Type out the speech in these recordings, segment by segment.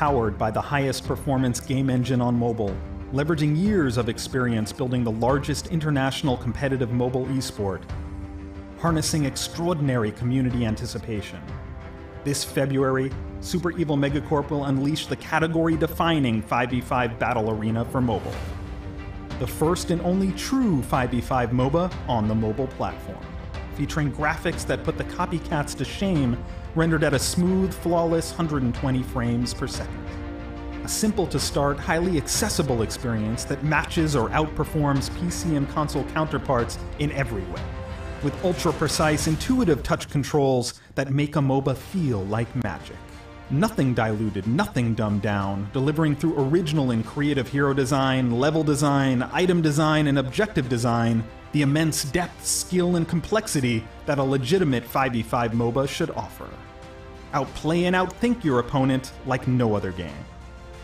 powered by the highest performance game engine on mobile, leveraging years of experience building the largest international competitive mobile esport, harnessing extraordinary community anticipation. This February, Super Evil Megacorp will unleash the category-defining 5v5 battle arena for mobile. The first and only true 5v5 MOBA on the mobile platform, featuring graphics that put the copycats to shame, rendered at a smooth, flawless 120 frames per second. A simple-to-start, highly accessible experience that matches or outperforms PC and console counterparts in every way, with ultra-precise, intuitive touch controls that make a MOBA feel like magic. Nothing diluted, nothing dumbed down, delivering through original and creative hero design, level design, item design, and objective design, the immense depth, skill, and complexity that a legitimate 5v5 MOBA should offer. Outplay and outthink your opponent like no other game.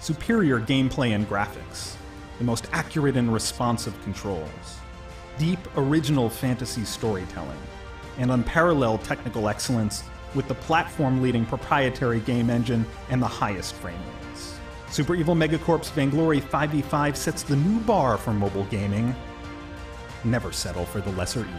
Superior gameplay and graphics, the most accurate and responsive controls, deep, original fantasy storytelling, and unparalleled technical excellence with the platform-leading proprietary game engine and the highest frame rates. Super Evil Megacorp's Vainglory 5v5 sets the new bar for mobile gaming. Never settle for the lesser evil.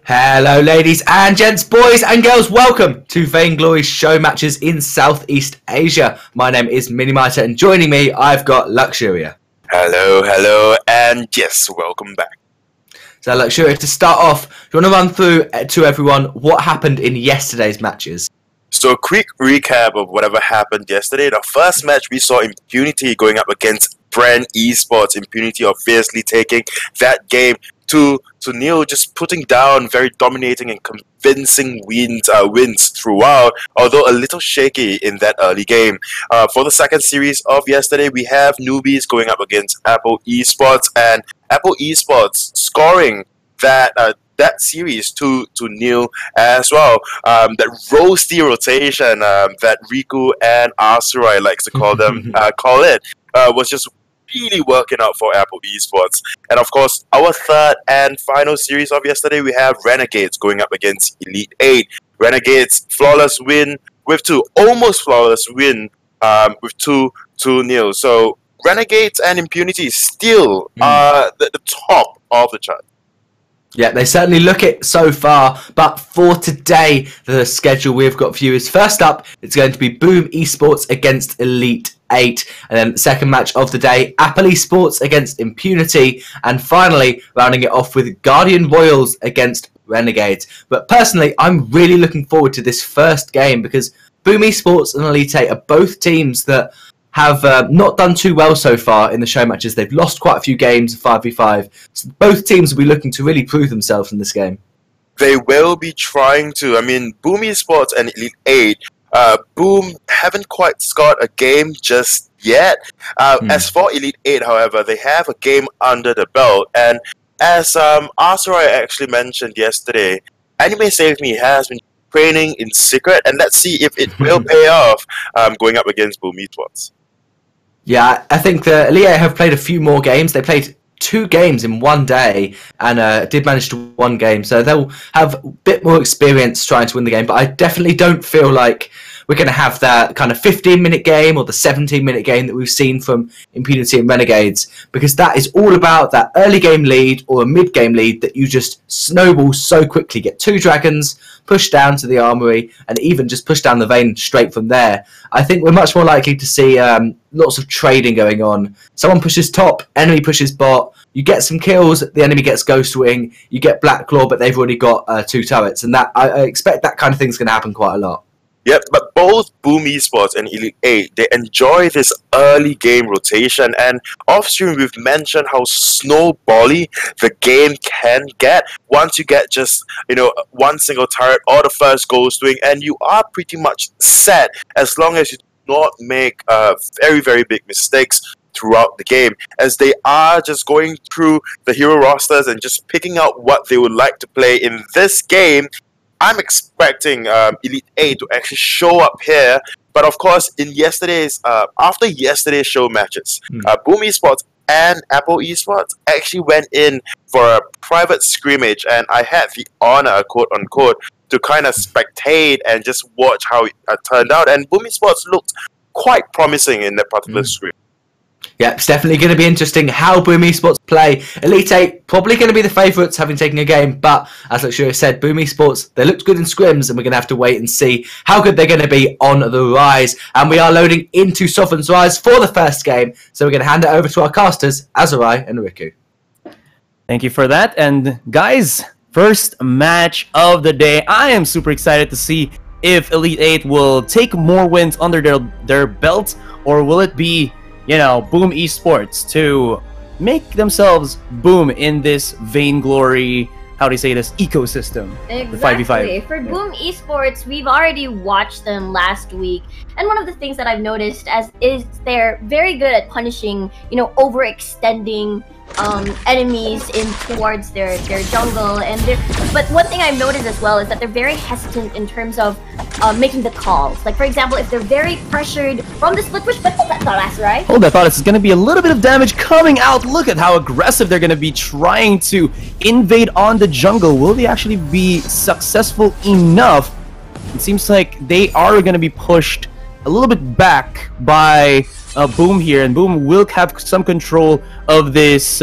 Hello ladies and gents, boys and girls, welcome to Vainglory's show matches in Southeast Asia. My name is Minimiter and joining me I've got Luxuria. Hello, and yes, welcome back. So Luxuria, to start off, do you want to run through to everyone what happened in yesterday's matches? So a quick recap of whatever happened yesterday. The first match we saw Impunity going up against Brand eSports. Impunity obviously taking that game to Neil, just putting down very dominating and convincing wins throughout, although a little shaky in that early game. For the second series of yesterday, we have Newbies going up against Apple eSports, and Apple eSports scoring that series to Neil as well. That roasty rotation that Riku and Asurai likes to call it was just really working out for Apple eSports. And of course, our third and final series of yesterday, we have Renegades going up against Elite 8. Renegades flawless win with almost flawless win with 2-0. So Renegades and Impunity still the top of the chart. Yeah, they certainly look it so far, but for today, the schedule we've got for you is first up, it's going to be Boom eSports against Elite 8, and then the second match of the day, Apple eSports against Impunity, and finally, rounding it off with Guardian Royals against Renegades. But personally, I'm really looking forward to this first game, because Boom eSports and Elite 8 are both teams that have not done too well so far in the show matches. They've lost quite a few games, 5v5. So both teams will be looking to really prove themselves in this game. They will be trying to. I mean, Boom eSports and Elite 8, Boom haven't quite scored a game just yet. As for Elite 8, however, they have a game under the belt. And as Asurai actually mentioned yesterday, Anime Save Me has been training in secret, and let's see if it will pay off going up against Boom eSports. Yeah, I think the Elite 8 have played a few more games. They played 2 games in one day and did manage to win 1 game. So they'll have a bit more experience trying to win the game. But I definitely don't feel like we're going to have that kind of 15-minute game or the 17-minute game that we've seen from Impunity and Renegades, because that is all about that early game lead or a mid-game lead that you just snowball so quickly. Get 2 dragons, push down to the armory, and even just push down the vein straight from there. I think we're much more likely to see lots of trading going on. Someone pushes top, enemy pushes bot, you get some kills, the enemy gets Ghost Wing, you get Black Claw, but they've already got 2 turrets, and that I expect that kind of thing's going to happen quite a lot. Yep, but both Boom Esports and Elite 8, they enjoy this early game rotation, and off-stream we've mentioned how snowbally the game can get once you get just, one single turret or the first Ghost Wing, and you are pretty much set as long as you do not make very, very big mistakes throughout the game, as they are just going through the hero rosters and just picking out what they would like to play in this game. I'm expecting Elite 8 to actually show up here, but of course, in yesterday's after yesterday's show matches, Boom Esports and Apple Esports actually went in for a private scrimmage, and I had the honor, quote unquote, to kind of spectate and just watch how it turned out. And Boom Esports looked quite promising in that particular scrimmage. Yeah, it's definitely going to be interesting how Boom Esports play. Elite 8 probably going to be the favourites, having taken a game, but as Luxurio said, Boom Esports, they looked good in scrims, and we're going to have to wait and see how good they're going to be on the rise. And we are loading into Sovereign's Rise for the first game, so we're going to hand it over to our casters, Azurai and Riku. Thank you for that. And guys, first match of the day. I am super excited to see if Elite 8 will take more wins under their belt, or will it be Boom Esports to make themselves boom in this Vainglory, how do you say this, ecosystem? Exactly. 5v5. For Boom Esports, we've already watched them last week, and one of the things that I've noticed is they're very good at punishing, overextending enemies in towards their jungle, but one thing I've noticed as well is that they're very hesitant in terms of making the calls. Like, for example, if they're very pressured from the split push, but hold that thought, Azurai. Hold that thought, this is going to be a little bit of damage coming out. Look at how aggressive they're going to be trying to invade on the jungle. Will they actually be successful enough? It seems like they are going to be pushed a little bit back by Boom here, and Boom will have some control of this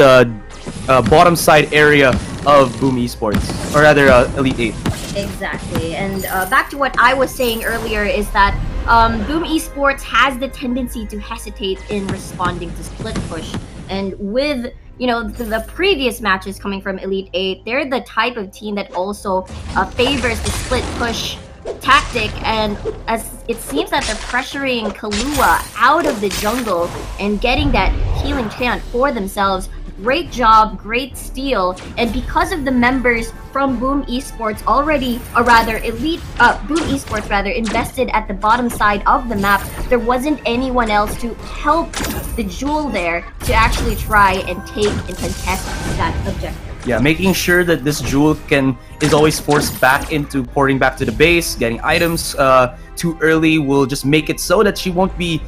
bottom side area of Boom Esports, or rather Elite 8. Exactly, and back to what I was saying earlier is that Boom Esports has the tendency to hesitate in responding to split push, and with the previous matches coming from Elite 8, they're the type of team that also favors the split push tactic, and as it seems that they're pressuring Kahlua out of the jungle and getting that healing chant for themselves. Great job, great steal, and because of the members from Boom Esports already, or rather Boom Esports rather, invested at the bottom side of the map, there wasn't anyone else to help the Jewel there to actually try and take and contest that objective. Yeah, making sure that this Jewel is always forced back into porting back to the base, getting items too early will just make it so that she won't be,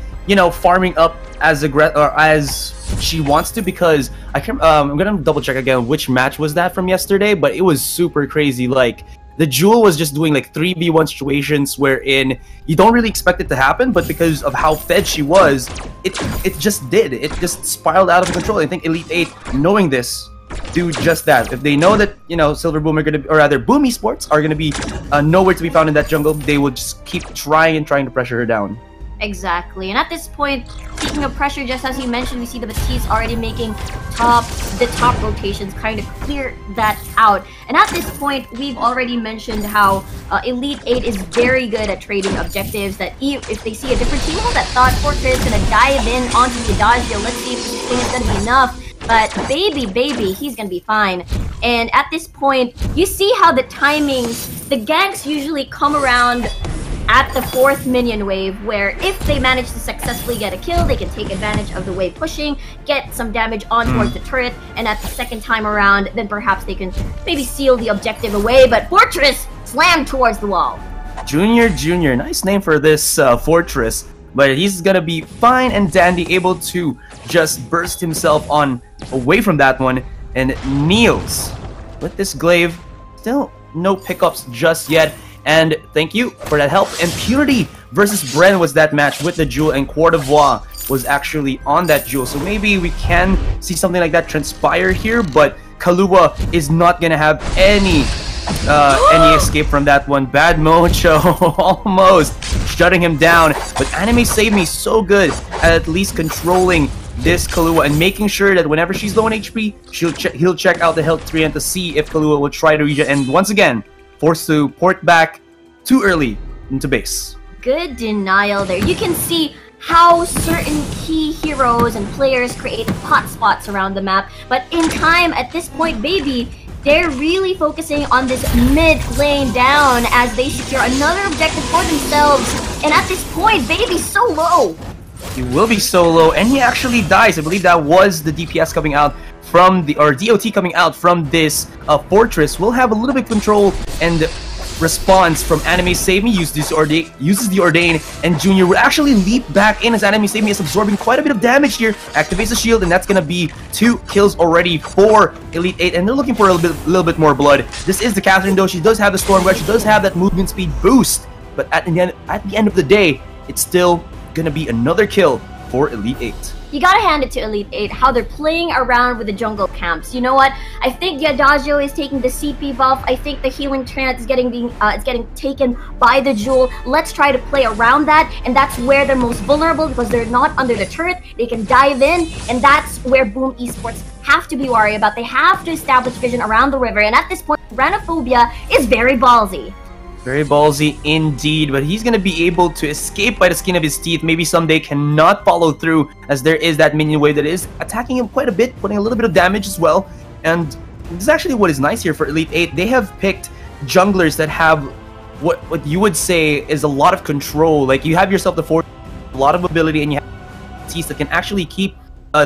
farming up as she wants to, because I'm gonna double check again which match was that from yesterday, but it was super crazy. Like, the Jewel was just doing like 3v1 situations wherein you don't really expect it to happen, but because of how fed she was, it just did. It just spiraled out of control. I think Elite 8, knowing this, do just that. If they know that Silver Boom are gonna, or rather Boom Esports are gonna be nowhere to be found in that jungle, they will just keep trying to pressure her down. Exactly, and at this point, speaking of pressure, just as you mentioned, we see the Batiste already making the top rotations, kind of clear that out. And at this point, we've already mentioned how Elite 8 is very good at trading objectives, that if they see a different team, that thought Fortress is gonna dive in onto the Adagio. Let's see if this thing is gonna be enough. But baby, he's gonna be fine. And at this point, you see how the timings, the ganks usually come around at the 4th minion wave, where if they manage to successfully get a kill, they can take advantage of the wave pushing, get some damage on towards the turret, and at the 2nd time around, then perhaps they can maybe seal the objective away, but Fortress slammed towards the wall. Junior, nice name for this Fortress, but he's gonna be fine and dandy, able to just burst himself away from that one, and kneels with this glaive. Still no pickups just yet, and thank you for that help. Impunity versus Bren was that match with the Jewel, and Coeur d'Ivoire was actually on that Jewel. So maybe we can see something like that transpire here, but Kahlua is not gonna have any escape from that one. Bad Mocho almost shutting him down, but Anime Save Me so good at least controlling this Kahlua and making sure that whenever she's low on HP, he'll check out the health tree and to see if Kahlua will try to reach it, and once again forced to port back too early into base. Good denial there. You can see how certain key heroes and players create hotspots around the map, but in time, at this point, baby, they're really focusing on this mid lane down as they secure another objective for themselves, and at this point, baby's so low. He will be so low, and he actually dies. I believe that was the DPS coming out from the, or DOT coming out from this fortress. We'll have a little bit of control and response from Anime Save Me. Uses the Ordain, and Junior will actually leap back in as Anime Save Me is absorbing quite a bit of damage here. Activates the shield, and that's gonna be 2 kills already for Elite 8, and they're looking for a little bit more blood. This is the Catherine though. She does have the Storm Guard. She does have that movement speed boost, but at the end of the day, it's still gonna be another kill for Elite 8. You gotta hand it to Elite 8, how they're playing around with the jungle camps. You know what? I think the Adagio is taking the CP buff. I think the healing trance is getting taken by the Jewel. Let's try to play around that, and that's where they're most vulnerable because they're not under the turret. They can dive in, and that's where Boom Esports have to be worried about. They have to establish vision around the river, and at this point, Ranophobia is very ballsy. Very ballsy indeed, but he's going to be able to escape by the skin of his teeth. Maybe someday cannot follow through, as there is that minion wave that is attacking him quite a bit, putting a little bit of damage as well. And this is actually what is nice here for Elite 8. They have picked junglers that have what you would say is a lot of control. Like, you have yourself the force, a lot of ability, and you have teams that can actually keep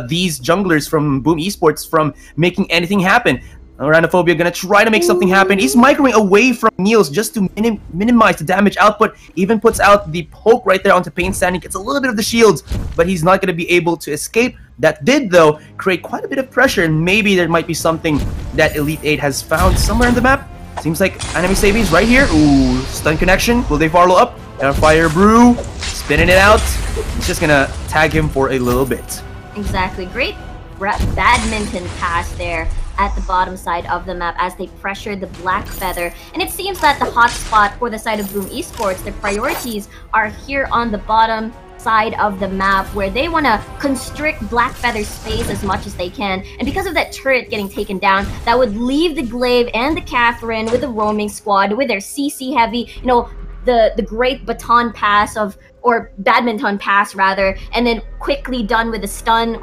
these junglers from Boom Esports from making anything happen. Ranophobia gonna try to make something happen. He's microing away from Niels just to minimize the damage output. Even puts out the poke right there onto Pain Standing. Gets a little bit of the shields, but he's not gonna be able to escape. That did, though, create quite a bit of pressure, and maybe there might be something that Elite 8 has found somewhere in the map. Seems like Anime Savings right here. Ooh, stun connection. Will they follow up? Fire Brew, spinning it out. He's just gonna tag him for a little bit. Exactly. Great badminton pass there at the bottom side of the map as they pressure the Black Feather. And it seems that the hotspot for the side of Boom Esports, their priorities are here on the bottom side of the map, where they want to constrict Black Feather's space as much as they can. And because of that turret getting taken down, that would leave the Glaive and the Catherine with the roaming squad, with their CC heavy, you know, the great baton pass or badminton pass rather, and then quickly done with the stun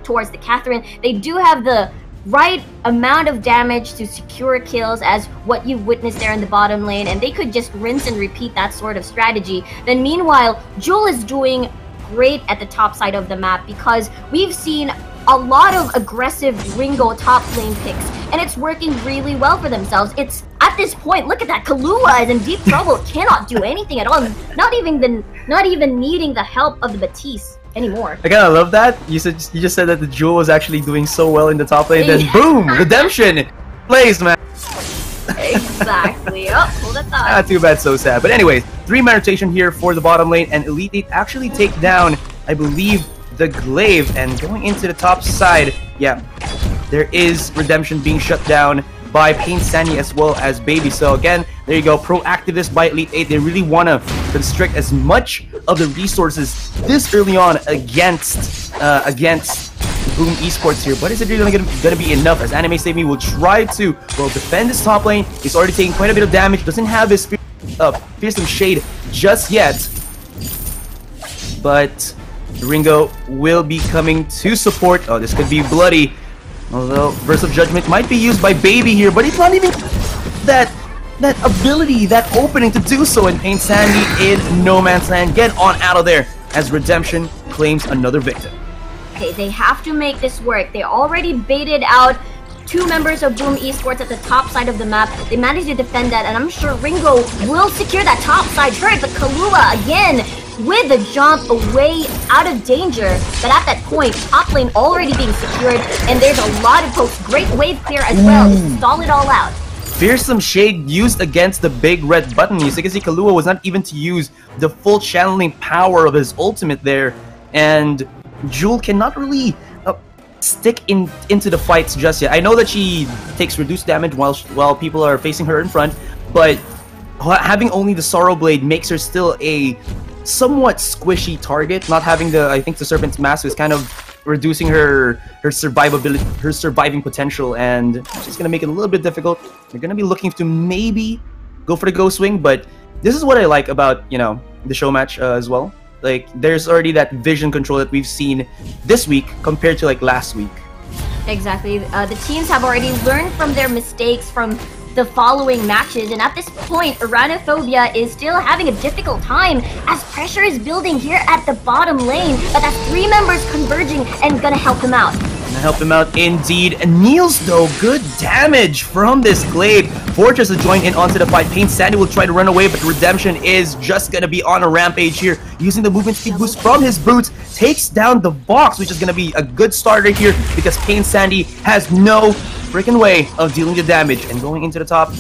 towards the Catherine. They do have the right amount of damage to secure kills as what you witnessed there in the bottom lane, and they could just rinse and repeat that sort of strategy. Then meanwhile, Jewel is doing great at the top side of the map because we've seen a lot of aggressive Ringo top lane picks, and it's working really well for themselves. It's at this point, look at that, Kahlua is in deep trouble, cannot do anything at all, not even needing the help of the Batiste anymore. I kind of love that. You just said that the Jewel was actually doing so well in the top lane, then boom, redemption plays, man. Exactly. Oh, hold that thought. Not too bad, so sad. But anyways, 3-man rotation here for the bottom lane, and Elite 8 actually take down, I believe, the Glaive, and going into the top side, yeah, there is redemption being shut down by Pain Sandy as well as Baby. So again, there you go, proactivist by Elite 8. They really want to constrict as much of the resources this early on against Boom Esports here. But is it really gonna be enough, as Anime Save Me will try to, well, defend this top lane. He's already taking quite a bit of damage, doesn't have his fearsome shade just yet, but Ringo will be coming to support. Oh, this could be bloody. Although Burst of Judgment might be used by Baby here, but it's not even that ability, that opening to do so. And Pain Sandy in no man's land. Get on out of there as Redemption claims another victim. Okay, they have to make this work. They already baited out 2 members of Boom Esports at the top side of the map. They managed to defend that, and I'm sure Ringo will secure that top side turret, but Kahlua again with a jump away out of danger. But at that point, top lane already being secured, and there's a lot of pokes. Great wave clear as well, just to stall it all out. Fearsome Shade used against the big red button. You can see Kahlua was not even to use the full channeling power of his ultimate there, and Jewel cannot really stick into the fights just yet. I know that she takes reduced damage while people are facing her in front, but having only the Sorrow Blade makes her still a somewhat squishy target. Not having I think the Serpent's Mask is kind of reducing her survivability, her surviving potential, and it's just gonna make it a little bit difficult. They're gonna be looking to maybe go for the Ghost Wing, but this is what I like about, you know, the show match as well. Like, there's already that vision control that we've seen this week compared to like last week. Exactly. The teams have already learned from their mistakes from the following matches, and at this point, Uranophobia is still having a difficult time as pressure is building here at the bottom lane, but that's 3 members converging and gonna help him out. Gonna help him out indeed. And Niels, though, good damage from this Glaive. Fortress has joined in onto the fight. Pain Sandy will try to run away, but Redemption is just gonna be on a rampage here, using the movement speed boost from his boots. Takes down the box, which is gonna be a good starter here because Pain Sandy has no freaking way of dealing the damage. And going into the top,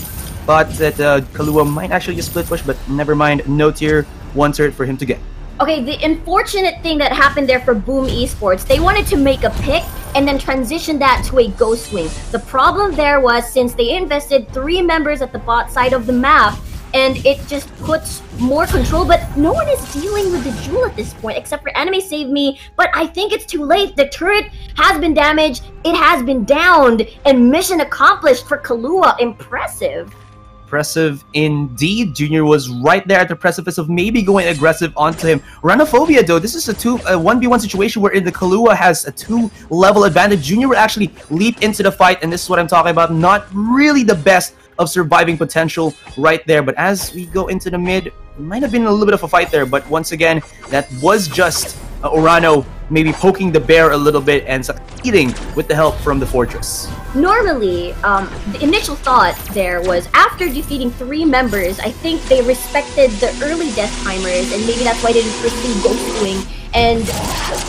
thought that Kahlua might actually just split push, but never mind. No tier 1 turret for him to get. Okay, the unfortunate thing that happened there for Boom Esports, they wanted to make a pick and then transition that to a Ghost Wing. The problem there was, since they invested 3 members at the bot side of the map, and it just puts more control, but no one is dealing with the Jewel at this point, except for Anime Save Me, but I think it's too late. The turret has been damaged, it has been downed, and mission accomplished for Kahlua. Impressive. Impressive indeed. Junior was right there at the precipice of maybe going aggressive onto him. Uranophobia, though, this is a 1v1 situation where the Kahlua has a 2-level advantage. Junior would actually leap into the fight, and this is what I'm talking about. Not really the best of surviving potential right there, but as we go into the mid, it might have been a little bit of a fight there, but once again, that was just Urano maybe poking the bear a little bit and succeeding with the help from the Fortress. Normally, the initial thought there was, after defeating 3 members, I think they respected the early death timers, and maybe that's why they didn't pursue Ghost Wing. And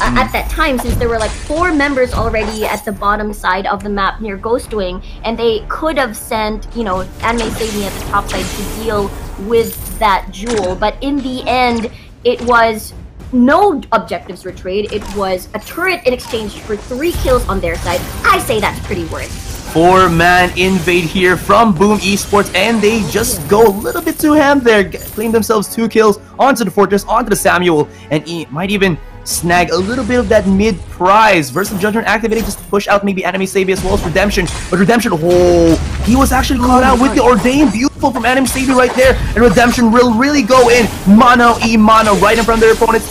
at that time, since there were like 4 members already at the bottom side of the map near Ghost Wing, and they could have sent, you know, Anime Save Me at the top side to deal with that Jewel, but in the end, it was no objectives were traded. It was a turret in exchange for 3 kills on their side. I say that's pretty worth. 4-man invade here from Boom Esports, and they just go a little bit too ham there. Claim themselves 2 kills onto the Fortress, onto the Samuel, and he might even snag a little bit of that mid prize. Versus Judgment activated just to push out maybe Anime Sabi as well as Redemption. But Redemption, oh, he was actually caught out with the Ordain. Beautiful from Anime Sabi right there. And Redemption will really go in. Mono E Mono right in front of their opponent.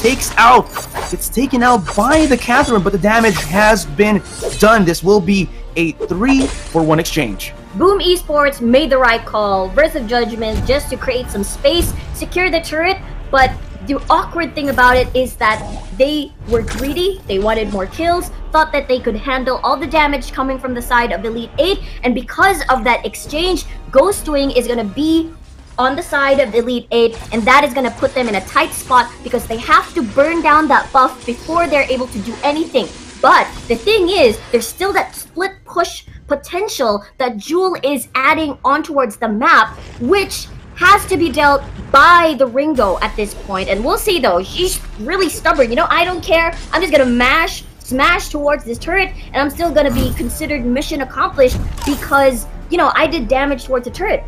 It's taken out by the Catherine, but the damage has been done. This will be a 3-for-1 exchange. Boom Esports made the right call. Versus Judgment just to create some space, secure the turret, but the awkward thing about it is that they were greedy, they wanted more kills, thought that they could handle all the damage coming from the side of Elite 8, and because of that exchange, Ghost Wing is going to be on the side of Elite 8, and that is going to put them in a tight spot because they have to burn down that buff before they're able to do anything. But the thing is, there's still that split push potential that Jewel is adding on towards the map, which has to be dealt by the Ringo at this point. And we'll see though, she's really stubborn. You know, I don't care. I'm just gonna smash towards this turret, and I'm still gonna be considered mission accomplished because, you know, I did damage towards the turret.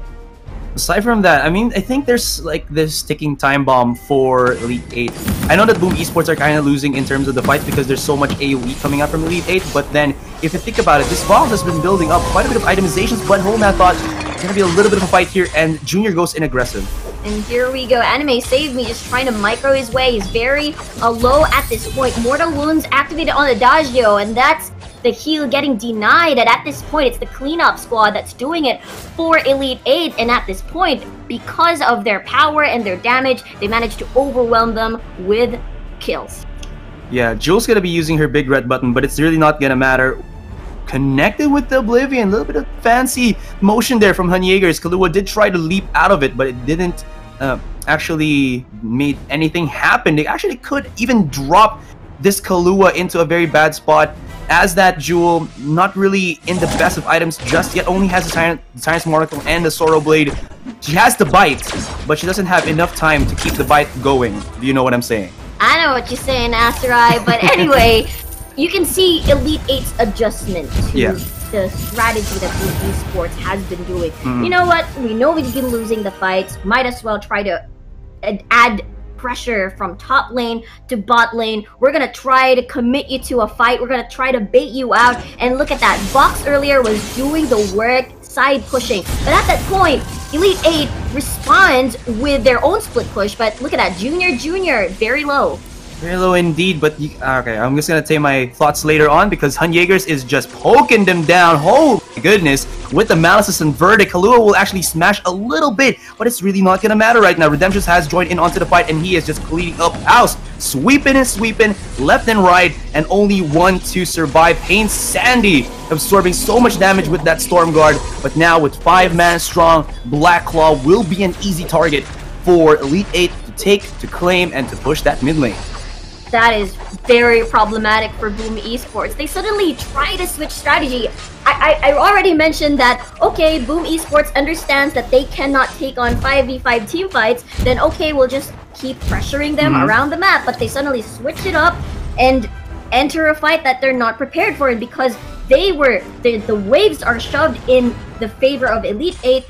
Aside from that, I mean, I think there's like this ticking time bomb for Elite 8. I know that Boom Esports are kind of losing in terms of the fights because there's so much AoE coming out from Elite 8, but then if you think about it, this bomb has been building up quite a bit of itemizations, but Holman thought it's gonna be a little bit of a fight here, and Junior goes in aggressive. And here we go. Anime Save Me just trying to micro his way. He's very low at this point. Mortal Wounds activated on Adagio, and that's the heal getting denied. And at this point, it's the cleanup squad that's doing it for Elite 8. And at this point, because of their power and their damage, they managed to overwhelm them with kills. Yeah, Jules gonna be using her big red button, but it's really not gonna matter. Connected with the Oblivion, a little bit of fancy motion there from Hanyeger's. Kahlua did try to leap out of it, but it didn't actually made anything happen. They actually could even drop this Kahlua into a very bad spot. as that Jewel, not really in the best of items just yet, only has the Science Monocle and the Sorrow Blade. She has the bite, but she doesn't have enough time to keep the bite going. Do you know what I'm saying? I know what you're saying, Asterai, but anyway, you can see Elite 8's adjustment to the strategy that BO2 Esports has been doing. You know what? We know we've been losing the fights. Might as well try to add pressure from top lane to bot lane. We're gonna try to commit you to a fight. We're gonna try to bait you out. And look at that. Vox earlier was doing the work, side pushing. But at that point, Elite 8 responds with their own split push. But look at that. Junior, very low. Very low indeed, but okay, I'm just gonna take my thoughts later on because Renegades is just poking them down. Oh my goodness, with the Malice and Verdict, Kahlua will actually smash a little bit, but it's really not gonna matter right now. Redemptions has joined in onto the fight and he is just cleaning up house, sweeping and sweeping left and right, and only one to survive. Pain Sandy absorbing so much damage with that Storm Guard, but now with 5 man strong, Black Claw will be an easy target for Elite 8 to take, to claim, and to push that mid lane. That is very problematic for BO2 Esports. They suddenly try to switch strategy. I already mentioned that, okay, BO2 Esports understands that they cannot take on 5v5 team fights, then okay, we'll just keep pressuring them around the map, but they suddenly switch it up and enter a fight that they're not prepared for, and because the waves are shoved in the favor of Elite 8,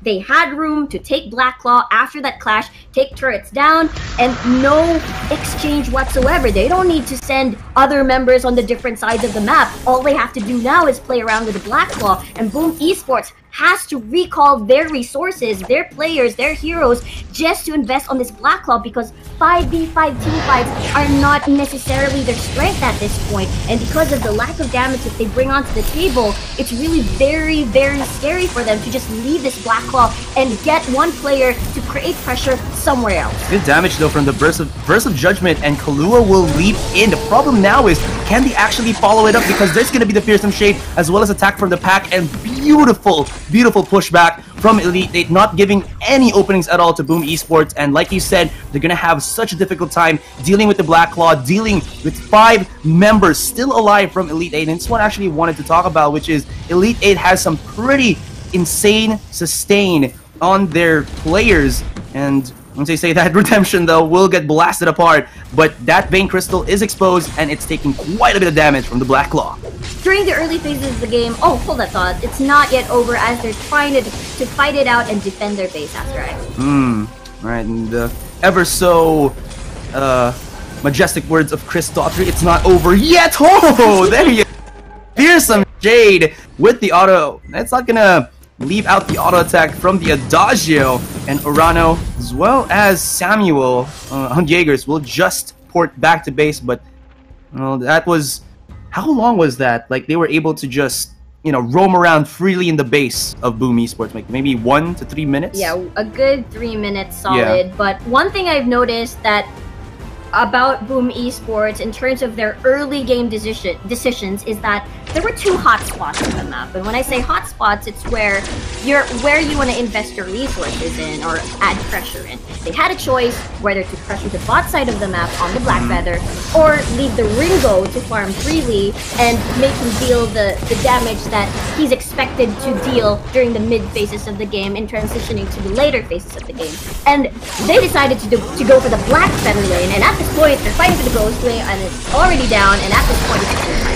they had room to take Black Claw after that clash, take turrets down, and no exchange whatsoever. They don't need to send other members on the different sides of the map. All they have to do now is play around with the Black Claw, and BO2 Esports has to recall their resources, their players, their heroes, just to invest on this Black Claw, because 5v5 team fights are not necessarily their strength at this point, and because of the lack of damage that they bring onto the table, it's really very, very scary for them to just leave this Black Claw and get one player to create pressure somewhere else. Good damage though from the burst of judgment, and Kahlua will leap in. The problem now is, can they actually follow it up, because there's going to be the Fearsome Shade as well as attack from the pack, and beautiful pushback from Elite 8, not giving any openings at all to BO2 Esports. And like you said, they're gonna have such a difficult time dealing with the Black Claw, dealing with 5 members still alive from Elite 8. And it's what I actually wanted to talk about, which is Elite 8 has some pretty insane sustain on their players, and once they say that, Redemption though will get blasted apart, but that Vein Crystal is exposed and it's taking quite a bit of damage from the Black Claw. During the early phases of the game, hold that thought, it's not yet over as they're trying to fight it out and defend their base after it. Right, and ever so majestic words of Chris Daughtry, it's not over yet. Oh, there you go. Fearsome Shade with the auto. That's not gonna leave out the auto attack from the Adagio, and Urano as well as Samuel Jaegers will just port back to base. But that was, how long was that? Like, they were able to just roam around freely in the base of BO2 Esports, like maybe 1 to 3 minutes. Yeah, a good 3 minutes solid. Yeah. But one thing I've noticed that about BO2 Esports in terms of their early game decisions is that there were 2 hotspots on the map. And when I say hotspots, it's where you want to invest your resources in or add pressure in. They had a choice whether to pressure the bot side of the map on the Black Feather or leave the Ringo to farm freely and make him deal the damage that he's expected to deal during the mid phases of the game and transitioning to the later phases of the game. And they decided to go for the Black Feather lane, and at this point they're fighting for the Ghost lane and it's already down, and at this point it's a team fight.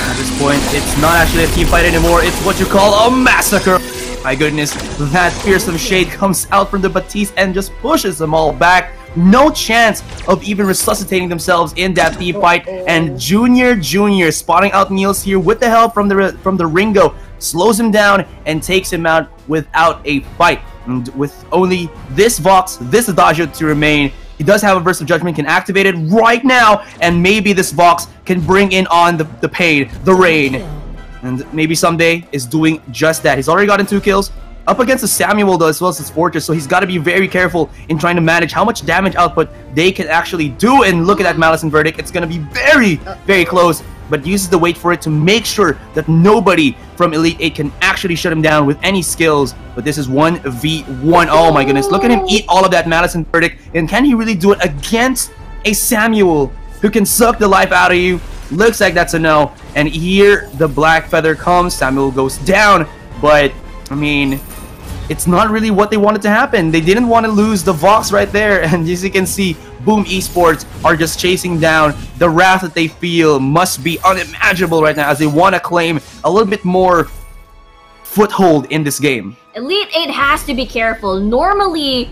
At this point, it's not actually a team fight anymore, it's what you call a massacre. My goodness, that Fearsome Shade comes out from the Batiste and just pushes them all back. No chance of even resuscitating themselves in that team fight. And Junior spotting out Niels here with the help from the Ringo, slows him down and takes him out without a fight. And with only this Vox, this Adagio to remain, he does have a Burst of Judgment, can activate it right now, and maybe this Vox can bring in on the pain, the rain. And maybe someday is doing just that. He's already gotten 2 kills up against the Samuel though, as well as his Fortress, so he's got to be very careful in trying to manage how much damage output they can actually do. And look at that Malice and Verdict, it's going to be very, very close, but uses the wait for it to make sure that nobody from Elite 8 can actually shut him down with any skills. But this is 1v1. Oh my goodness, look at him eat all of that Malice and Verdict, and can he really do it against a Samuel who can suck the life out of you Looks like that's a no. And here the Black Feather comes. Samuel goes down. But, I mean, it's not really what they wanted to happen. They didn't want to lose the Vox right there. And as you can see, Boom Esports are just chasing down. The wrath that they feel must be unimaginable right now as they want to claim a little bit more foothold in this game. Elite 8 has to be careful. Normally,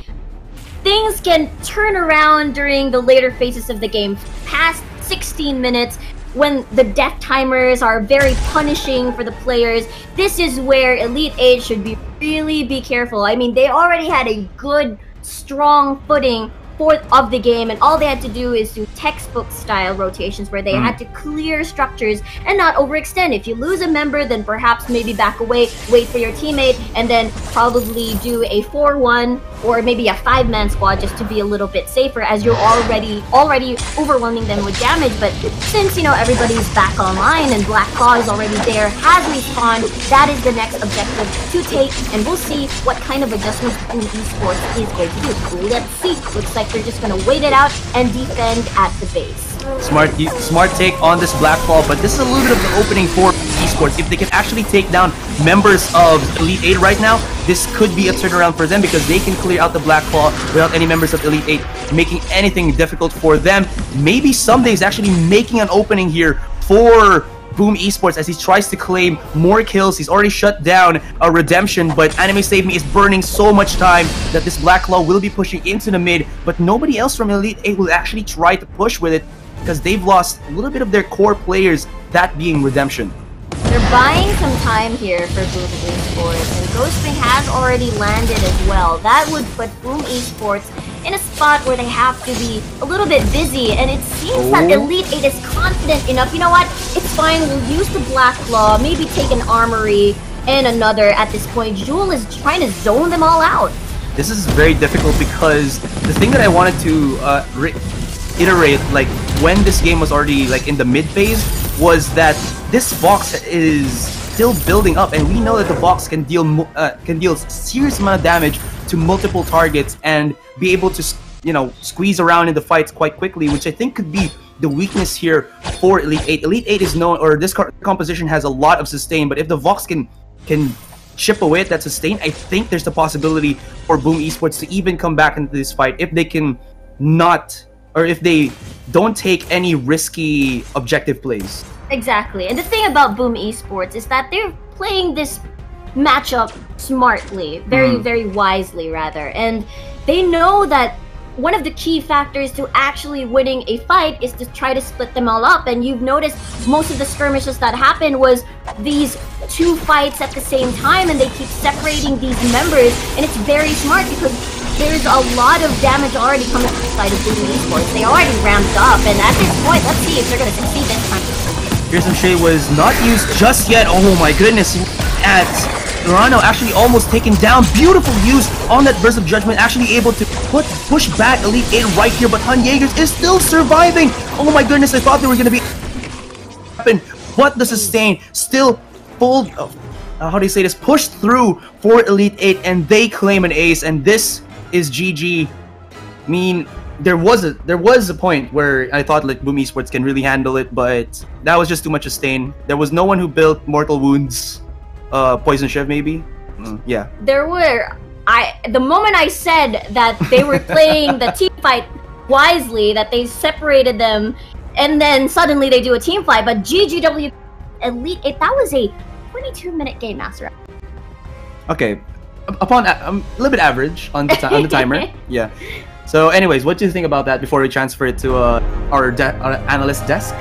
things can turn around during the later phases of the game. Past 16 minutes, when the death timers are very punishing for the players, this is where Elite 8 should really be careful. I mean, they already had a good, strong footing of the game, and all they had to do is do textbook style rotations where they had to clear structures and not overextend. If you lose a member, then perhaps maybe back away, wait for your teammate, and then probably do a 4-1 or maybe a 5-man squad just to be a little bit safer, as you're already overwhelming them with damage. But since, you know, everybody's back online and Black Claw is already there, has respawned, that is the next objective to take, and we'll see what kind of adjustments Boom Esports is going to do. Let's see. Looks like they're just going to wait it out and defend at the base. Smart take on this Black Claw, but this is a little bit of the opening for Esports. If they can actually take down members of Elite 8 right now, this could be a turnaround for them because they can clear out the Black Claw without any members of Elite 8 making anything difficult for them. Maybe Someday is actually making an opening here for Boom Esports as he tries to claim more kills. He's already shut down a Redemption, but Anime Save Me is burning so much time that this Black Claw will be pushing into the mid, but nobody else from Elite 8 will actually try to push with it because they've lost a little bit of their core players, that being Redemption. They're buying some time here for Boom Esports, and Ghostwing has already landed as well. That would put Boom Esports in a spot where they have to be a little bit busy, and it seems that Elite 8 is confident enough. You know what? It's fine, we'll use the Black Claw, maybe take an Armory and another at this point. Jewel is trying to zone them all out. This is very difficult because the thing that I wanted to reiterate, like when this game was already like in the mid phase, was that this Vox is still building up, and we know that the Vox can deal serious amount of damage to multiple targets and be able to, you know, squeeze around in the fights quite quickly, which I think could be the weakness here for Elite 8. Elite 8 is known, or this composition has a lot of sustain, but if the Vox can chip away at that sustain, I think there's the possibility for Boom Esports to even come back into this fight if they can not, or if they don't take any risky objective plays. Exactly, and the thing about Boom Esports is that they're playing this matchup smartly, very wisely rather, and they know that one of the key factors to actually winning a fight is to try to split them all up. And you've noticed most of the skirmishes that happened was these two fights at the same time, and they keep separating these members, and it's very smart because there's a lot of damage already coming from the side of Boom Esports. They already ramped up, and at this point, let's see if they're going to succeed this time. Fearsome Shade was not used just yet. Oh my goodness, at Lorano actually almost taken down. Beautiful use on that Burst of Judgment, actually able to push back Elite 8 right here, but Hun Jaegers is still surviving. Oh my goodness, I thought they were going to be but the sustain still full of, how do you say this, pushed through for Elite 8, and they claim an ace, and this is GG. I mean, there was a point where I thought like Boom Esports can really handle it, but that was just too much sustain. There was no one who built Mortal Wounds. Poison Chef maybe? Yeah. There were... the moment I said that they were playing the team fight wisely, that they separated them, and then suddenly they do a team fight, but GGW Elite 8, that was a 22-minute game master. Okay. Upon a little bit average on the timer. Yeah. So anyways, what do you think about that before we transfer it to our analyst desk?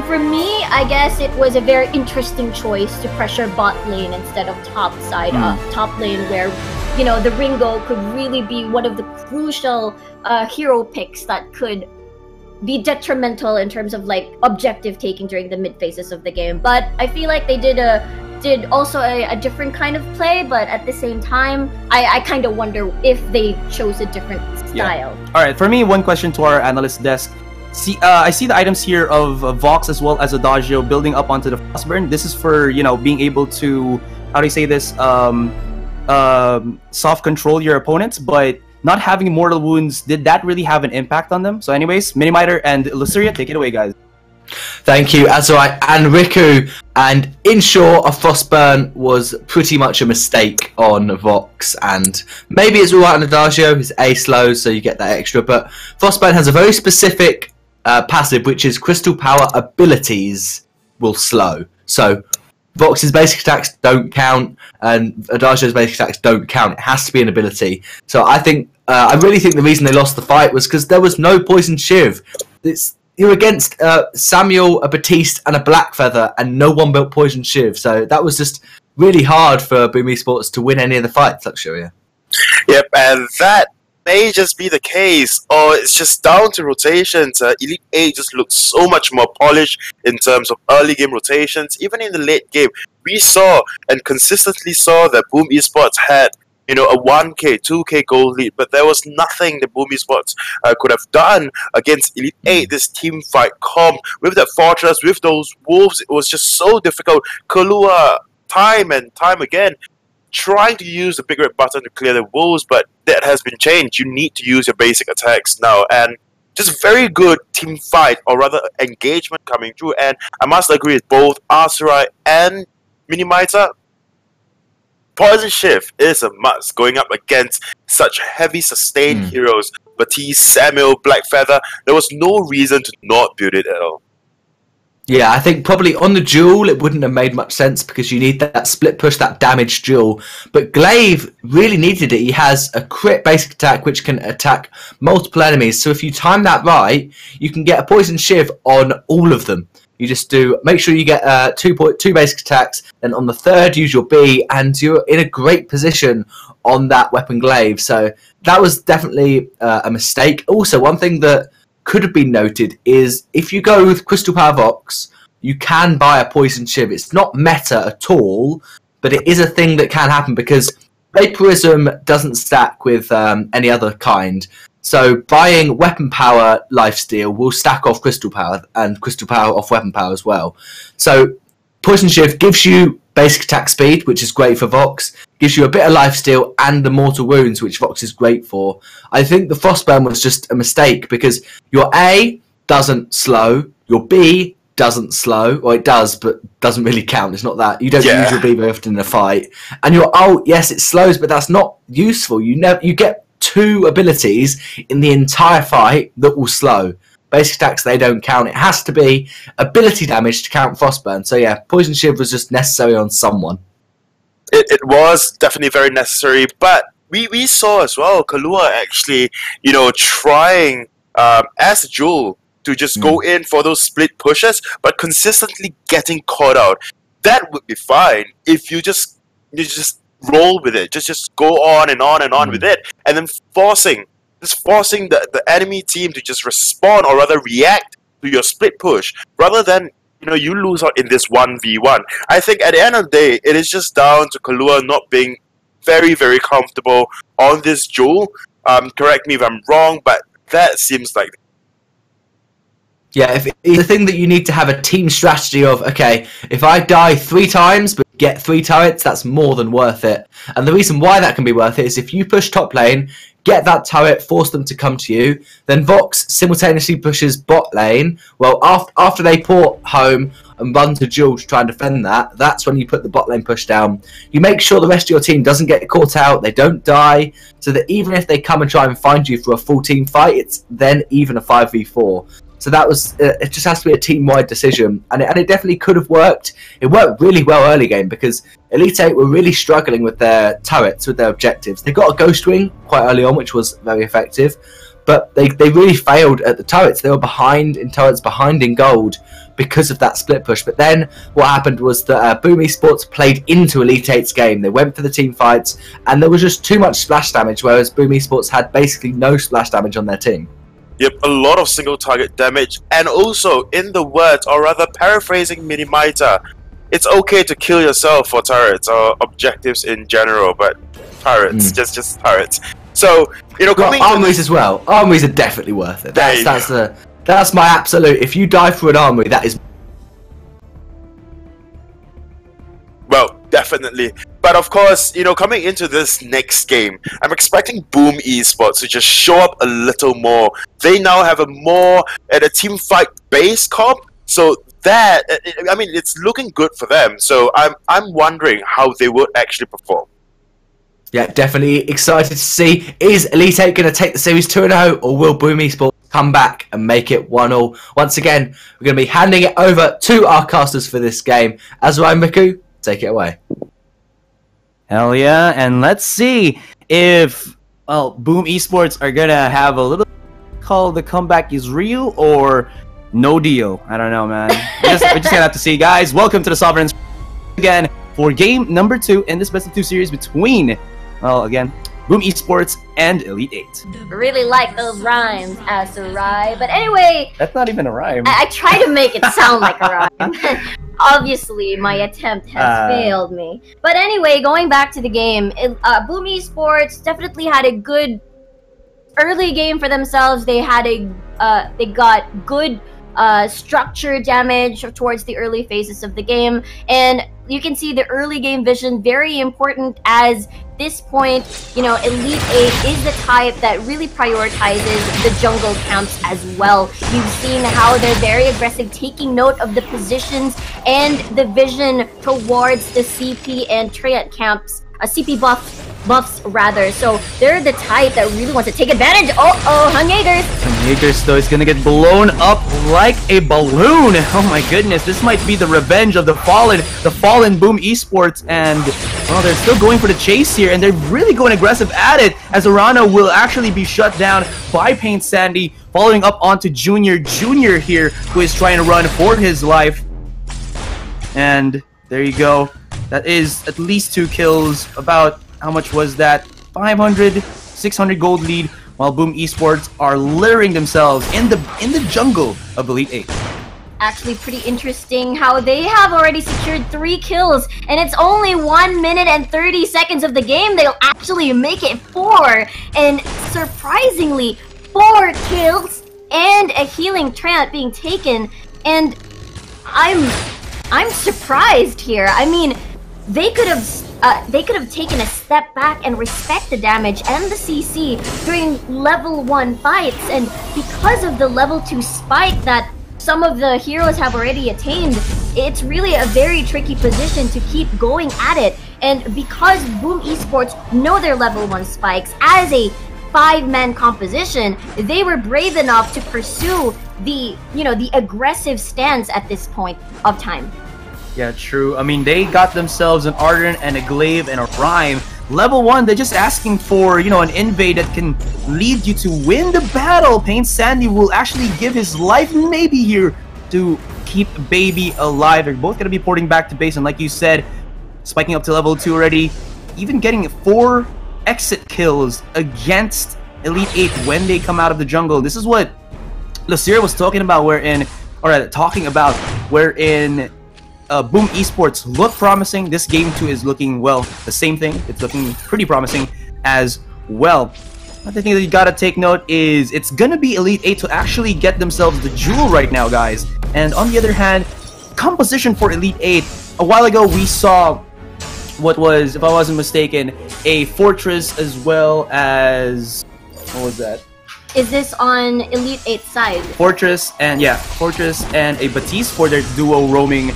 For me, I guess it was a very interesting choice to pressure bot lane instead of top lane, where, you know, the Ringo could really be one of the crucial hero picks that could be detrimental in terms of like objective taking during the mid phases of the game. But I feel like they did also a different kind of play, but at the same time, I kind of wonder if they chose a different style. Yeah. All right, for me, one question to our analyst desk. I see the items here of Vox as well as Adagio building up onto the Frostburn. This is for, you know, being able to, how do you say this, soft control your opponents, but not having Mortal Wounds, did that really have an impact on them? So anyways, Minimiter and Luceria, take it away, guys. Thank you, Azrai and Riku. And in short, a Frostburn was pretty much a mistake on Vox, and maybe it's alright on Adagio, his A slow, so you get that extra, but Frostburn has a very specific passive, which is Crystal Power abilities will slow. So Vox's basic attacks don't count, and Adagio's basic attacks don't count. It has to be an ability. So I really think the reason they lost the fight was because there was no Poison Shiv. You're against Samuel, a Batiste, and a Blackfeather, and no one built Poison Shiv. So that was just really hard for Boom Esports to win any of the fights, Luxuria. Yep, and that may just be the case, or it's just down to rotations. Elite 8 just looks so much more polished in terms of early game rotations. Even in the late game, we saw and consistently saw that Boom Esports had a 1k, 2k goal lead, but there was nothing the Boom Esports could have done against Elite 8. This team fight comp with that fortress, with those wolves, it was just so difficult. Kahlua, time and time again, trying to use the big red button to clear the wolves, but that has been changed. You need to use your basic attacks now, and just very good team fight, or rather engagement coming through. And I must agree with both Arcerai and Minimizer. Poison Shift is a must going up against such heavy sustained heroes. Batiste, Samuel, Blackfeather. There was no reason to not build it at all. Yeah, I think probably on the duel it wouldn't have made much sense because you need that split push, that damage duel. But Glaive really needed it. He has a crit basic attack which can attack multiple enemies. So if you time that right, you can get a Poison Shiv on all of them. You just make sure you get two basic attacks, then on the third use your B, and you're in a great position on that weapon Glaive. So that was definitely a mistake. Also, one thing that could have been noted is if you go with Crystal Power Vox, you can buy a Poison Shiv. It's not meta at all, but it is a thing that can happen because Vaporism doesn't stack with any other kind. So buying Weapon Power Lifesteal will stack off Crystal Power and Crystal Power off Weapon Power as well. So Poison Shiv gives you basic attack speed, which is great for Vox, gives you a bit of lifesteal and the Mortal Wounds, which Vox is great for. I think the Frostburn was just a mistake because your A doesn't slow, your B doesn't slow, or it does, but doesn't really count. It's not that. You don't use your B very often in a fight. And your ult, yes, it slows, but that's not useful. You get two abilities in the entire fight that will slow. Basic attacks, they don't count. It has to be ability damage to count Frostburn. So yeah, Poison Shiv was just necessary on someone. It was definitely very necessary, but we saw as well Kahlua actually, trying as a Jewel to just go in for those split pushes, but consistently getting caught out. That would be fine if you just roll with it, just go on and on and on with it, and then forcing the enemy team to just respond, or rather react to your split push, rather than you lose out in this 1v1. I think at the end of the day, it is just down to Kahlua not being very, very comfortable on this duel. Correct me if I'm wrong, but that seems like. Yeah, if it's the thing that you need to have a team strategy of, okay, if I die 3 times but get 3 turrets, that's more than worth it. And the reason why that can be worth it is if you push top lane, get that turret, force them to come to you, then Vox simultaneously pushes bot lane. Well, after they port home and run to duel to try and defend that, that's when you put the bot lane push down. You make sure the rest of your team doesn't get caught out, they don't die, so that even if they come and try and find you for a full team fight, it's then even a 5v4. So that was, it just has to be a team-wide decision, and it definitely could have worked. It worked really well early game because Elite 8 were really struggling with their turrets, with their objectives. They got a Ghost Wing quite early on, which was very effective, but they really failed at the turrets. They were behind in turrets, behind in gold because of that split push. But then what happened was that Boom Esports played into Elite 8's game. They went for the team fights, and there was just too much splash damage, whereas Boom Esports had basically no splash damage on their team. Yep, a lot of single target damage, and also, in the words, or rather paraphrasing Minimizer, it's okay to kill yourself for turrets or objectives in general, but turrets, just turrets. So, armories as well. Armories are definitely worth it. That's my absolute. If you die for an armory, that is. Well, definitely. But of course, coming into this next game, I'm expecting Boom Esports to just show up a little more. They now have a team fight base comp, So that, I mean, it's looking good for them. So I'm wondering how they would actually perform. Yeah, definitely excited to see. Is Elite 8 going to take the series 2-0, or will Boom Esports come back and make it 1-1? Once again, we're going to be handing it over to our casters for this game. Azrai Miku, take it away. Hell yeah, and let's see if, well, Boom Esports are going to have a little called the comeback is real or no deal. I don't know, man. We're just going to have to see. Guys, welcome to the Sovereigns again for game number 2 in this best of 2 series between, well, again, Boom Esports and Elite 8. Really like those rhymes, Asarai. But anyway, That's not even a rhyme. I try to make it sound like a rhyme. Obviously, my attempt has failed me. But anyway, going back to the game, Boom Esports definitely had a good early game for themselves. They had they got good structure damage towards the early phases of the game, and you can see the early game vision very important. As this point, you know, Elite 8 is the type that really prioritizes the jungle camps as well. You've seen how they're very aggressive, taking note of the positions and the vision towards the CP and Triad camps, CP buffs rather. So they're the type that really wants to take advantage. Renegades! Renegades though is gonna get blown up like a balloon. Oh my goodness, this might be the revenge of the fallen Boom Esports, and well, they're still going for the chase here, and they're really going aggressive at it, as Arana will actually be shut down by Paint Sandy, following up onto Junior here, who is trying to run for his life. And there you go. That is at least 2 kills. About, how much was that? 500, 600 gold lead, while Boom Esports are littering themselves in the jungle of Elite 8. Actually pretty interesting how they have already secured 3 kills, and it's only 1 minute and 30 seconds of the game. They'll actually make it 4, and surprisingly 4 kills and a healing tramp being taken. And I'm surprised here. I mean, they could have taken a step back and respect the damage and the CC during level 1 fights, and because of the level 2 spike that some of the heroes have already attained, it's really a very tricky position to keep going at it. And because Boom Esports know their level 1 spikes as a 5-man composition, they were brave enough to pursue the aggressive stance at this point of time. Yeah, true. I mean, they got themselves an Ardent and a Glaive and a Rhyme. Level 1, they're just asking for, an invade that can lead you to win the battle. Paint Sandy will actually give his life maybe here to keep Baby alive. They're both going to be porting back to base, and like you said, spiking up to level 2 already, even getting 4 exit kills against Elite 8 when they come out of the jungle. This is what Lasira was talking about, wherein Boom Esports look promising. This game too is looking, well, the same thing. It's looking pretty promising as well. Another thing that you gotta take note is it's gonna be Elite 8 to actually get themselves the jewel right now, guys. And on the other hand, composition for Elite 8, a while ago we saw what was, if I wasn't mistaken, a Fortress as well as, what was that? Is this on Elite 8's side? Fortress and a Batiste for their duo roaming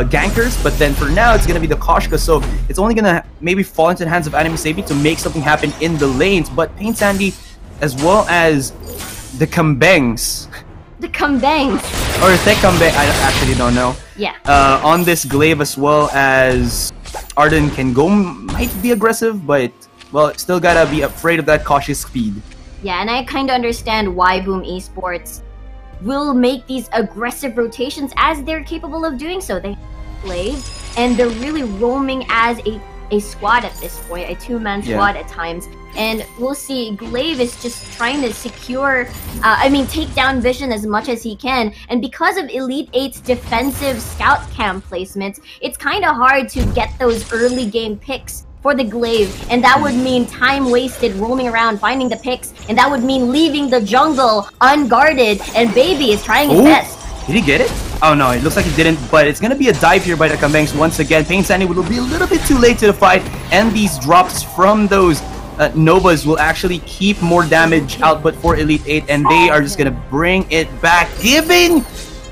gankers, but then for now it's gonna be the Koshka, so it's only gonna maybe fall into the hands of Anime Sabi to make something happen in the lanes. But Paint Sandy, as well as the Kambengs, or the Kambeng, I actually don't know. Yeah. On this Glaive, as well as Arden can go, might be aggressive, but well, still gotta be afraid of that cautious speed. Yeah, and I kind of understand why Boom Esports will make these aggressive rotations, as they're capable of doing so. They Glaive, and they're really roaming as a squad at this point, a 2-man squad at times. And we'll see, Glaive is just trying to secure, take down Vision as much as he can. And because of Elite 8's defensive scout cam placements, it's kind of hard to get those early game picks for the Glaive, and that would mean time wasted roaming around finding the picks, and that would mean leaving the jungle unguarded, and Baby is trying his best. Did he get it? Oh no, it looks like he didn't, but it's gonna be a dive here by the Kambengs once again. Paint Sandy will be a little bit too late to the fight, and these drops from those Novas will actually keep more damage output for Elite 8, and they are just gonna bring it back, giving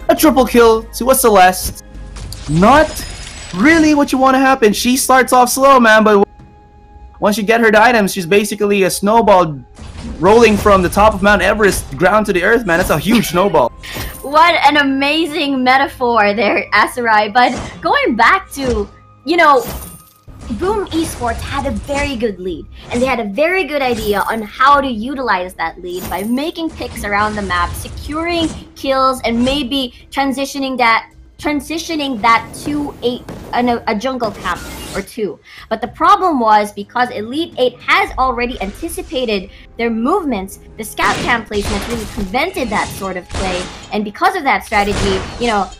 a triple kill to a Celeste. Not really what you want to happen. She starts off slow, man, but once you get her the items, she's basically a snowball rolling from the top of Mount Everest ground to the earth, man. That's a huge snowball. What an amazing metaphor there, Asarai. But going back to, Boom Esports had a very good lead, and they had a very good idea on how to utilize that lead by making picks around the map, securing kills, and maybe transitioning that to a jungle camp or two. But the problem was, because Elite 8 has already anticipated their movements, the scout camp placement really prevented that sort of play, and because of that strategy,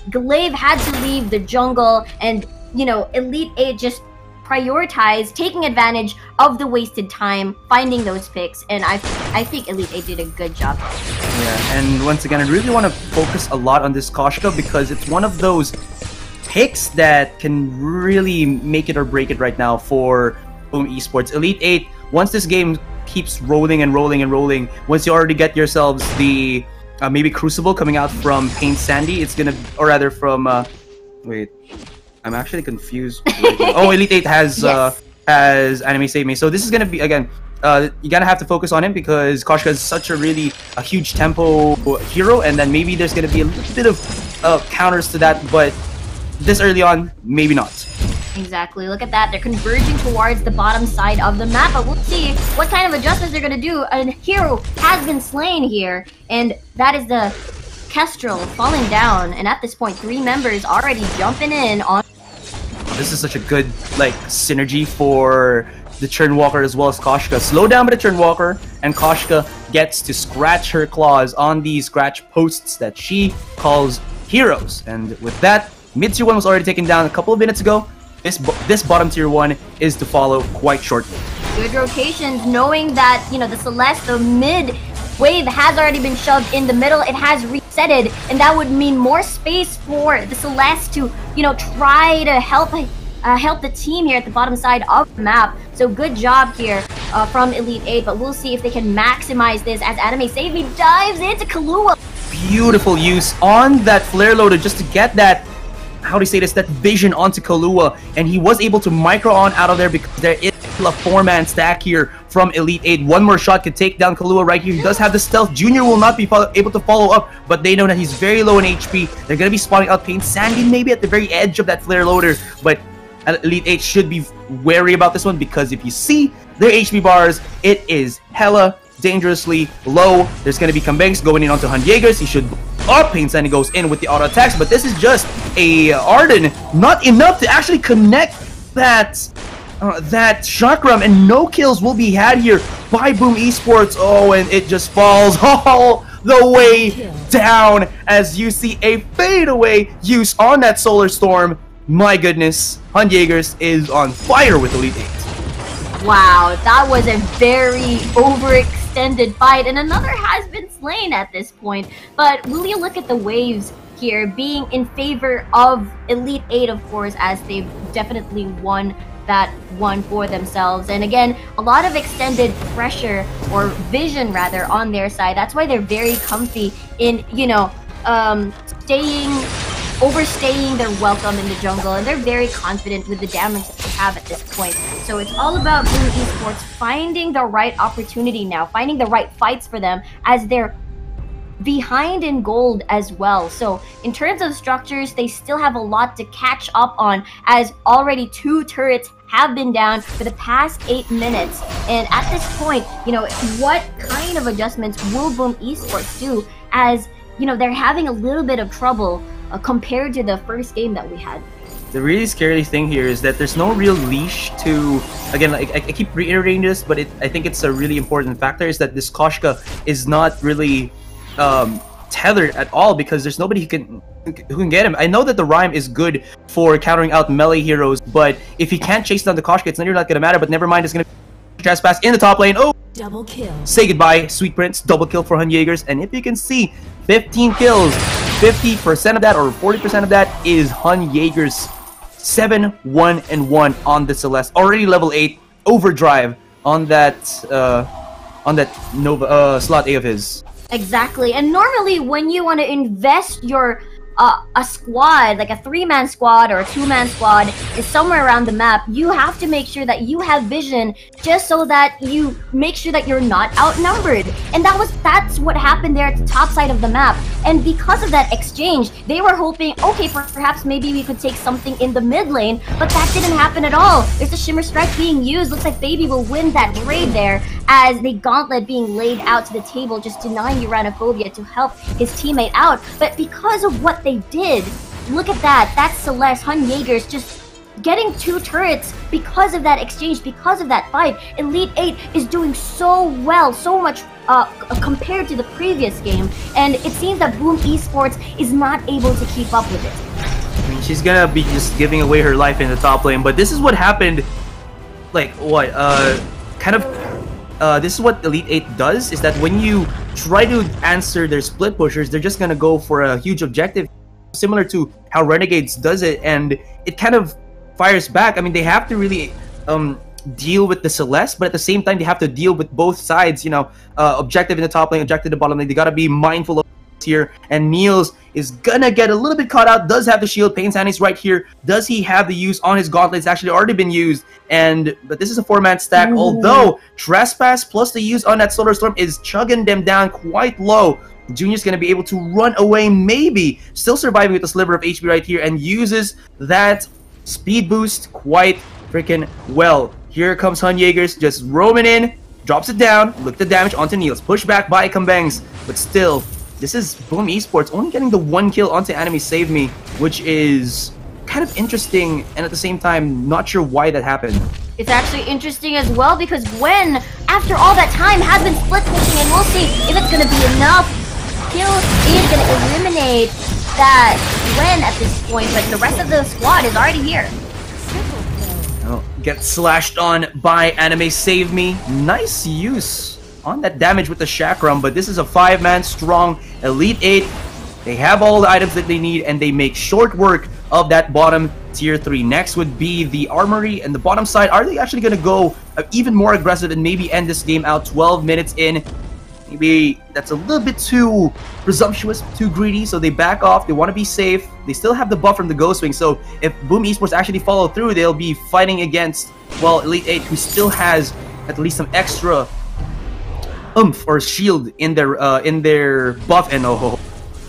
Glaive had to leave the jungle, and Elite 8 just prioritize taking advantage of the wasted time, finding those picks, and I think Elite 8 did a good job. Yeah, and once again, I really want to focus a lot on this Koshka because it's one of those picks that can really make it or break it right now for Boom Esports. Elite 8, once this game keeps rolling and rolling and rolling, once you already get yourselves the maybe Crucible coming out from Pain Sandy, it's gonna, or rather from wait, I'm actually confused. Oh, Elite 8 has Yes. Has Anime Save Me. So this is gonna be, again, you gotta have to focus on him because Koshka is such a huge tempo hero, and then maybe there's gonna be a little bit of counters to that, but this early on, maybe not. Exactly. Look at that. They're converging towards the bottom side of the map, but we'll see what kind of adjustments they're gonna do. A hero has been slain here, and that is the Kestrel falling down, and at this point, 3 members already jumping in on. This is such a good synergy for the Churnwalker as well as Koshka. Slow down by the Churnwalker, and Koshka gets to scratch her claws on these scratch posts that she calls heroes. And with that, mid tier 1 was already taken down a couple of minutes ago. This bottom tier 1 is to follow quite shortly. Good rotations, knowing that the Celeste, the mid wave has already been shoved in the middle. It has resetted, and that would mean more space for the Celeste to try to help the team here at the bottom side of the map. So good job here from Elite 8, but we'll see if they can maximize this as Anime Save Me dives into Kahlua. Beautiful use on that flare loader just to get that, how do you say this, that vision onto Kahlua, and he was able to micro on out of there because there is a 4-man stack here from Elite 8. One more shot could take down Kahlua right here. He does have the stealth. Junior will not be able to follow up, but they know that he's very low in HP. They're going to be spawning out Pain Sandy maybe at the very edge of that flare loader, but Elite 8 should be wary about this one because if you see their HP bars, it is hella dangerously low. There's going to be Kambangs going in onto Han Jaegers. He should up. Pain Sandy goes in with the auto attacks, but this is just a Arden, not enough to actually connect that chakram, and no kills will be had here by Boom Esports. Oh, and it just falls all the way down as you see a fadeaway use on that Solar Storm. My goodness, Han Jaegers is on fire with Elite 8. Wow, that was a very overextended fight, and another has been slain at this point. But will you look at the waves here being in favor of Elite 8, of course, as they've definitely won that one for themselves. And again, a lot of extended pressure, or vision rather, on their side. That's why they're very comfy in, overstaying their welcome in the jungle, and they're very confident with the damage that they have at this point. So it's all about Boom Esports finding the right opportunity now, finding the right fights for them, as they're behind in gold as well. So in terms of structures, they still have a lot to catch up on, as already 2 turrets have been down for the past 8 minutes. And at this point, what kind of adjustments will Boom Esports do, as they're having a little bit of trouble compared to the first game that we had. The really scary thing here is that there's no real leash to, again, I keep reiterating this, but I think it's a really important factor, is that this Koshka is not really tethered at all, because there's nobody who can get him. I know that the Rhyme is good for countering out melee heroes, but if he can't chase down the Koshka, it's not really gonna matter. But never mind, it's gonna trespass in the top lane. Oh, double kill. Say goodbye, Sweet Prince. Double kill for Han Jaegers, and if you can see, 15 kills, 50% of that, or 40% of that, is Han Jaegers. 7-1-1 on the Celeste, already level 8 overdrive on that Nova slot A of his. Exactly, and normally when you want to invest your a squad, like a 3-man squad or a 2-man squad, is somewhere around the map, you have to make sure that you have vision, just so that you make sure that you're not outnumbered. And that's what happened there at the top side of the map. And because of that exchange, they were hoping, okay, perhaps maybe we could take something in the mid lane, but that didn't happen at all. There's a Shimmer Strike being used. Looks like Baby will win that raid there, as the gauntlet being laid out to the table, just denying Uranophobia to help his teammate out. But because of what they did, look at that. That's Celeste, Hun Jaeger's just getting 2 turrets because of that exchange, because of that fight. Elite 8 is doing so well, so much compared to the previous game, and it seems that Boom Esports is not able to keep up with it. I mean, she's gonna be just giving away her life in the top lane, but this is what happened. Like what? This is what Elite 8 does, is that when you try to answer their split pushers, they're just gonna go for a huge objective, similar to how Renegades does it, and it kind of fires back. I mean, they have to really deal with the Celeste, but at the same time, they have to deal with both sides, you know, objective in the top lane, objective in the bottom lane. They gotta be mindful of here, and Niels is gonna get a little bit caught out. Does have the shield. Pain Sandy's right here. Does he have the use on his gauntlet? It's actually already been used, but this is a 4-man stack. Ooh. Although Trespass plus the use on that Solar Storm is chugging them down quite low. Junior's gonna be able to run away, maybe still surviving with a sliver of HP right here, and uses that speed boost quite freaking well. Here comes Hun Jaegers just roaming in, drops it down. Look at the damage onto Niels. Push back by Kambangs, but still, this is Boom Esports only getting the 1 kill onto Enemy Save Me, which is kind of interesting, and at the same time, not sure why that happened. It's actually interesting as well, because Gwen, after all that time, has been split pushing, and we'll see if it's going to be enough. Kill is going to eliminate that Gwen at this point, but the rest of the squad is already here. Oh, gets slashed on by Anime Save Me. Nice use on that damage with the Chakram, but this is a 5-man strong Elite 8. They have all the items that they need, and they make short work of that bottom tier 3. Next would be the Armory, and the bottom side, are they actually going to go even more aggressive and maybe end this game out 12 minutes in? Maybe that's a little bit too presumptuous, too greedy, so they back off. They want to be safe. They still have the buff from the Ghost Wing, so if Boom Esports actually follow through, they'll be fighting against, well, Elite 8, who still has at least some extra oomph or shield in their buff. And oh,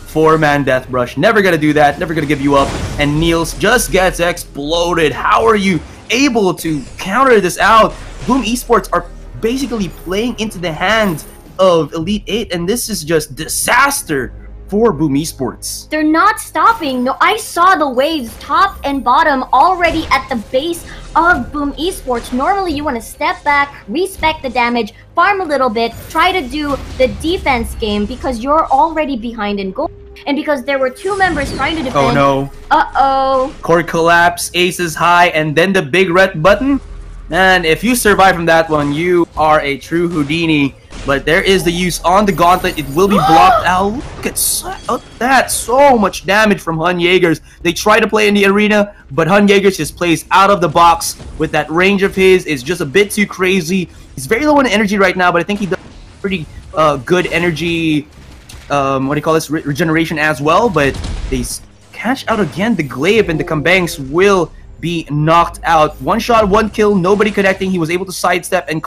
4-man Death Brush. Never gonna do that. Never gonna give you up. And Niels just gets exploded. How are you able to counter this out? Boom Esports are basically playing into the hands of Elite 8, and this is just disaster for Boom Esports. They're not stopping. No, I saw the waves top and bottom already at the base of Boom Esports. Normally you want to step back, respect the damage, farm a little bit, try to do the defense game, because you're already behind in goal. And because there were 2 members trying to defend. Oh no. Uh-oh. Core collapse, aces high, and then the big red button. And if you survive from that one, you are a true Houdini. But there is the use on the gauntlet. It will be blocked out. Look at that. So much damage from Hun Jaegers. They try to play in the arena, but Hun Jaegers just plays out of the box with that range of his. Is just a bit too crazy. He's very low on energy right now, but I think he does pretty good energy, what do you call this, regeneration as well. But they catch out again. The Glaive and the Kambangs will be knocked out. 1 shot, 1 kill, nobody connecting. He was able to sidestep and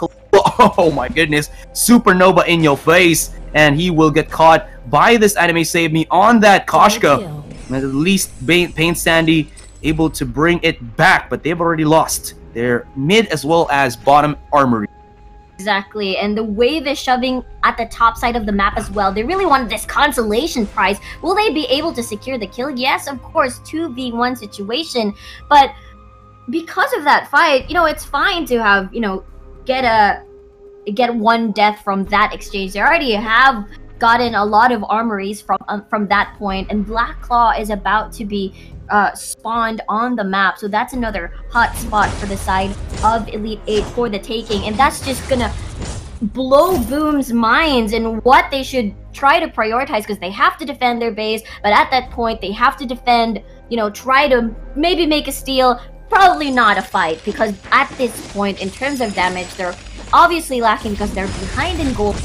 oh my goodness, supernova in your face, and he will get caught by this Anime Save Me on that Koshka. And at least Pain Sandy able to bring it back, but they've already lost their mid as well as bottom Armory. Exactly, and the wave is shoving at the top side of the map as well. They really wanted this consolation prize. Will they be able to secure the kill? Yes, of course, 2v1 situation, but because of that fight, you know, it's fine to have, you know, get 1 death from that exchange. They already have gotten a lot of armories from that point, and Black Claw is about to be spawned on the map, so that's another hot spot for the side of Elite 8 for the taking, and that's just gonna blow Boom's minds and what they should try to prioritize, because they have to defend their base, but at that point they have to defend, you know, try to maybe make a steal, probably not a fight, because at this point in terms of damage they're obviously lacking because they're behind in gold.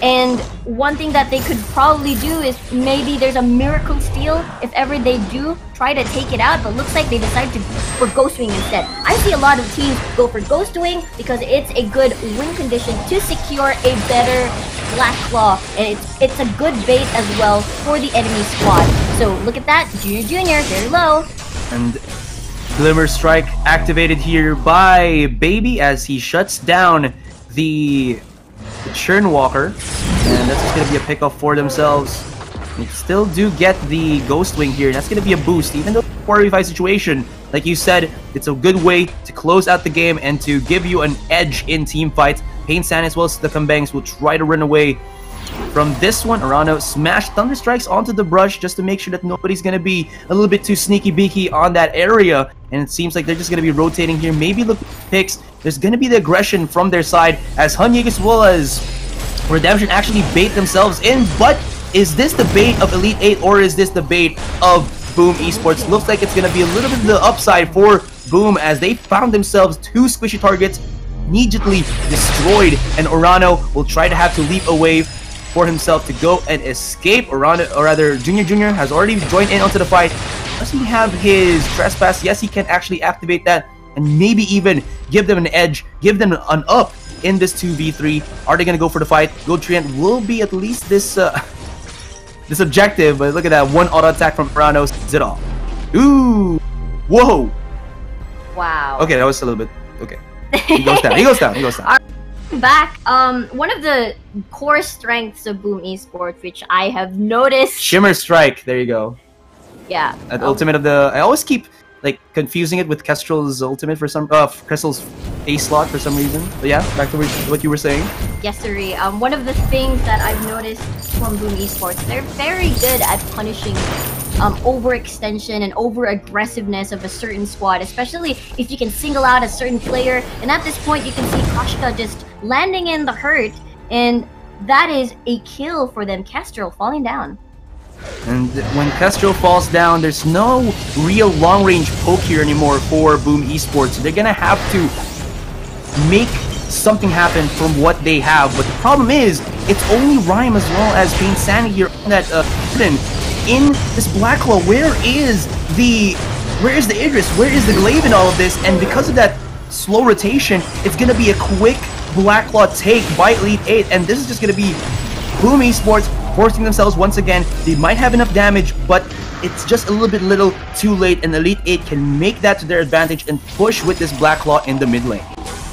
And one thing that they could probably do is maybe there's a miracle steal if ever they do try to take it out, but looks like they decide for Ghost Wing instead. I see a lot of teams go for Ghost Wing because it's a good win condition to secure a better Black Claw, and it's a good bait as well for the enemy squad. So look at that, Junior, very low. And Glimmer Strike activated here by Baby as he shuts down the Churn Walker, and that's just going to be a pickup for themselves. They still do get the Ghost Wing here, and that's going to be a boost. Even though 4v5 situation, like you said, it's a good way to close out the game and to give you an edge in team fights. Pain San as well as the Kambangs will try to run away from this one. Arano smashed Thunder Strikes onto the brush just to make sure that nobody's going to be a little bit too sneaky beaky on that area, and it seems like they're just going to be rotating here. Maybe look at picks. There's going to be the aggression from their side as Hunyeg as well as Redemption actually bait themselves in, but is this the bait of Elite 8 or is this the bait of Boom Esports? Looks like it's going to be a little bit of the upside for Boom as they found themselves 2 squishy targets immediately destroyed, and Orano will try to have to leap away for himself to go and escape. Orano, or rather Junior has already joined in onto the fight. Does he have his trespass? Yes, he can actually activate that and maybe even give them an edge, give them an up in this 2v3. Are they going to go for the fight? Gold Treant will be at least this this objective, but look at that, one auto attack from Orano is it all. Ooh, whoa. Wow. Okay, that was a little bit, okay. He goes down, he goes down, he goes down. Back, one of the core strengths of Boom Esports, which I have noticed. Shimmer Strike, there you go. Yeah. At ultimate of the, I always keep like confusing it with Kestrel's ultimate for some, Crystal's A slot for some reason. But yeah, back to what you were saying. Yes, sirree. One of the things that I've noticed from Boom Esports, they're very good at punishing overextension and over-aggressiveness of a certain squad, especially if you can single out a certain player. And at this point, you can see Koshka just landing in the hurt, and that is a kill for them. Kestrel falling down. And when Kestrel falls down, there's no real long-range poke here anymore for Boom Esports. They're gonna have to make something happen from what they have. But the problem is, it's only Rhyme as well as Pain Sanity here on that in this Black Claw. Where is the Idris? Where is the Glaive in all of this? And because of that slow rotation, it's gonna be a quick Black Claw take by Elite 8, and this is just gonna be Boom Esports forcing themselves once again. They might have enough damage, but it's just a little bit too late, and Elite 8 can make that to their advantage and push with this Black Claw in the mid lane.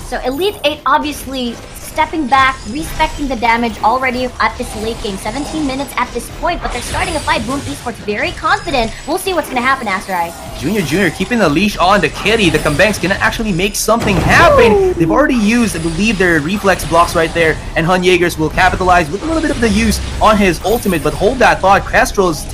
So Elite 8 obviously stepping back, respecting the damage already at this late game. 17 minutes at this point, but they're starting a fight. Boom Esports very confident. We'll see what's going to happen, Asterai. Junior keeping the leash on the kitty. The Kambangs can actually make something happen. They've already used, I believe, their reflex blocks right there, and Hunyegers will capitalize with a little bit of the use on his ultimate, but hold that thought. Kestrel is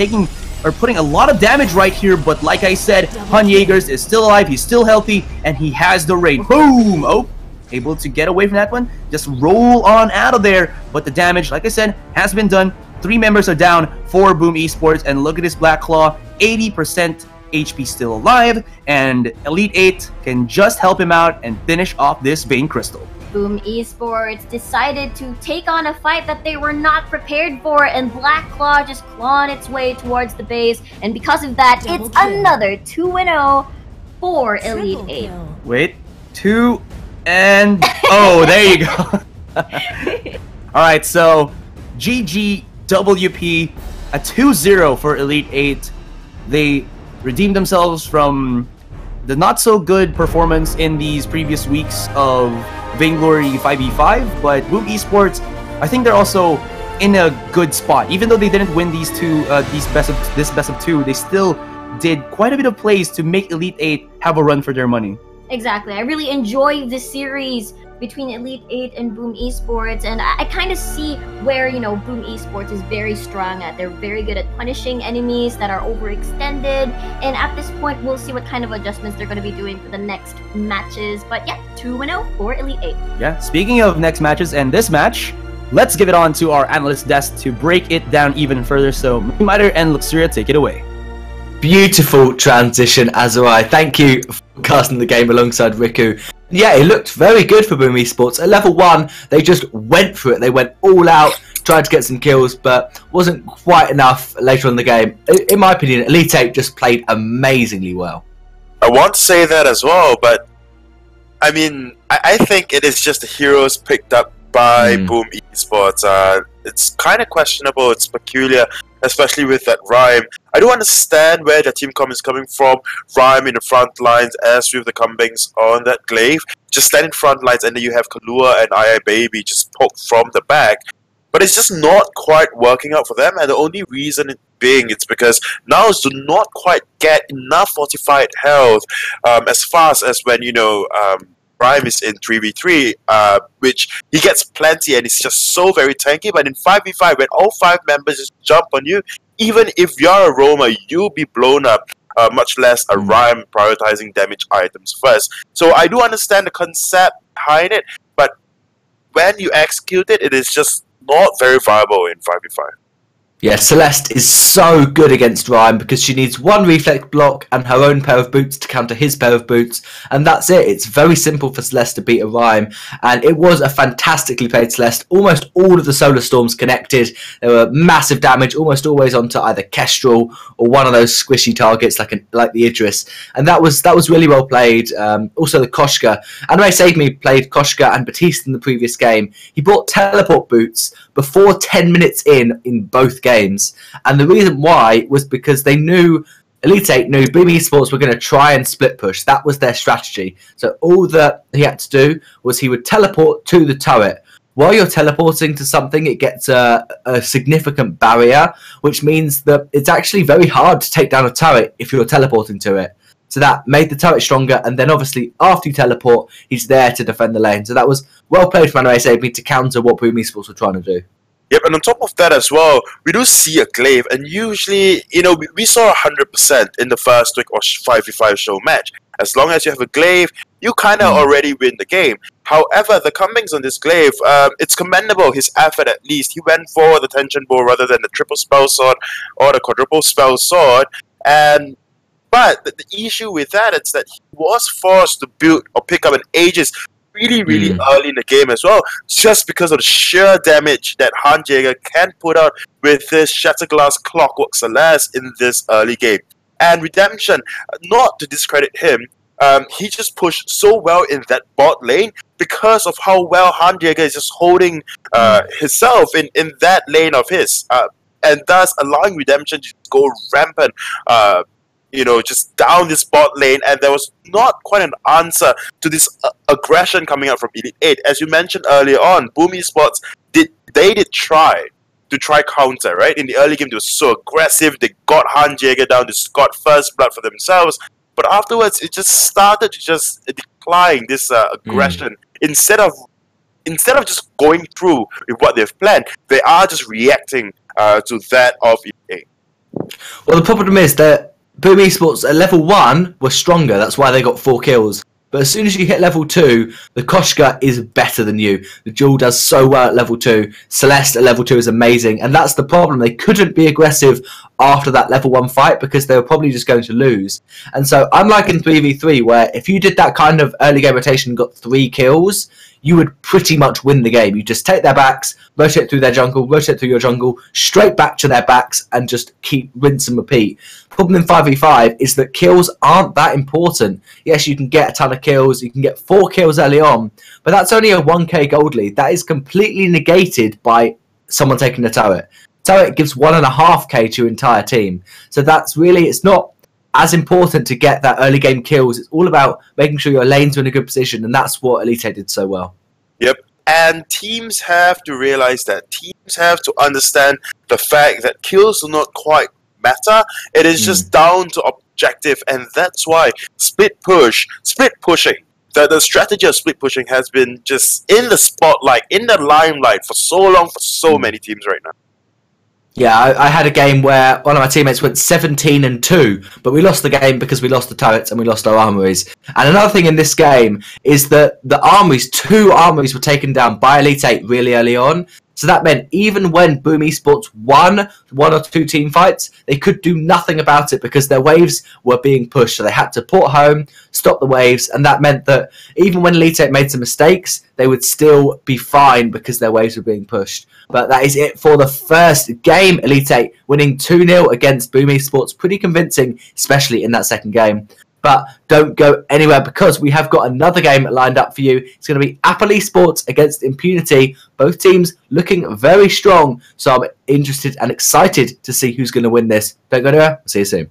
putting a lot of damage right here, but like I said, Hunyegers is still alive, he's still healthy, and he has the raid. Boom! Oh, able to get away from that one. Just roll on out of there, but the damage, like I said, has been done. 3 members are down for Boom Esports, and look at this Black Claw, 80% HP still alive, and Elite 8 can just help him out and finish off this Vein Crystal. Boom Esports decided to take on a fight that they were not prepared for, and Black Claw just clawing its way towards the base, and because of that, it's another 2-0 for Elite 8. Wait, 2 and oh, there you go. Alright, so GGWP, a 2-0 for Elite 8. They redeemed themselves from the not so good performance in these previous weeks of Vainglory 5v5, but Boom Esports, I think they're also in a good spot. Even though they didn't win this best of 2, they still did quite a bit of plays to make Elite 8 have a run for their money. Exactly. I really enjoy this series between Elite 8 and Boom Esports, and I kind of see where, you know, Boom Esports is very strong at. They're very good at punishing enemies that are overextended, and at this point, we'll see what kind of adjustments they're going to be doing for the next matches. But yeah, 2-0 for Elite 8. Yeah, speaking of next matches and this match, let's give it on to our analyst desk to break it down even further. So, Miter and Luxuria, take it away. Beautiful transition, Azurai. Thank you for casting the game alongside Riku. Yeah, it looked very good for Boom Esports. At level 1, they just went for it. They went all out, tried to get some kills, but wasn't quite enough later on in the game. In my opinion, Elite 8 just played amazingly well. I want to say that as well, but I mean, I think it is just the heroes picked up by Boom eSports. It's kind of questionable, it's peculiar, especially with that Rhyme. I do understand where the team is coming from. Rhyme in the front lines, as with the Cumbings on that glaive. Just stand in front lines, and then you have Kalua and II Baby just poke from the back. But it's just not quite working out for them, and the only reason being it's because Nows do not quite get enough fortified health as fast as when, you know, Prime is in 3v3, which he gets plenty and it's just so very tanky. But in 5v5, when all 5 members just jump on you, even if you're a roamer, you'll be blown up, much less a Rhyme prioritizing damage items first. So I do understand the concept behind it, but when you execute it, it is just not very viable in 5v5. Yeah, Celeste is so good against Rhyme because she needs one reflex block and her own pair of boots to counter his pair of boots, and that's it. It's very simple for Celeste to beat a Rhyme, and it was a fantastically played Celeste. Almost all of the Solar Storms connected. There were massive damage, almost always onto either Kestrel or one of those squishy targets like the Idris, and that was really well played. Also the Koshka. Anime Save Me played Koshka and Batiste in the previous game. He bought teleport boots before 10 minutes in both games, and the reason why was because they knew, Elite 8 knew Boom eSports were going to try and split push. That was their strategy. So all that he had to do was he would teleport to the turret. While you're teleporting to something, it gets a significant barrier, which means that it's actually very hard to take down a turret if you're teleporting to it. So that made the turret stronger, and then obviously after you teleport, he's there to defend the lane. So that was well played from Anime Save Me to counter what Boom eSports were trying to do. Yep, and on top of that as well, we do see a glaive, and usually, you know, we saw 100% in the first week or 5v5 show match. As long as you have a glaive, you kind of already win the game. However, the Cumbings on this glaive, it's commendable, his effort at least. He went for the tension bow rather than the triple spell sword or the quadruple spell sword, but the issue with that is that he was forced to build or pick up an Aegis really early in the game as well, just because of the sheer damage that Handjäger can put out with this Shatterglass Clockwork Celeste in this early game. And Redemption, not to discredit him, he just pushed so well in that bot lane because of how well Handjäger is just holding himself in that lane of his, and thus allowing Redemption to go rampant, you know, just down this bot lane, and there was not quite an answer to this aggression coming out from Elite 8. As you mentioned earlier on, Boom eSports did try counter, right? In the early game, they were so aggressive, they got Handjäger down, they got first blood for themselves, but afterwards, it just started to just decline this aggression. Instead of just going through with what they've planned, they are just reacting to that of Elite 8. Well, the problem is that Boom eSports at level 1 were stronger, that's why they got 4 kills. But as soon as you hit level 2, the Koshka is better than you. The Jewel does so well at level 2. Celeste at level 2 is amazing, and that's the problem. They couldn't be aggressive after that level 1 fight because they were probably just going to lose. And so, unlike in 3v3, where if you did that kind of early game rotation and got 3 kills, you would pretty much win the game. You just take their backs, rotate through their jungle, rotate through your jungle, straight back to their backs, and just keep rinse and repeat. The problem in 5v5 is that kills aren't that important. Yes, you can get a ton of kills, you can get 4 kills early on, but that's only a 1k gold lead. That is completely negated by someone taking the turret. Turret gives 1.5k to your entire team. So that's really, it's not as important to get that early game kills. It's all about making sure your lanes are in a good position, and that's what Elite 8 did so well. Yep, and teams have to realize that. Teams have to understand the fact that kills do not quite matter. It is just down to objective, and that's why split pushing, the strategy of split pushing has been just in the spotlight, in the limelight for so long for so many teams right now. Yeah, I had a game where one of my teammates went 17-2, but we lost the game because we lost the turrets and we lost our armories. And another thing in this game is that the armories, 2 armories were taken down by Elite 8 really early on. So that meant even when Boom Esports won 1 or 2 team fights, they could do nothing about it because their waves were being pushed. So they had to port home, stop the waves, and that meant that even when Elite 8 made some mistakes, they would still be fine because their waves were being pushed. But that is it for the first game. Elite 8 winning 2-0 against Boom Esports. Pretty convincing, especially in that second game. But don't go anywhere because we have got another game lined up for you. It's going to be Apple eSports against Impunity. Both teams looking very strong. So I'm interested and excited to see who's going to win this. Don't go anywhere. See you soon.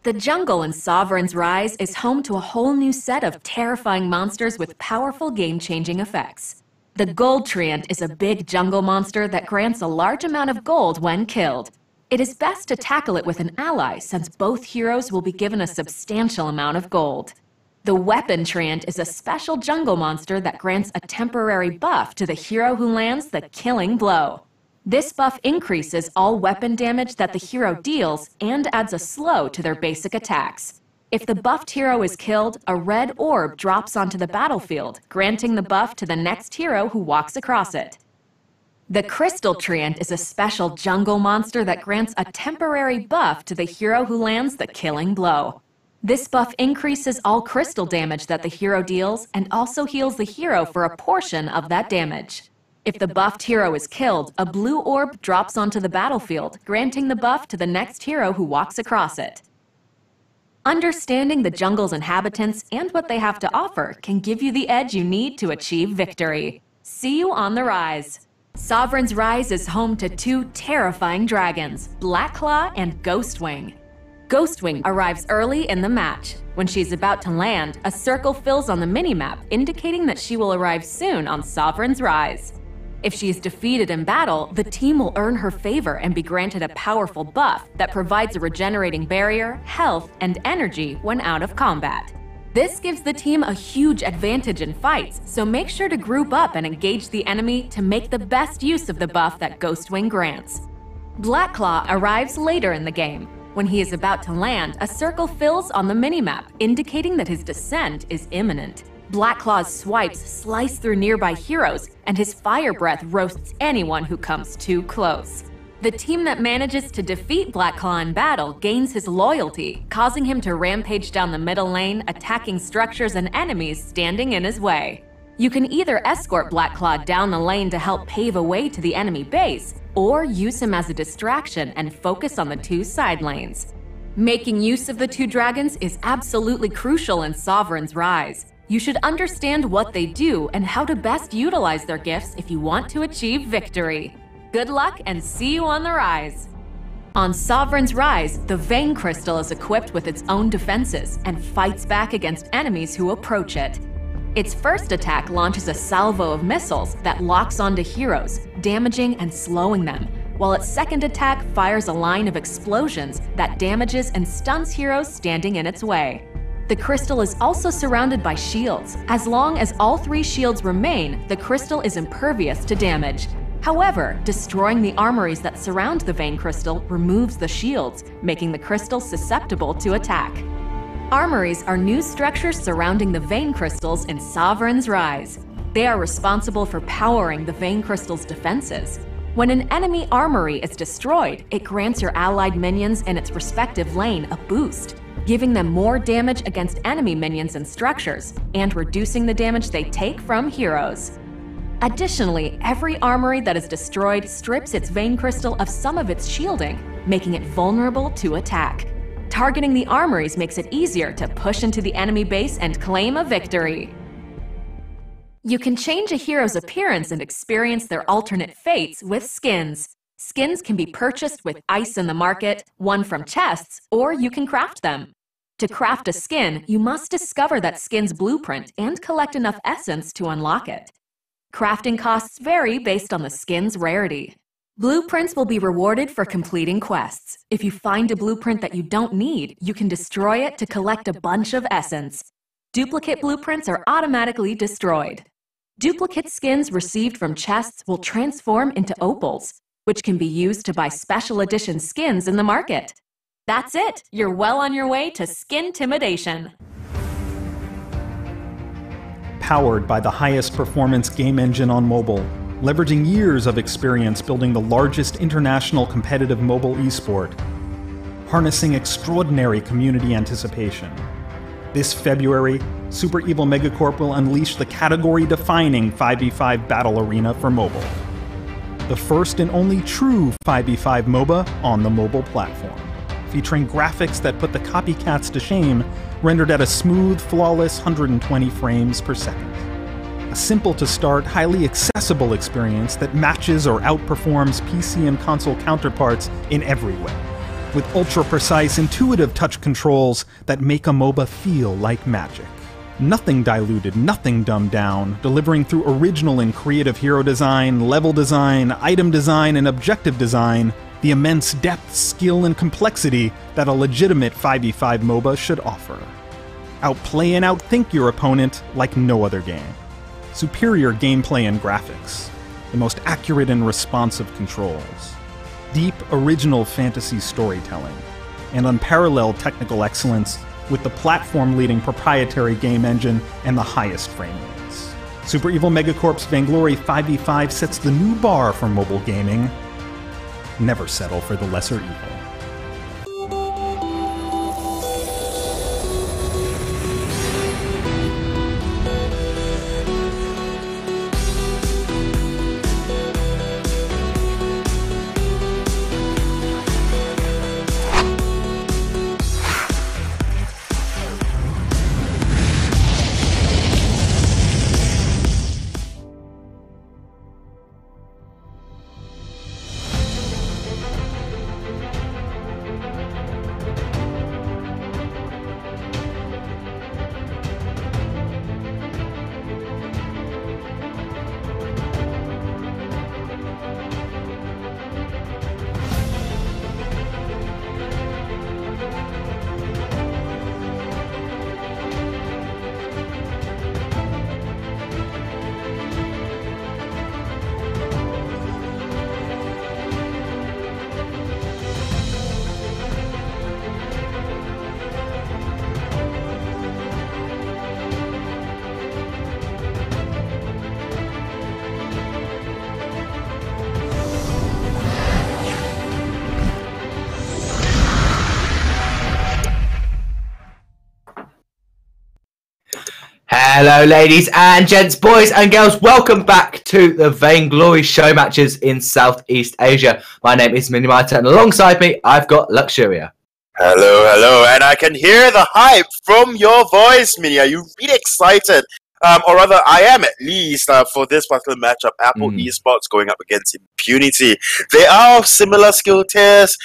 The jungle in Sovereign's Rise is home to a whole new set of terrifying monsters with powerful game-changing effects. The Gold Treant is a big jungle monster that grants a large amount of gold when killed. It is best to tackle it with an ally since both heroes will be given a substantial amount of gold. The Weapon Treant is a special jungle monster that grants a temporary buff to the hero who lands the killing blow. This buff increases all weapon damage that the hero deals and adds a slow to their basic attacks. If the buffed hero is killed, a red orb drops onto the battlefield, granting the buff to the next hero who walks across it. The Crystal Treant is a special jungle monster that grants a temporary buff to the hero who lands the killing blow. This buff increases all crystal damage that the hero deals and also heals the hero for a portion of that damage. If the buffed hero is killed, a blue orb drops onto the battlefield, granting the buff to the next hero who walks across it. Understanding the jungle's inhabitants and what they have to offer can give you the edge you need to achieve victory. See you on the Rise! Sovereign's Rise is home to 2 terrifying dragons, Blackclaw and Ghostwing. Ghostwing arrives early in the match. When she's about to land, a circle fills on the minimap, indicating that she will arrive soon on Sovereign's Rise. If she is defeated in battle, the team will earn her favor and be granted a powerful buff that provides a regenerating barrier, health, and energy when out of combat. This gives the team a huge advantage in fights, so make sure to group up and engage the enemy to make the best use of the buff that Ghostwing grants. Blackclaw arrives later in the game. When he is about to land, a circle fills on the minimap, indicating that his descent is imminent. Blackclaw's swipes slice through nearby heroes, and his fire breath roasts anyone who comes too close. The team that manages to defeat Blackclaw in battle gains his loyalty, causing him to rampage down the middle lane, attacking structures and enemies standing in his way. You can either escort Blackclaw down the lane to help pave a way to the enemy base, or use him as a distraction and focus on the 2 side lanes. Making use of the 2 dragons is absolutely crucial in Sovereign's Rise. You should understand what they do and how to best utilize their gifts if you want to achieve victory. Good luck and see you on the Rise! On Sovereign's Rise, the Vein Crystal is equipped with its own defenses and fights back against enemies who approach it. Its first attack launches a salvo of missiles that locks onto heroes, damaging and slowing them, while its second attack fires a line of explosions that damages and stuns heroes standing in its way. The crystal is also surrounded by shields. As long as all 3 shields remain, the crystal is impervious to damage. However, destroying the armories that surround the Vein Crystal removes the shields, making the crystal susceptible to attack. Armories are new structures surrounding the Vein Crystals in Sovereign's Rise. They are responsible for powering the Vein Crystal's defenses. When an enemy armory is destroyed, it grants your allied minions in its respective lane a boost, giving them more damage against enemy minions and structures, and reducing the damage they take from heroes. Additionally, every armory that is destroyed strips its Vein Crystal of some of its shielding, making it vulnerable to attack. Targeting the armories makes it easier to push into the enemy base and claim a victory. You can change a hero's appearance and experience their alternate fates with skins. Skins can be purchased with ice in the market, won from chests, or you can craft them. To craft a skin, you must discover that skin's blueprint and collect enough essence to unlock it. Crafting costs vary based on the skin's rarity. Blueprints will be rewarded for completing quests. If you find a blueprint that you don't need, you can destroy it to collect a bunch of essence. Duplicate blueprints are automatically destroyed. Duplicate skins received from chests will transform into opals, which can be used to buy special edition skins in the market. That's it! You're well on your way to Skintimidation. Powered by the highest performance game engine on mobile, leveraging years of experience building the largest international competitive mobile esport, harnessing extraordinary community anticipation. This February, Super Evil Megacorp will unleash the category-defining 5v5 battle arena for mobile. The first and only true 5v5 MOBA on the mobile platform, featuring graphics that put the copycats to shame, rendered at a smooth, flawless 120 frames per second. A simple-to-start, highly accessible experience that matches or outperforms PC and console counterparts in every way, with ultra-precise, intuitive touch controls that make a MOBA feel like magic. Nothing diluted, nothing dumbed down, delivering through original and creative hero design, level design, item design, and objective design, the immense depth, skill, and complexity that a legitimate 5v5 MOBA should offer. Outplay and outthink your opponent like no other game. Superior gameplay and graphics, the most accurate and responsive controls, deep, original fantasy storytelling, and unparalleled technical excellence with the platform-leading proprietary game engine and the highest frame rates. Super Evil Megacorp's Vainglory 5v5 sets the new bar for mobile gaming. Never settle for the lesser evil. Hello ladies and gents, boys and girls, welcome back to the Vainglory show matches in Southeast Asia. My name is Minimita and alongside me I've got Luxuria. Hello, hello, and I can hear the hype from your voice, Mini. Are you really excited? Or rather, I am at least for this particular matchup. Apple eSports going up against Impunity. They are of similar skill tiers.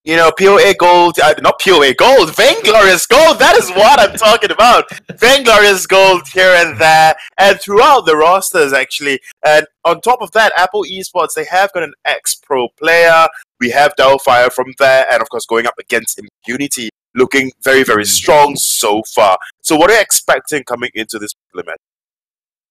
You know, POA Gold, not POA Gold, Vainglorious Gold, that is what I'm talking about. Vainglorious Gold here and there, and throughout the rosters, actually. And on top of that, Apple eSports, they have got an ex-pro player. We have Doubtfire from there, and of course, going up against Impunity, looking very, very strong so far. So what are you expecting coming into this particular match?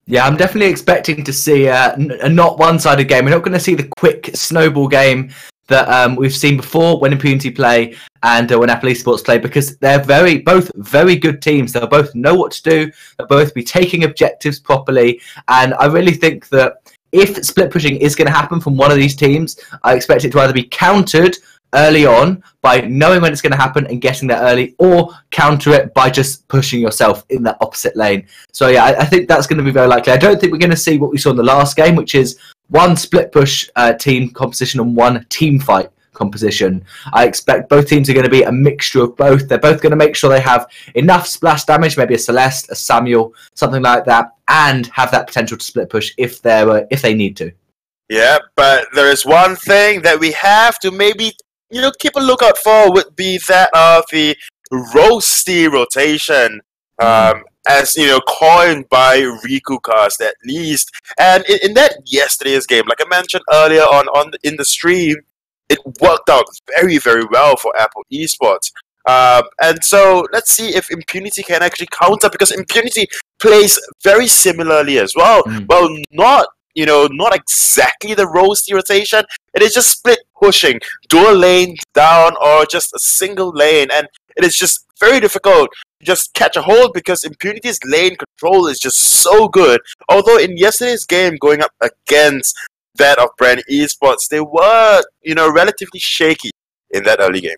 Yeah, I'm definitely expecting to see a not one-sided game. We're not going to see the quick snowball game that we've seen before when Impunity play and when Apple eSports play, because they're both very good teams. They'll both know what to do. They'll both be taking objectives properly. And I really think that if split pushing is going to happen from one of these teams, I expect it to either be countered early on by knowing when it's going to happen and getting there early, or counter it by just pushing yourself in that opposite lane. So yeah, I think that's going to be very likely. I don't think we're going to see what we saw in the last game, which is one split push team composition and one team fight composition. I expect both teams are going to be a mixture of both. They're both going to make sure they have enough splash damage, maybe a Celeste, a Samuel, something like that, and have that potential to split push if they need to. Yeah, but there is one thing that we have to maybe keep a lookout for, would be that of the roasty rotation, as coined by RikuCast at least. And in that yesterday's game, like I mentioned earlier in the stream, it worked out very, very well for Apple Esports. And so let's see if Impunity can actually counter, because Impunity plays very similarly as well. Well, not exactly the roasty rotation. It is just split pushing, dual lanes down, or just a single lane, and it is just very difficult to just catch a hold because Impunity's lane control is just so good. Although in yesterday's game, going up against that of Brand Esports, they were, relatively shaky in that early game.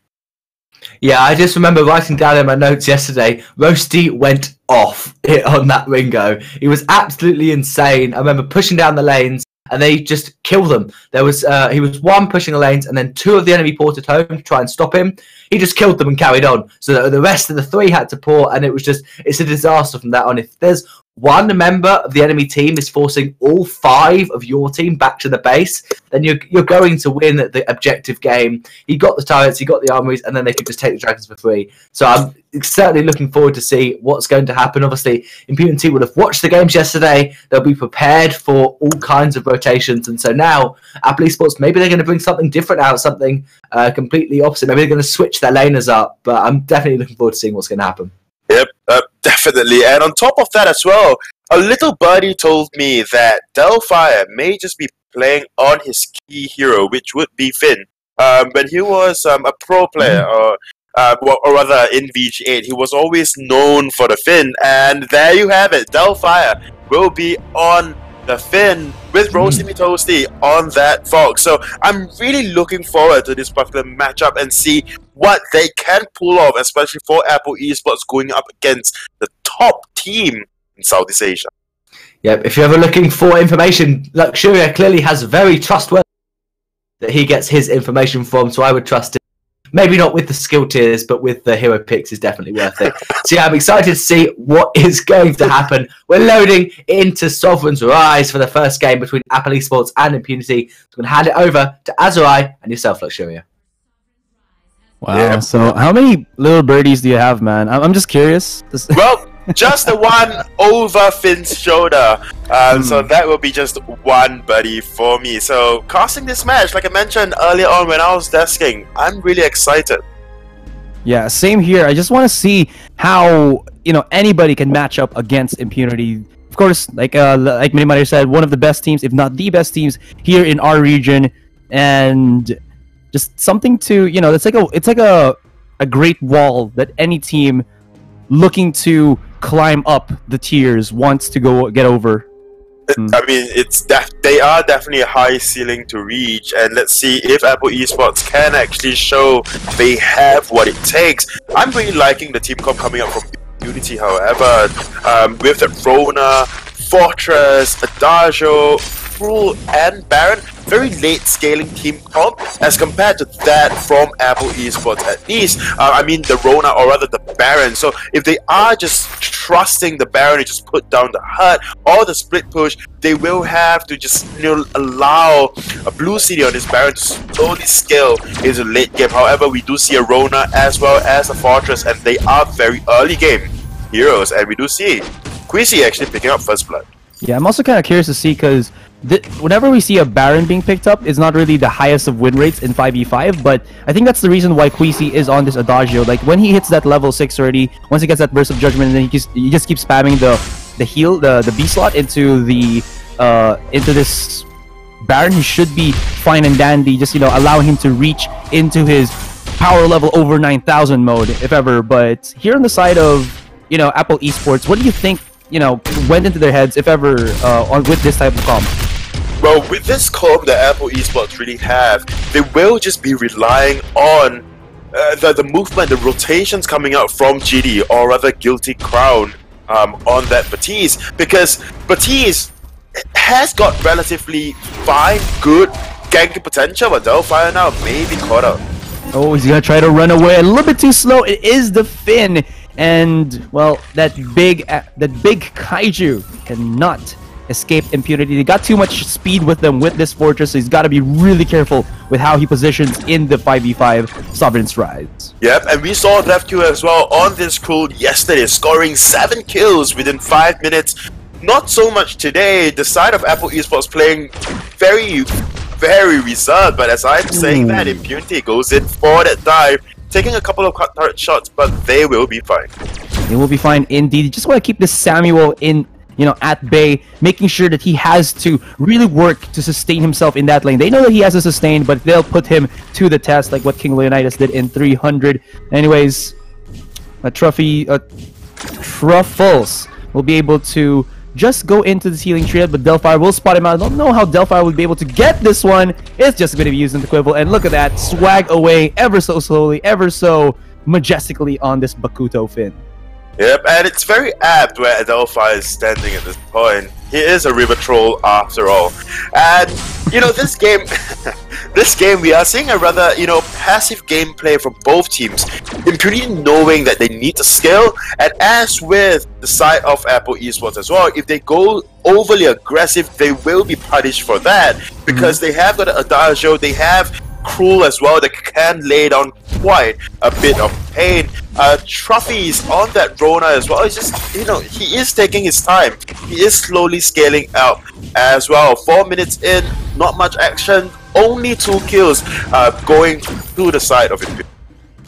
Yeah, I just remember writing down in my notes yesterday, Roasty went off on that Ringo. He was absolutely insane. I remember pushing down the lanes and they just killed them. There was he was one pushing the lanes and then two of the enemy ported home to try and stop him. He just killed them and carried on. So the rest of the three had to port, and it's a disaster from that on. If there's one member of the enemy team is forcing all five of your team back to the base, then you're going to win the objective game. He got the turrets, he got the armories, and then they could just take the dragons for free. So I'm certainly looking forward to see what's going to happen. Obviously, Impunity will have watched the games yesterday. They'll be prepared for all kinds of rotations. And so now, Apple Esports, maybe they're going to bring something different out, something completely opposite. Maybe they're going to switch their laners up. But I'm definitely looking forward to seeing what's going to happen. Yep, definitely. And on top of that as well, a little birdie told me that Delphire may just be playing on his key hero, which would be Finn. When he was a pro player, or rather in VG8, he was always known for the Finn. And there you have it. Delphire will be on the Finn with Roasty Me Toasty on that Fox. So I'm really looking forward to this particular matchup and see what they can pull off, especially for Apple Esports going up against the top team in Southeast Asia. Yep, if you're ever looking for information, Luxuria clearly has very trustworthy that he gets his information from, so I would trust it. Maybe not with the skill tiers, but with the hero picks is definitely worth it. So yeah, I'm excited to see what is going to happen. We're loading into Sovereign's Rise for the first game between Apple Esports and Impunity. So I'm going to hand it over to Azurai and yourself, Luxuria. Wow, yeah. So how many little birdies do you have, man? I'm just curious. Well, just the one over Finn's shoulder. So that will be just one birdie for me. So casting this match, like I mentioned earlier on when I was desking, I'm really excited. Yeah, same here. I just want to see how anybody can match up against Impunity. Of course, like Minimiter said, one of the best teams, if not the best teams here in our region, and just something to it's like a great wall that any team looking to climb up the tiers wants to get over. I mean, they are definitely a high ceiling to reach, and let's see if Apple Esports can actually show they have what it takes. I'm really liking the team comp coming up from Unity, however, with the Rona, Fortress, Adagio, Cruel, and Baron. Very late scaling team comp as compared to that from Apple Esports, at least. I mean the Rona, or rather the Baron. So if they are just trusting the Baron to just put down the hut or the split push, they will have to just allow a blue CD on this Baron to slowly scale into late game. However, we do see a Rona as well as a Fortress, and they are very early game heroes, and we do see Quisi actually picking up first blood. Yeah, I'm also kind of curious to see, because whenever we see a Baron being picked up, it's not really the highest of win rates in 5v5, but I think that's the reason why Quisi is on this Adagio. Like, when he hits that level 6 already, once he gets that Burst of Judgment, and then he just keeps spamming the heal, the B slot into this Baron, he should be fine and dandy, just, allowing him to reach into his power level over 9,000 mode, if ever. But here on the side of, Apple Esports, what do you think went into their heads, if ever, with this type of comp? Well, with this comp that Apple Esports really have, they will just be relying on the movement, the rotations coming out from GD, or rather Guilty Crown, on that Baptiste, because Baptiste has got relatively fine, good ganking potential, but Delphi now may be caught up. Oh, he's gonna try to run away a little bit too slow. It is the Finn, and well, that big kaiju cannot escape Impunity. They got too much speed with them with this fortress, so he's got to be really careful with how he positions in the 5v5 Sovereign's Rise. Yep, and we saw DevQ as well on this crew yesterday, scoring 7 kills within 5 minutes. Not so much today. The side of Apple Esports playing very reserved, but as I'm saying that, Impunity goes in for that dive, taking a couple of cut turret shots, but they will be fine. They will be fine indeed. You just want to keep this Samuel in, at bay, making sure that he has to really work to sustain himself in that lane. They know that he has to sustain, but they'll put him to the test like what King Leonidas did in 300. Anyways, Truffles will be able to just go into the healing triad, but Delphi will spot him out. I don't know how Delphi would be able to get this one. It's just going to be used in the Quivel, and look at that, swag away ever so slowly, ever so majestically on this Bakuto Finn. Yep, and it's very apt where Delphi is standing at this point. He is a river troll after all. And, this game, we are seeing a rather, passive gameplay from both teams. Impunity knowing that they need to scale, and as with the side of Apple Esports as well, if they go overly aggressive, they will be punished for that, because they have got an Adagio, they have Cruel as well that can lay down quite a bit of pain. Trophies on that Rona as well. It's just, he is taking his time. He is slowly scaling out as well. 4 minutes in, not much action, only 2 kills going to the side of it.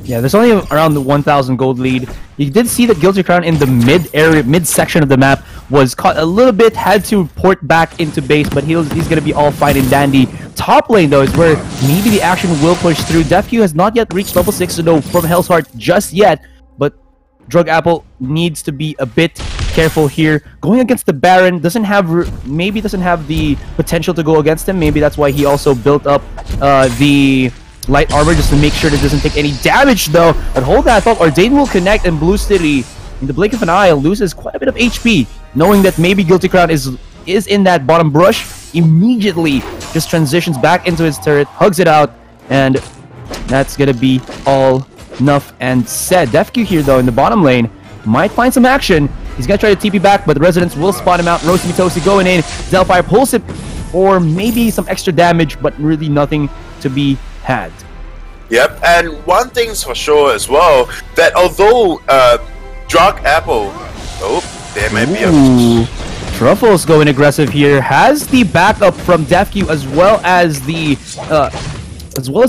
Yeah, there's only around the 1,000 gold lead. You did see that Guilty Crown in the mid section of the map was caught a little bit, had to port back into base, but he's going to be all fine and dandy. Top lane, though, is where maybe the action will push through. DevQ has not yet reached level 6 to know from Hell's Heart just yet, but Drug Apple needs to be a bit careful here. Going against the Baron doesn't have the potential to go against him. Maybe that's why he also built up the light armor just to make sure that it doesn't take any damage, though. But hold that thought, Ordain will connect, and Blue City, in the blink of an eye, loses quite a bit of HP, knowing that maybe Guilty Crown is in that bottom brush. Immediately just transitions back into his turret, hugs it out, and that's gonna be all enough and said. DevQ here, though, in the bottom lane, might find some action. He's gonna try to TP back, but the Residents will spot him out. Roasty Mitosi going in. Delphi pulls it, or maybe some extra damage, but really nothing to be had. Yep, and one thing's for sure as well, that although Drug Apple, there might be a... Truffles going aggressive here, has the backup from DevQ as well as the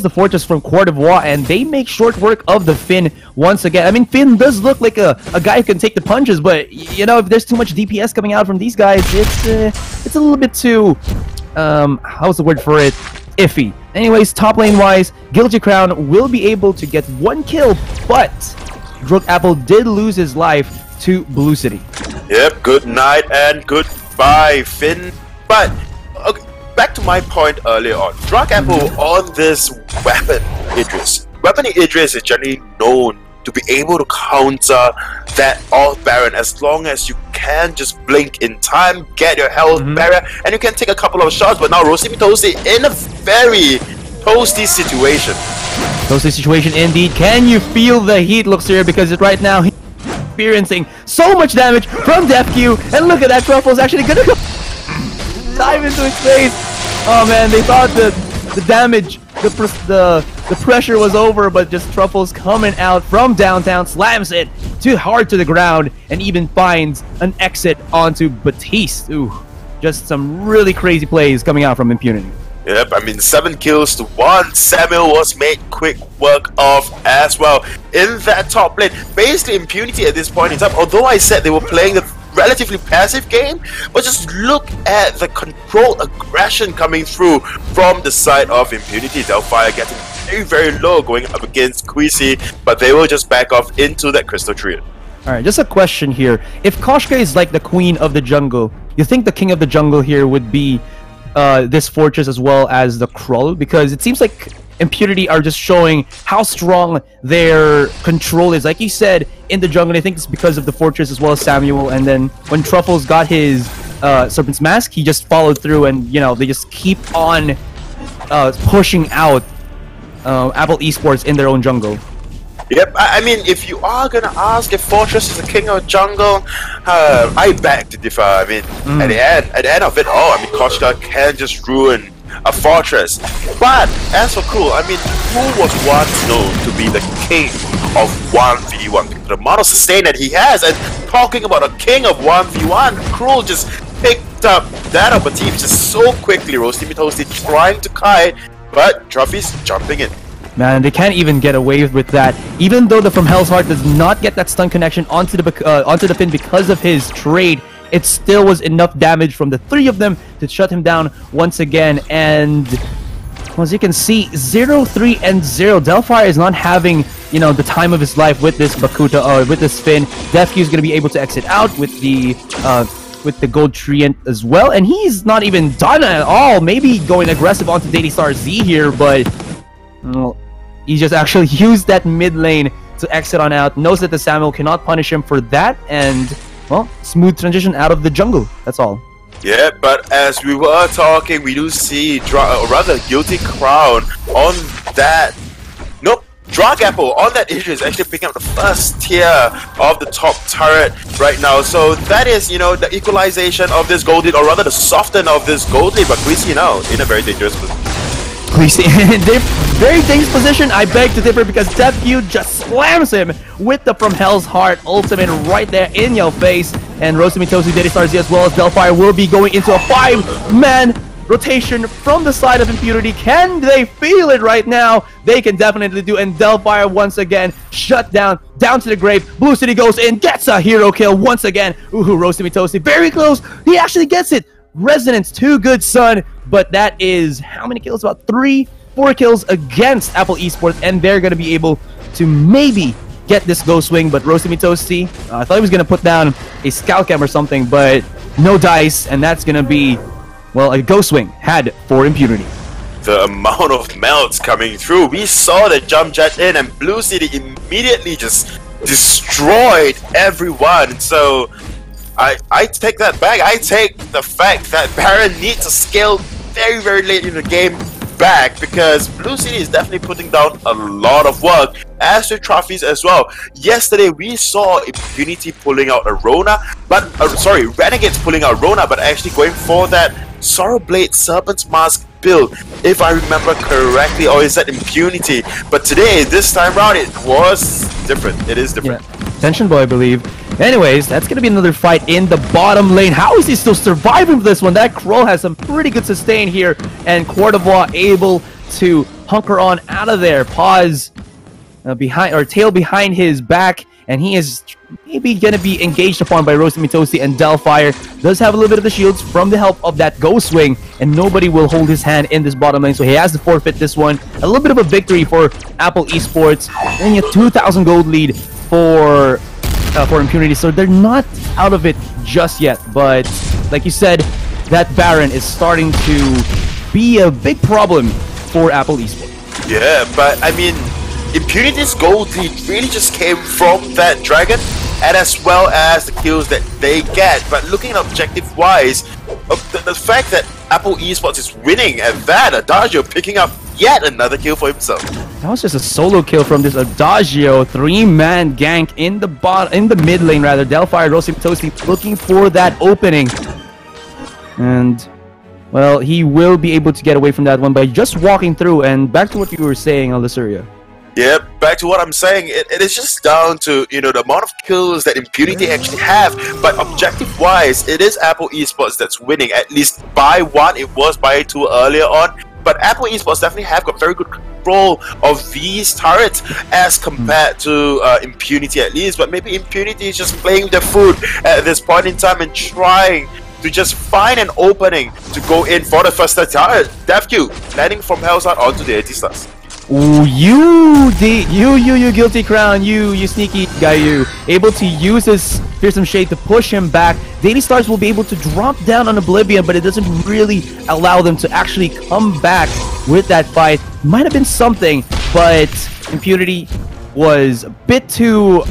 fortress from Coeur d'Ivoire, and they make short work of the Finn once again. I mean, Finn does look like a guy who can take the punches, but if there's too much DPS coming out from these guys, it's a little bit too how's the word for it? Iffy. Anyways, top lane wise, Guilty Crown will be able to get 1 kill, but Drug Apple did lose his life to Blue City. Yep, good night and goodbye, Finn. But okay, back to my point earlier on. Drug Apple on this weapon Idris. Weapon Idris is generally known to be able to counter that off Baron as long as you can just blink in time, get your health barrier, and you can take a couple of shots. But now Roasty Mitosi in a very toasty situation. Toasty situation indeed. Can you feel the heat, looks here, because right now he's experiencing so much damage from DevQ, and look at that, Truffle's actually gonna go dive into his face. Oh man, they thought the damage, the pressure was over, but just Truffles coming out from downtown, slams it too hard to the ground, and even finds an exit onto Baptiste. Ooh, just some really crazy plays coming out from Impunity. Yep, I mean 7 kills to 1. Samuel was made quick work of as well in that top lane. Basically, Impunity at this point in time, although I said they were playing the relatively passive game, but just look at the controlled aggression coming through from the side of Impunity. Delphi getting very low going up against Queasy, but they will just back off into that Crystal Triad. Alright, just a question here. If Koshka is like the queen of the jungle, you think the king of the jungle here would be this fortress as well as the Krull, because it seems like Impunity are just showing how strong their control is. Like you said, in the jungle, I think it's because of the fortress as well as Samuel, and then when Truffles got his Serpent's Mask, he just followed through, and you know, they just keep on pushing out Apple Esports in their own jungle. Yep, I mean, if you are gonna ask if Fortress is the king of jungle, I beg to differ. I mean, at the end of it all, I mean, Koshka can just ruin a fortress. But as for Krull, I mean, Krull was once known to be the king of 1v1. The amount of sustain that he has, and talking about a king of 1v1, Krull just picked up that opportunity just so quickly. Roasty Toasty trying to kite, but Trophy's jumping in. Man, they can't even get away with that. Even though the From Hell's Heart does not get that stun connection onto the pin because of his trade, it still was enough damage from the three of them to shut him down once again. And well, as you can see, 0-3 and 0. Delphi is not having, you know, the time of his life with this Bakuta, with this Finn. Defq is going to be able to exit out with the Gold Treant as well, and he's not even done at all. Maybe going aggressive onto Daily Star Z here, but well, he just actually used that mid lane to exit on out. Knows that the Samuel cannot punish him for that, and well, smooth transition out of the jungle. That's all. Yeah, but as we were talking, we do see rather Guilty Crown on that. Nope, Drag Apple on that issue is actually picking up the first tier of the top turret right now. So that is, you know, the equalization of this gold lead, or rather the soften of this gold lead. But Greasy now in a very dangerous position. Greasy in a very dangerous position. I beg to differ, because Defq just slams him with the From Hell's Heart ultimate right there in your face. And Rosemi Tosu, Daddy Star Z as well as Delphi will be going into a 5-man rotation from the side of Impunity. Can they feel it right now? They can definitely do. And Delphi once again shut down to the grave. Blue City goes in, gets a hero kill once again. Ooh, Rosemi Tosu very close. He actually gets it. Resonance, too good, son. But that is how many kills? About 3-4 kills against Apple Esports, and they're going to be able to maybe get this Ghost Wing. But Rosemi Toasty, I thought he was going to put down a Scout Cam or something, but no dice, and that's going to be, well, a Ghost Wing had for Impunity. The amount of melts coming through, we saw the jump jet in, and Blue City immediately just destroyed everyone. So I take that back. I take the fact that Baron needs to scale very, very late in the game back, because Blue City is definitely putting down a lot of work, as with trophies as well. Yesterday we saw Impunity pulling out a Rona, but Renegades pulling out Rona, but actually going for that Sorrowblade Serpent's Mask build, if I remember correctly, or is that Impunity? But today, this time around, it was different. It is different. Yeah. Tension Boy, I believe. Anyways, that's going to be another fight in the bottom lane. How is he still surviving this one? That Krull has some pretty good sustain here, and Courtevoix able to hunker on out of there. Pause behind, or tail behind his back, and he is maybe going to be engaged upon by Rosemi Toasty, and Delphi does have a little bit of the shields from the help of that Ghost Wing, and nobody will hold his hand in this bottom lane, so he has to forfeit this one. A little bit of a victory for Apple Esports, and a 2,000 gold lead for Impunity, so they're not out of it just yet. But like you said, that Baron is starting to be a big problem for Apple Esports. Yeah, but I mean, Impunity's gold lead really just came from that dragon, and as well as the kills that they get. But looking at objective wise, the fact that Apple Esports is winning at that, Adagio picking up yet another kill for himself. That was just a solo kill from this Adagio. 3-man gank in the mid lane rather. Delphi, Rosemi Toasty looking for that opening. And well, he will be able to get away from that one by just walking through. And back to what you were saying, Alisuria. Yeah, back to what I'm saying, it is just down to, you know, the amount of kills that Impunity actually have. But objective-wise, it is Apple Esports that's winning, at least by 1. It was by 2 earlier on. But Apple Esports definitely have got very good control of these turrets as compared to Impunity at least. But maybe Impunity is just playing their food at this point in time and trying to just find an opening to go in for the first turret. Defq landing from Hell's Heart onto the 80 stars. Ooh, you guilty crown, you sneaky guy, you able to use his fearsome shade to push him back. Daily Stars will be able to drop down on Oblivion, but it doesn't really allow them to actually come back with that fight. Might have been something, but Impunity was a bit too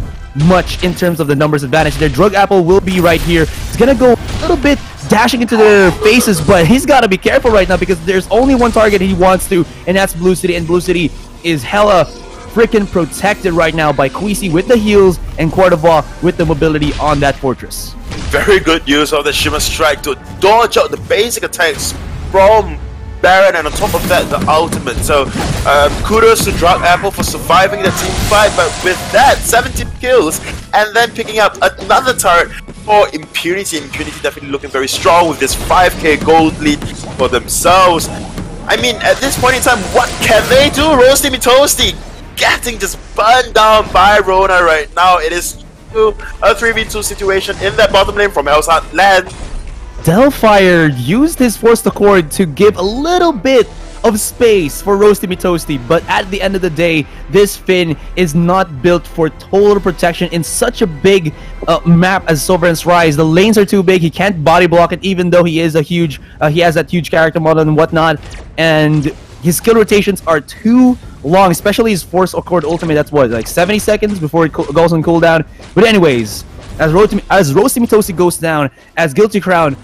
much in terms of the numbers advantage. Their Drug Apple will be right here. It's gonna go a little bit dashing into their faces, but he's got to be careful right now because there's only one target he wants to, and that's Blue City, and Blue City is hella freaking protected right now by Queasy with the heals and Cordova with the mobility on that fortress. Very good use of the Shimmer Strike to dodge out the basic attacks from Baron, and on top of that, the ultimate. So kudos to Drug Apple for surviving the team fight, but with that, 17 kills, and then picking up another turret for Impunity. Impunity definitely looking very strong with this 5k gold lead for themselves. I mean, at this point in time, what can they do? Roasty Me Toasty getting just burned down by Rona right now. It is a 3v2 situation in that bottom lane from Hell's Heart land. Delphire used his Force Accord to give a little bit of space for Roasty Me Toasty, but at the end of the day, this Finn is not built for total protection in such a big map as Sovereign's Rise. The lanes are too big, he can't body block it, even though he is a huge, he has that huge character model and whatnot, and his skill rotations are too long, especially his Force Accord ultimate. That's what, like 70 seconds before it goes on cooldown. But anyways, as Roasty Me Toasty goes down, as Guilty Crown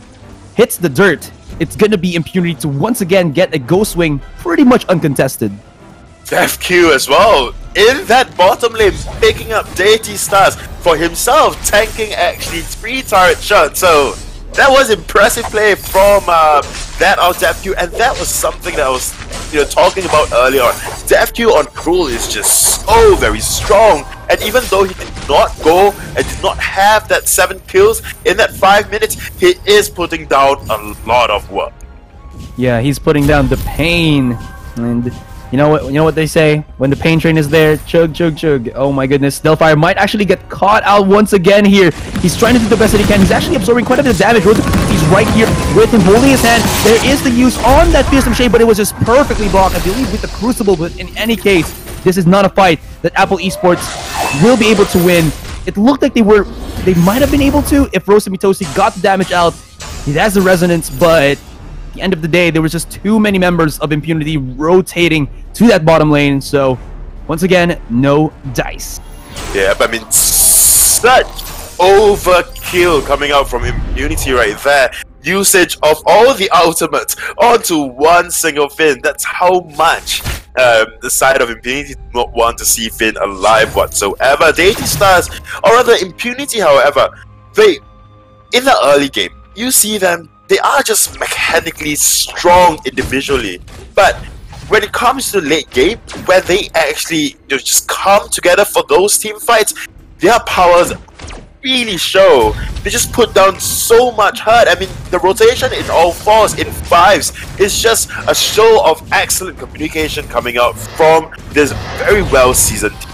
hits the dirt, it's gonna be Impunity to once again get a Ghost Wing pretty much uncontested. Def Q as well in that bottom lane, picking up Deity Stars for himself, tanking actually 3 turret shots. So that was impressive play from that of Def Q, and that was something that I was talking about earlier on. Def Q on Cruel is just so very strong, and even though he did not go and did not have that 7 kills in that 5 minutes, he is putting down a lot of work. Yeah, he's putting down the pain, and you know what they say, when the pain train is there, chug chug chug. Oh my goodness, Delphire might actually get caught out once again here. He's trying to do the best that he can. He's actually absorbing quite a bit of damage. He's right here with him holding his hand. There is the use on that fearsome shade, but it was just perfectly blocked, I believe, with the Crucible. But in any case, this is not a fight that Apple Esports will be able to win. It looked like they might have been able to if Roasty Me Toasty got the damage out. He has the resonance, but at the end of the day, there was just too many members of Impunity rotating to that bottom lane. So once again, no dice. Yeah, but I mean, such overkill coming out from Impunity right there. Usage of all the ultimates onto one single Finn. That's how much the side of Impunity do not want to see Finn alive whatsoever. Deity Stars, or rather Impunity, however, they, in the early game, you see them, they are just mechanically strong individually. But when it comes to late game, where they actually just come together for those team fights, their powers really show. They just put down so much hurt. I mean, the rotation in all 4s, in 5s, is just a show of excellent communication coming out from this very well seasoned team.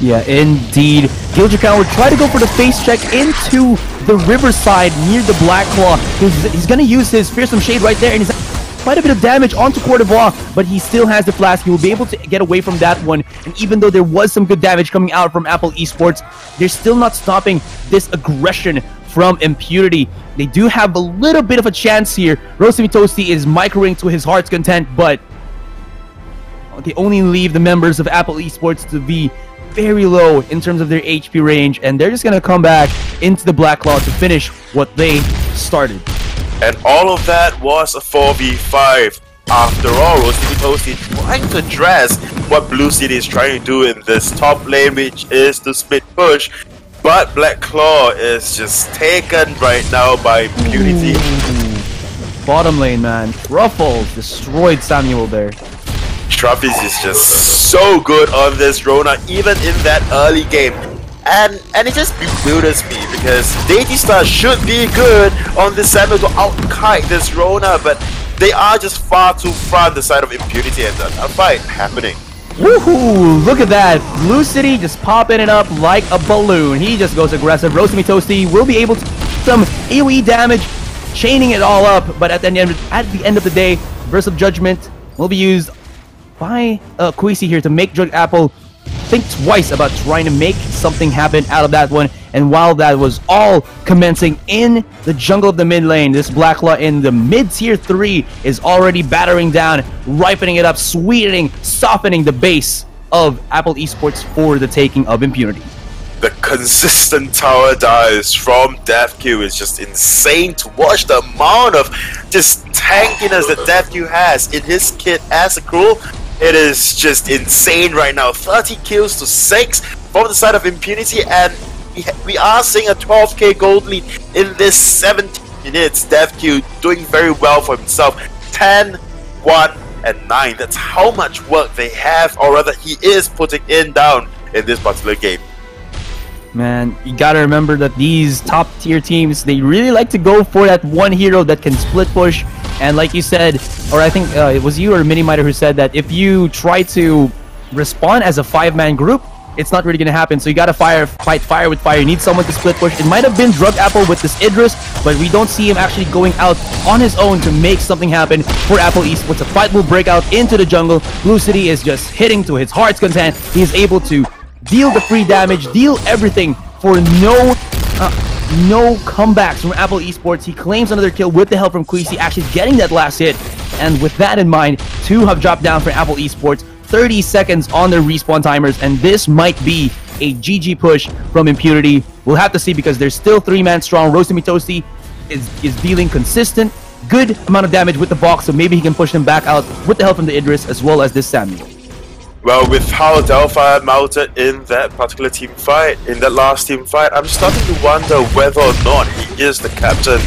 Yeah, indeed. Guilty Crown would try to go for the face check into the riverside near the Black Claw. He's gonna use his Fearsome Shade right there, and he's quite a bit of damage onto Cordova, but he still has the flask. He will be able to get away from that one. And even though there was some good damage coming out from Apple Esports, they're still not stopping this aggression from Impunity. They do have a little bit of a chance here. Roasty Me Toasty is microing to his heart's content, but they only leave the members of Apple Esports to be very low in terms of their HP range, and they're just gonna come back into the Black Claw to finish what they started. And all of that was a 4v5. After all, Roasty Me Toasty trying to address what Blue City is trying to do in this top lane, which is to split push. But Black Claw is just taken right now by Impunity. Bottom lane, man. Ruffles destroyed Samuel there. Travis is just so good on this Rona, even in that early game. And it just bewilders me, because Deity Star should be good on this Samuel to outkite this Rona, but they are just far too far on the side of Impunity, and a fight happening. Woohoo! Look at that! Blue City just popping it up like a balloon. He just goes aggressive. Roasty Me Toasty will be able to do some AoE damage, chaining it all up, but at the end of the day, Burst of Judgment will be used by Queasy here to make Drug Apple think twice about trying to make something happen out of that one. And while that was all commencing in the jungle of the mid lane, this Blacklaw in the mid tier 3 is already battering down, ripening it up, sweetening, softening the base of Apple Esports for the taking of Impunity. The consistent tower dives from DevQ is just insane to watch. The amount of just tankiness that DevQ has in his kit as a crew, it is just insane right now. 30 kills to 6 from the side of Impunity, and we are seeing a 12k gold lead in this 17 minutes. DevQ doing very well for himself. 10, 1, and 9. That's how much work they have, or rather he is putting in down in this particular game. Man, you gotta remember that these top tier teams, they really like to go for that one hero that can split push. And like you said, or I think it was you or Minimiter who said that if you try to respawn as a 5-man group, it's not really gonna happen. So you gotta fight fire with fire. You need someone to split push. It might have been Drug Apple with this Idris, but we don't see him actually going out on his own to make something happen for Apple Esports. A fight will break out into the jungle. Blue City is just hitting to his heart's content. He is able to deal the free damage, deal everything for no comebacks from Apple Esports. He claims another kill with the help from Queasy, actually getting that last hit. And with that in mind, 2 have dropped down for Apple Esports. 30 seconds on their respawn timers, and this might be a GG push from Impunity. We'll have to see, because they're still 3-man strong. Roasty Toasty is dealing consistent, good amount of damage with the box, so maybe he can push them back out with the help from the Idris as well as this Samuel. Well, with how Delphi mounted in that particular team fight, in that last team fight, I'm starting to wonder whether or not he is the captain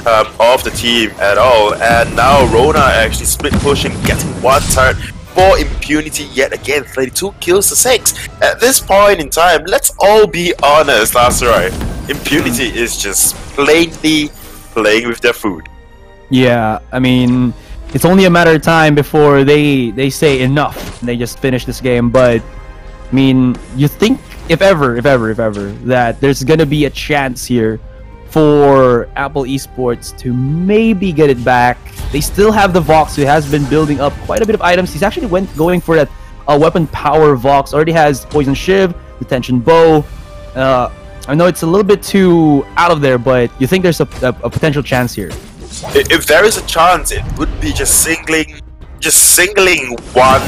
of the team at all. And now Rona actually split pushing, getting 1 turret for Impunity yet again. 32 kills to 6. At this point in time, let's all be honest, that's right. Impunity is just plainly playing with their food. Yeah, I mean, it's only a matter of time before they say enough and they just finish this game. But I mean, you think if ever that there's gonna be a chance here for Apple Esports to maybe get it back. They still have the Vox, who has been building up quite a bit of items. He's actually going for that weapon power Vox. Already has Poison Shiv, Detention Bow. I know it's a little bit too out of there, but you think there's a potential chance here? If there is a chance, it would be just singling one.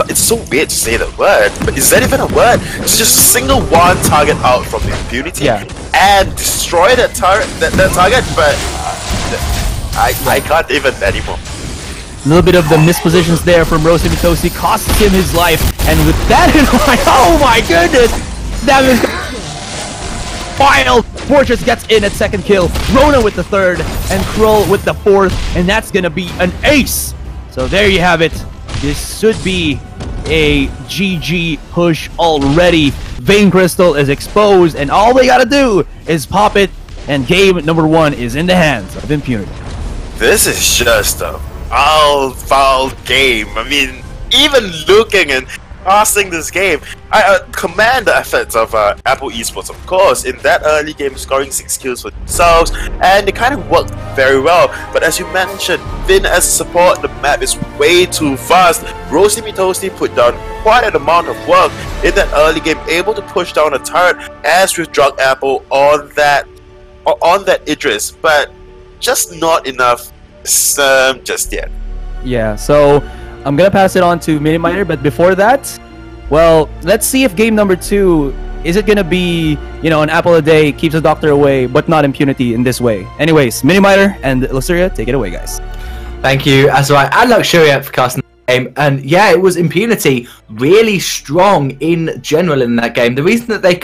It's so weird to say that word, but is that even a word? It's just single one target out from Impunity, and destroy that target. That target, but I can't even anymore. A little bit of the mispositions there from Roasty Mitosi costs him his life, and with that in mind, oh my goodness, that is wild. Fortress gets in at 2nd kill, Rona with the 3rd, and Krull with the 4th, and that's gonna be an ace. So there you have it. This should be a GG push already. Vein Crystal is exposed, and all they gotta do is pop it, and game number 1 is in the hands of Impunity. This is just a foul game. I mean, even looking and casting this game, I commend the efforts of Apple Esports, of course, in that early game, scoring 6 kills for themselves, and it kind of worked very well. But as you mentioned, Vin as a support, the map is way too fast. Roasty Mitoasty put down quite an amount of work in that early game, able to push down a turret, as with Drug Apple on that Idris, but just not enough just yet. Yeah, so I'm gonna pass it on to Minimiter, but before that, well, let's see if game number 2, is it gonna be, you know, an apple a day keeps the doctor away, but not Impunity in this way. Anyways, Minimiter and Luxuria, take it away, guys. Thank you, Azrai and Luxuria for casting the game. And yeah, it was Impunity really strong in general in that game. The reason that they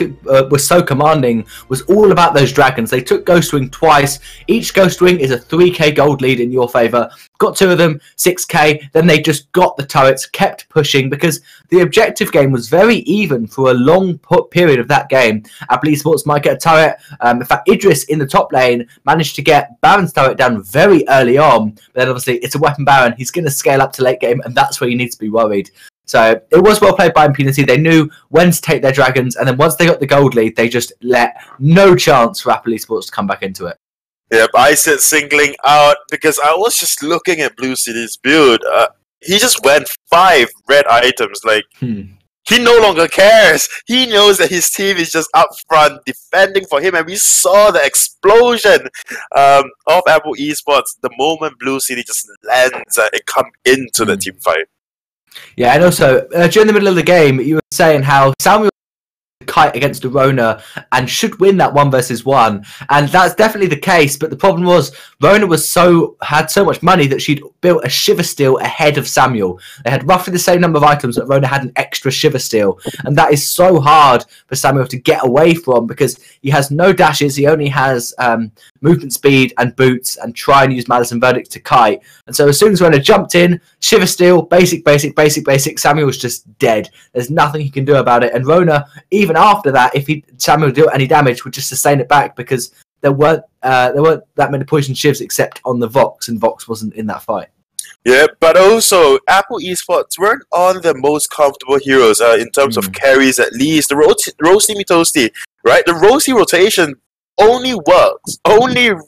were so commanding was all about those dragons. They took Ghost Wing twice. Each Ghost Wing is a 3k gold lead in your favor. Got 2 of them, 6k. Then they just got the turrets, kept pushing, because the objective game was very even for a long period of that game. Apple Esports might get a turret. In fact, Idris in the top lane managed to get Baron's turret down very early on. But then obviously it's a weapon Baron. He's going to scale up to late game, and that's where you need to be worried. So it was well played by Impunity. They knew when to take their dragons, and then once they got the gold lead, they just let no chance for Apple Esports to come back into it. Yep, I said singling out because I was just looking at Blue City's build. he just went 5 red items. Like, he no longer cares. He knows that his team is just up front defending for him, and we saw the explosion of Apple Esports the moment Blue City just lands and come into the team fight. Yeah, and also during the middle of the game, you were saying how Samuel kite against Rona and should win that 1 versus 1, and that's definitely the case. But the problem was Rona had so much money that she'd built a Shiver Steel ahead of Samuel. They had roughly the same number of items, but Rona had an extra Shiver Steel, and that is so hard for Samuel to get away from because he has no dashes. He only has movement speed and boots, and try and use Malice and Verdict to kite. And so as soon as Rona jumped in, Shiver Steel, basic, Samuel was just dead. There's nothing he can do about it. And Rona, even after that, if Samuel did any damage, would just sustain it back because there weren't that many poison shivs except on the Vox, and Vox wasn't in that fight. Yeah, but also Apple Esports weren't on the most comfortable heroes in terms of carries. At least the Roasty Me Toasty, right? The Roasty rotation only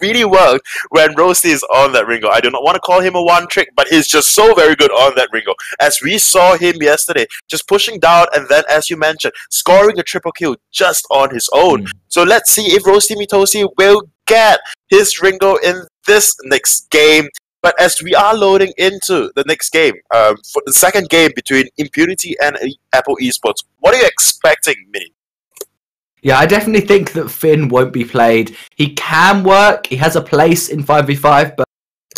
really works when Roasty is on that Ringo. I do not want to call him a one trick, but he's just so very good on that Ringo. As we saw him yesterday, just pushing down and then, as you mentioned, scoring a triple kill just on his own. So let's see if Roasty Me Toasty will get his Ringo in this next game. But as we are loading into the next game, for the second game between Impunity and Apple Esports, what are you expecting, Mini? Yeah, I definitely think that Finn won't be played. He can work. He has a place in 5v5, but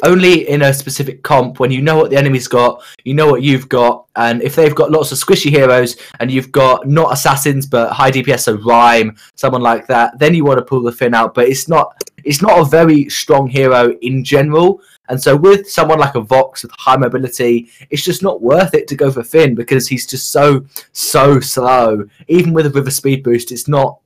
only in a specific comp when you know what the enemy's got, you know what you've got, and if they've got lots of squishy heroes and you've got not assassins but high DPS, so Rhyme, someone like that, then you want to pull the Finn out. But it's not a very strong hero in general. And so with someone like a Vox with high mobility, it's just not worth it to go for Finn because he's just so slow. Even with a River Speed boost, it's not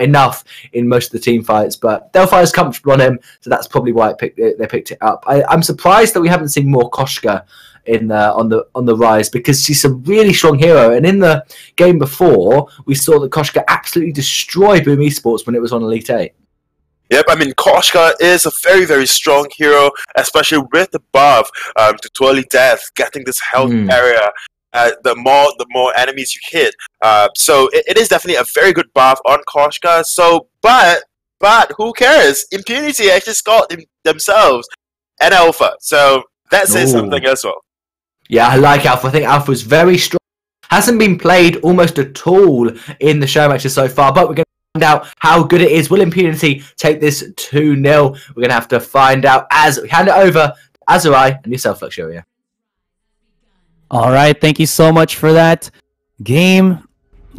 enough in most of the team fights. But Delphi is comfortable on him, so that's probably why they picked it up. I'm surprised that we haven't seen more Koshka on the rise because she's a really strong hero. And in the game before, we saw that Koshka absolutely destroyed Boom Esports when it was on Elite 8. Yep, I mean, Koshka is a very, very strong hero, especially with the buff to Twirly Death, getting this health area. The more enemies you hit. So it is definitely a very good buff on Koshka. So, but who cares? Impunity actually scored themselves an Alpha. So that says something as well. Yeah, I like Alpha. I think Alpha is very strong. Hasn't been played almost at all in the show matches so far, but we're going to find out how good it is. Will Impunity take this 2-0? We're going to have to find out as we hand it over to Azurai and yourself, Luxuria. All right, thank you so much for that. Game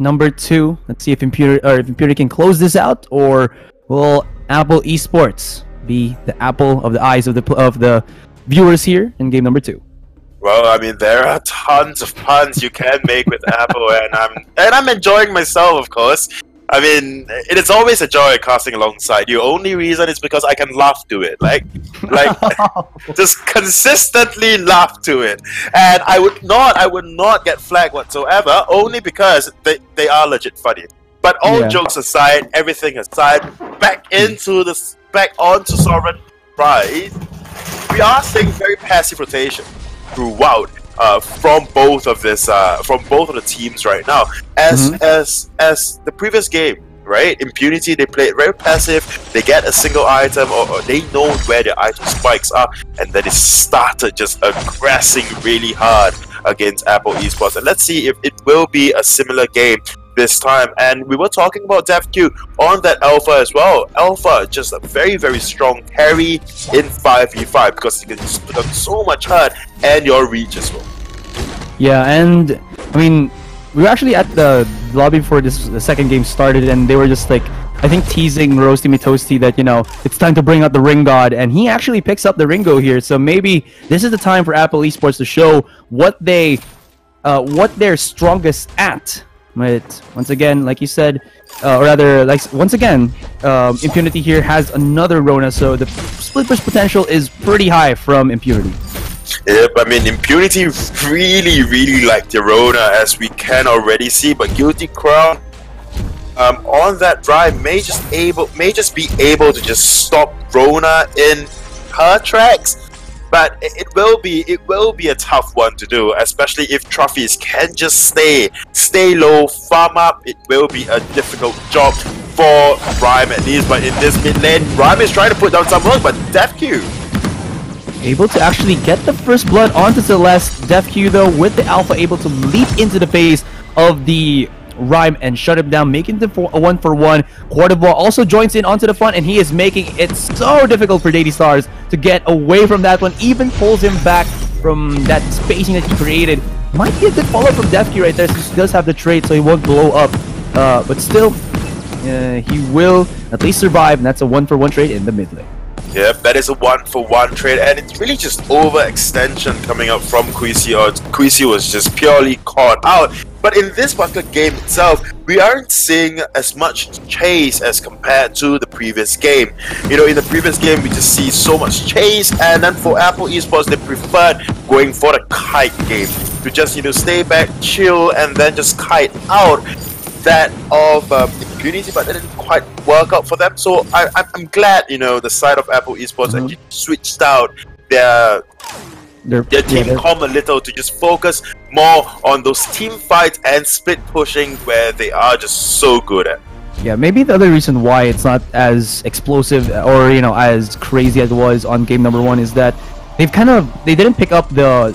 number 2. Let's see if Impunity can close this out, or will Apple Esports be the apple of the eyes of the viewers here in game number 2? Well, I mean, there are tons of puns you can make with Apple, and I'm enjoying myself, of course. I mean, it is always a joy casting alongside you. Only reason is because I can laugh to it, like just consistently laugh to it, and I would not get flagged whatsoever, only because they are legit funny. But all jokes aside, everything aside, back onto Sovereign Rise, we are seeing very passive rotation throughout from both of the teams right now. As the previous game, right? Impunity, they play it very passive. They get a single item, or they know where their item spikes are, and then they started just aggressing really hard against Apple Esports. And let's see if it will be a similar game this time. And we were talking about DevQ on that Alpha as well. Alpha, just a very, very strong carry in 5v5 because you can just put up so much hurt and your reach as well. Yeah, and I mean, we were actually at the lobby before the second game started, and they were just like, I think, teasing Roasty Me Toasty that, you know, it's time to bring out the Ring God, and he actually picks up the Ringo here. So maybe this is the time for Apple Esports to show what they're strongest at. But once again, like you said, once again, Impunity here has another Rona, so the split push potential is pretty high from Impunity. Yep, I mean, Impunity really, really like the Rona, as we can already see, but Guilty Crown on that drive may just be able to just stop Rona in her tracks. but it will be a tough one to do, especially if Trophies can just stay low, farm up. It will be a difficult job for Rhyme at least, but in this mid lane, Rhyme is trying to put down some work, but DefQ able to actually get the first blood onto Celeste. DefQ though, with the alpha, able to leap into the face of the Rhyme and shut him down, making the 1-for-1. Quarterbaw also joins in onto the front, and he is making it so difficult for Daddy Stars to get away from that one. Even pulls him back from that spacing that he created. Might be a good follow from DefQ right there, since he does have the trade, so he won't blow up. But still, he will at least survive, and that's a 1-for-1 trade in the mid lane. Yeah, that is a 1-for-1 trade, and it's really just overextension coming up from Quisi. Quisi was just purely caught out. But in this particular game itself, we aren't seeing as much chase as compared to the previous game. You know, in the previous game, we just see so much chase, and then for Apple Esports, they preferred going for the kite game. To just, you know, stay back, chill, and then just kite out that of Impunity, but that didn't quite work out for them. So I'm glad, you know, the side of Apple Esports actually switched out their team comp a little to just focus more on those team fights and split pushing, where they are just so good at. Yeah, maybe the other reason why it's not as explosive or, you know, as crazy as it was on game number 1 is that they didn't pick up the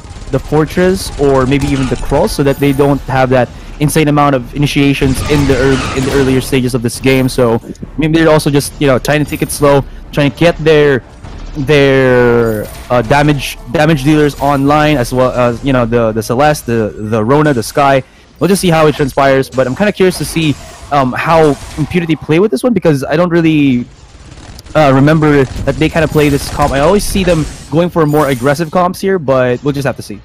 fortress or maybe even the cross, so that they don't have that insane amount of initiations in the earlier stages of this game. So maybe they're also just, you know, trying to take it slow, trying to get their damage dealers online, as well as, you know, the Celeste, the Rona, the Sky. We'll just see how it transpires, but I'm kind of curious to see how Impunity play with this one, because I don't really remember that they kind of play this comp. I always see them going for more aggressive comps here, but we'll just have to see.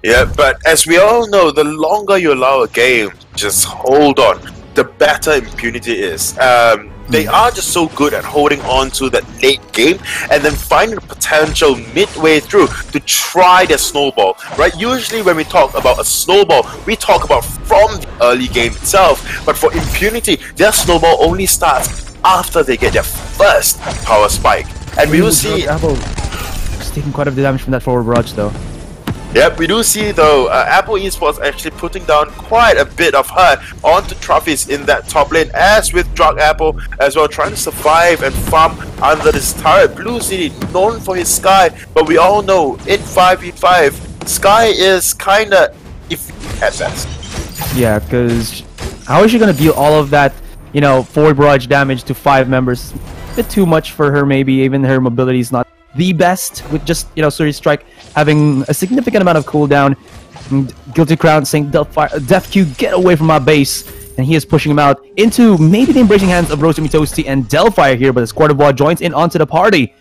Yeah, but as we all know, the longer you allow a game to just hold on, the better Impunity is. They are just so good at holding on to that late game and then finding the potential midway through to try their snowball, right? Usually when we talk about a snowball, we talk about from the early game itself, but for Impunity, their snowball only starts after they get their first power spike. And we will see... Apple taking quite a bit of damage from that forward barrage though. Yep, we do see though Apple Esports actually putting down quite a bit of hurt onto Trophies in that top lane, as with Drug Apple as well, trying to survive and farm under this turret. Blue City known for his Sky, but we all know in 5v5 Sky is kinda iffy at best. Yeah, because how is she gonna deal all of that, you know, forward barrage damage to 5 members? A bit too much for her, maybe. Even her mobility is not the best, with just, you know, Suri Strike having a significant amount of cooldown. And Guilty Crown saying, DefQ, get away from my base, and he is pushing him out into maybe the embracing hands of Rosemary Toasty and Delphire here, but as Quarterbaw joins in onto the party.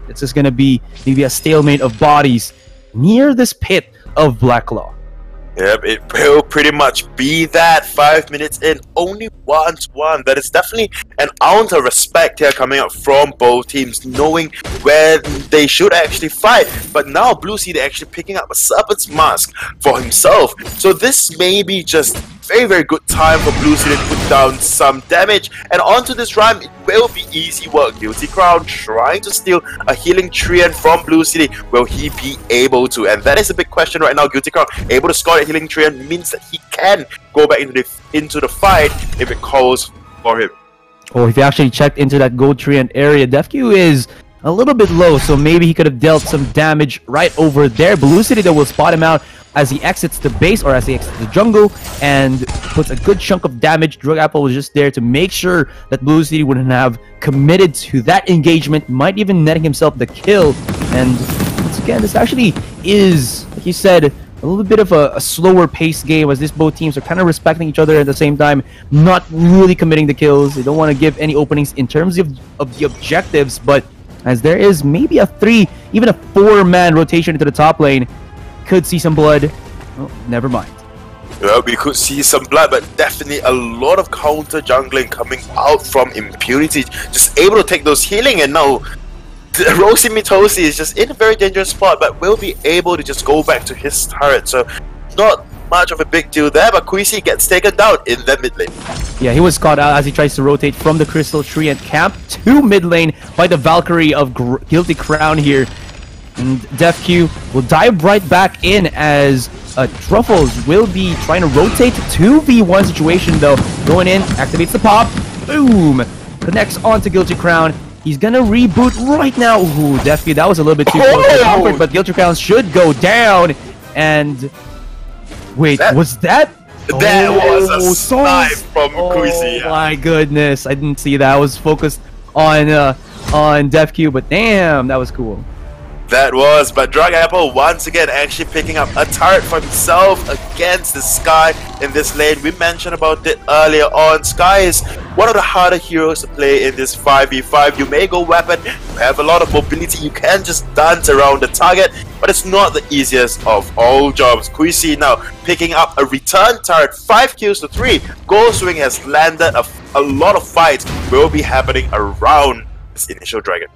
It's just gonna be maybe a stalemate of bodies near this pit of Blacklaw. Yep, it will pretty much be that. 5 minutes in, only 1-1. That is definitely an ounce of respect here coming up from both teams, knowing where they should actually fight. But now Blue Sea, they're actually picking up a Serpent's Mask for himself. So this may be just very, very good time for Blue Sea to put down some damage. And onto this Rhyme, it will be easy work. Guilty Crown trying to steal a healing Treant from Blue City. Will he be able to? And that is a big question right now. Guilty Crown able to score a healing Treant means that he can go back into the fight if it calls for him. Or if you actually checked into that gold Treant area, DefQ is a little bit low, so maybe he could have dealt some damage right over there. Blue City that will spot him out as he exits the base, or as he exits the jungle, and puts a good chunk of damage. Drug Apple was just there to make sure that Blue City wouldn't have committed to that engagement, might even netting himself the kill. And once again, this actually is, like you said, a little bit of a slower paced game, as these both teams are kind of respecting each other at the same time, not really committing the kills. They don't want to give any openings in terms of the objectives, but as there is maybe a 3, even a 4-man rotation into the top lane, could see some blood. Oh, never mind. Well, we could see some blood, but definitely a lot of counter jungling coming out from Impunity, just able to take those healing. And now Rosie Mitosi is just in a very dangerous spot, but will be able to just go back to his turret. So not much of a big deal there, but Quisi gets taken down in the mid lane. Yeah, he was caught out as he tries to rotate from the Crystal Tree and camp to mid lane by the Valkyrie of Guilty Crown here. And DefQ will dive right back in as Truffles will be trying to rotate 2v1 situation though. Going in, activates the pop, boom! Connects onto Guilty Crown. He's gonna reboot right now. Ooh, DefQ, that was a little bit too close for comfort, but Guilty Crown should go down. And wait, was that? That was a snipe from Kuisi. Oh my goodness, I didn't see that. I was focused on DefQ, but damn, that was cool. That was, but Drug Apple once again actually picking up a turret for himself against the Sky in this lane. We mentioned about it earlier on. Sky is one of the harder heroes to play in this 5v5. You may go weapon, you have a lot of mobility, you can just dance around the target, but it's not the easiest of all jobs. Kuisi now picking up a return turret, 5 kills to 3. Goldwing has landed. A lot of fights will be happening around this initial dragon.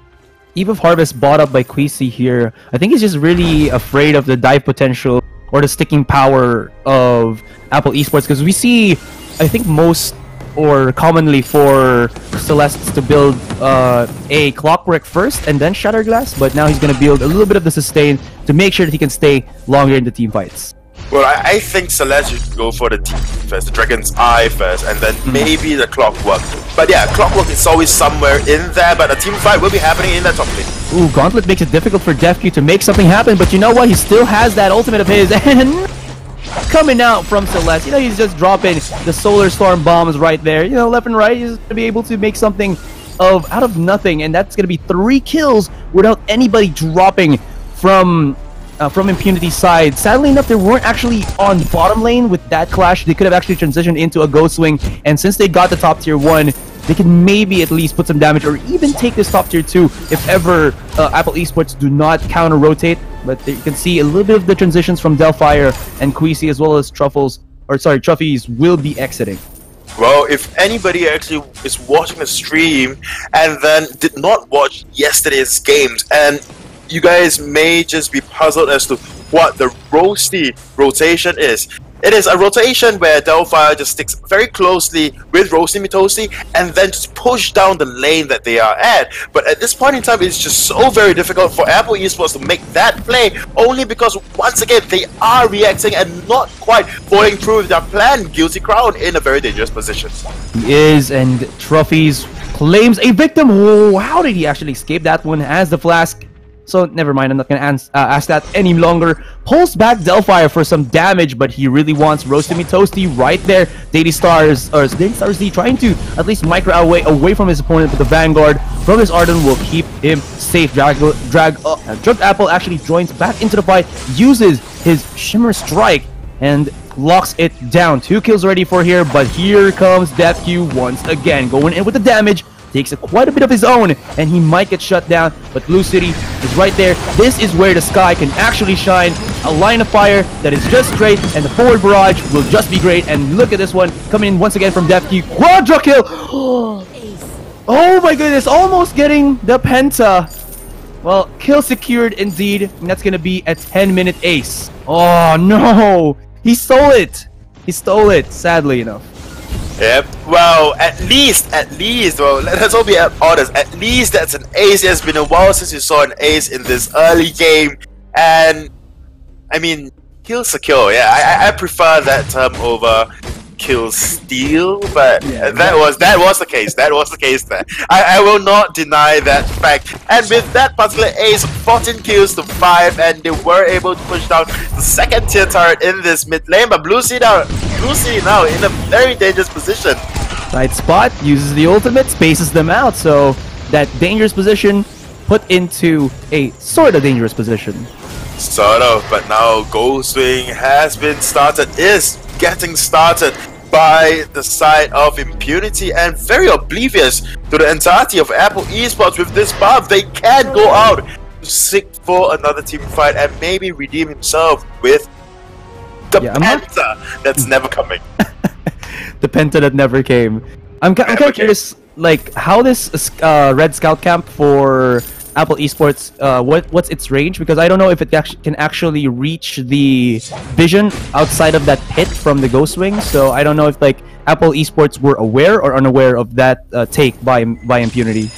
Eve of Harvest bought up by Kuisi here. I think he's just really afraid of the dive potential or the sticking power of Apple Esports, because we see, I think most or commonly for Celestes to build a Clockwork first and then Shatterglass, but now he's going to build a little bit of the sustain to make sure that he can stay longer in the team fights. Well, I think Celeste should go for the team first, the Dragon's Eye first, and then maybe the Clockwork. But yeah, Clockwork is always somewhere in there, but a team fight will be happening in that top lane. Ooh, Gauntlet makes it difficult for DefQ to make something happen, but you know what? He still has that ultimate of his, and coming out from Celeste, you know, he's just dropping the Solar Storm bombs right there, you know, left and right. He's going to be able to make something out of nothing, and that's going to be 3 kills without anybody dropping from Impunity's side. Sadly enough, they weren't actually on bottom lane with that clash. They could have actually transitioned into a Ghost Wing, and since they got the top tier 1, they can maybe at least put some damage or even take this top tier 2 if ever Apple Esports do not counter rotate. But you can see a little bit of the transitions from Delphire and Kuisi, as well as Truffies will be exiting. Well, if anybody actually is watching the stream and then did not watch yesterday's games, and you guys may just be puzzled as to what the Roasty rotation is. It is a rotation where Delphire just sticks very closely with Roasty Mitosi and then just push down the lane that they are at. But at this point in time, it's just so very difficult for Apple Esports to make that play, only because once again, they are reacting and not quite following through with their plan. Guilty Crown in a very dangerous position. He is, and Truffies claims a victim. Oh, how did he actually escape that one as the Flask? So never mind, I'm not going to ask that any longer. Pulls back Delphire for some damage, but he really wants Roasted Me Toasty right there. Daily Stars D trying to at least micro away from his opponent, but the Vanguard from his Arden will keep him safe. Drugged Apple actually joins back into the fight, uses his Shimmer Strike, and locks it down. 2 kills already for here, but here comes DefQ once again, going in with the damage. Takes quite a bit of his own, and he might get shut down, but Blue City is right there. This is where the Sky can actually shine. A line of fire that is just straight, and the forward barrage will just be great. And look at this one, coming in once again from DefQ. Quadra kill! Oh my goodness, almost getting the Penta. Well, kill secured indeed, and that's going to be a 10-minute ace. Oh no! He stole it! He stole it, sadly enough. Yep, well, at least, well, let's all be honest, at least that's an ace. It's been a while since you saw an ace in this early game, and, I mean, kill secure, yeah, I prefer that term over kill steal, but yeah, that was the case there. I will not deny that fact, and with that particular ace, 14 kills to 5, and they were able to push down the second tier turret in this mid lane, but Blue Sea now in a very dangerous position. Right spot, uses the ultimate, spaces them out, so that dangerous position put into a sort of dangerous position. Sort of, but now Goldwing has been started, is getting started by the side of Impunity, and very oblivious to the entirety of Apple Esports. With this buff, they can go out to seek for another team fight and maybe redeem himself with the Penta that's never coming. The Penta that never came. I'm kind of curious, like, how this Red Scout camp for Apple Esports, what's its range? Because I don't know if it can actually reach the vision outside of that pit from the Ghost Wing. So I don't know if like Apple Esports were aware or unaware of that take by Impunity.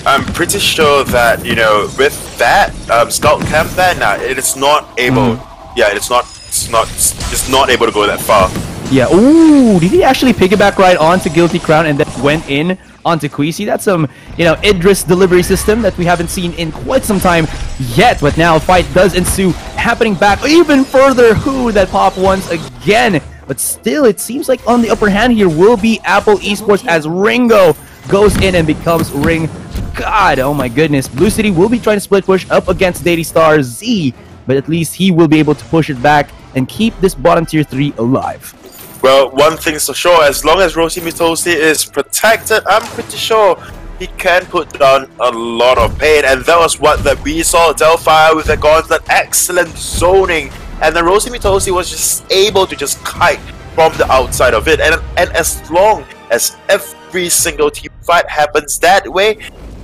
I'm pretty sure that, you know, with that scout camp there, it is not able. Yeah, it's not able to go that far. Yeah. Ooh, did he actually piggyback right onto Guilty Crown and then went in onto Queasy? That's some, you know, Idris delivery system that we haven't seen in quite some time yet. But now a fight does ensue, happening back even further. Who that pop once again. But still, it seems like on the upper hand here will be Apple Esports as Ringo goes in and becomes Ring God. Oh my goodness. Blue City will be trying to split push up against Daily Star Z, but at least he will be able to push it back and keep this bottom tier 3 alive. Well, one thing's for sure, as long as Rosie Mitosi is protected, I'm pretty sure he can put down a lot of pain, and that was what that we saw. Delphire with the gauntlet, excellent zoning, and then Rosie Mitosi was just able to just kite from the outside of it, and as long as every single team fight happens that way,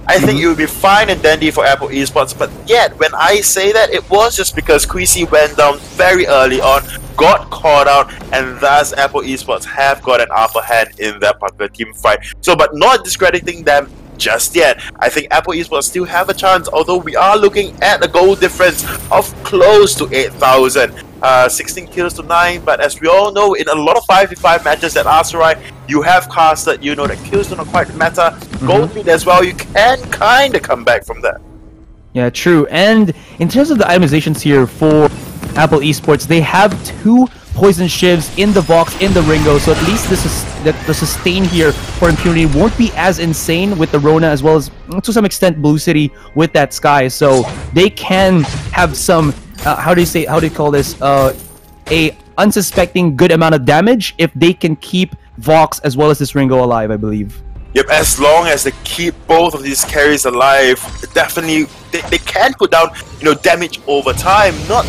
I think it would be fine and dandy for Apple Esports. But yet, when I say that, it was just because Queasy went down very early on, got caught out, and thus Apple Esports have got an upper hand in that particular team fight. So, but not discrediting them just yet. I think Apple Esports still have a chance, although we are looking at a goal difference of close to 8,000. 16 kills to 9, but as we all know, in a lot of 5v5 matches that Aserai, you have casted, you know that kills do not quite matter. Gold lead as well, you can kind of come back from that. Yeah, true. And in terms of the itemizations here for Apple Esports, they have 2 poison shivs in the Vox, in the Ringo, so at least this is the sustain here for Impunity won't be as insane with the Rona, as well as to some extent Blue City with that Sky, so they can have some how do you call this, a unsuspecting good amount of damage if they can keep Vox as well as this Ringo alive, I believe. Yep, as long as they keep both of these carries alive, definitely they can put down, you know, damage over time. Not,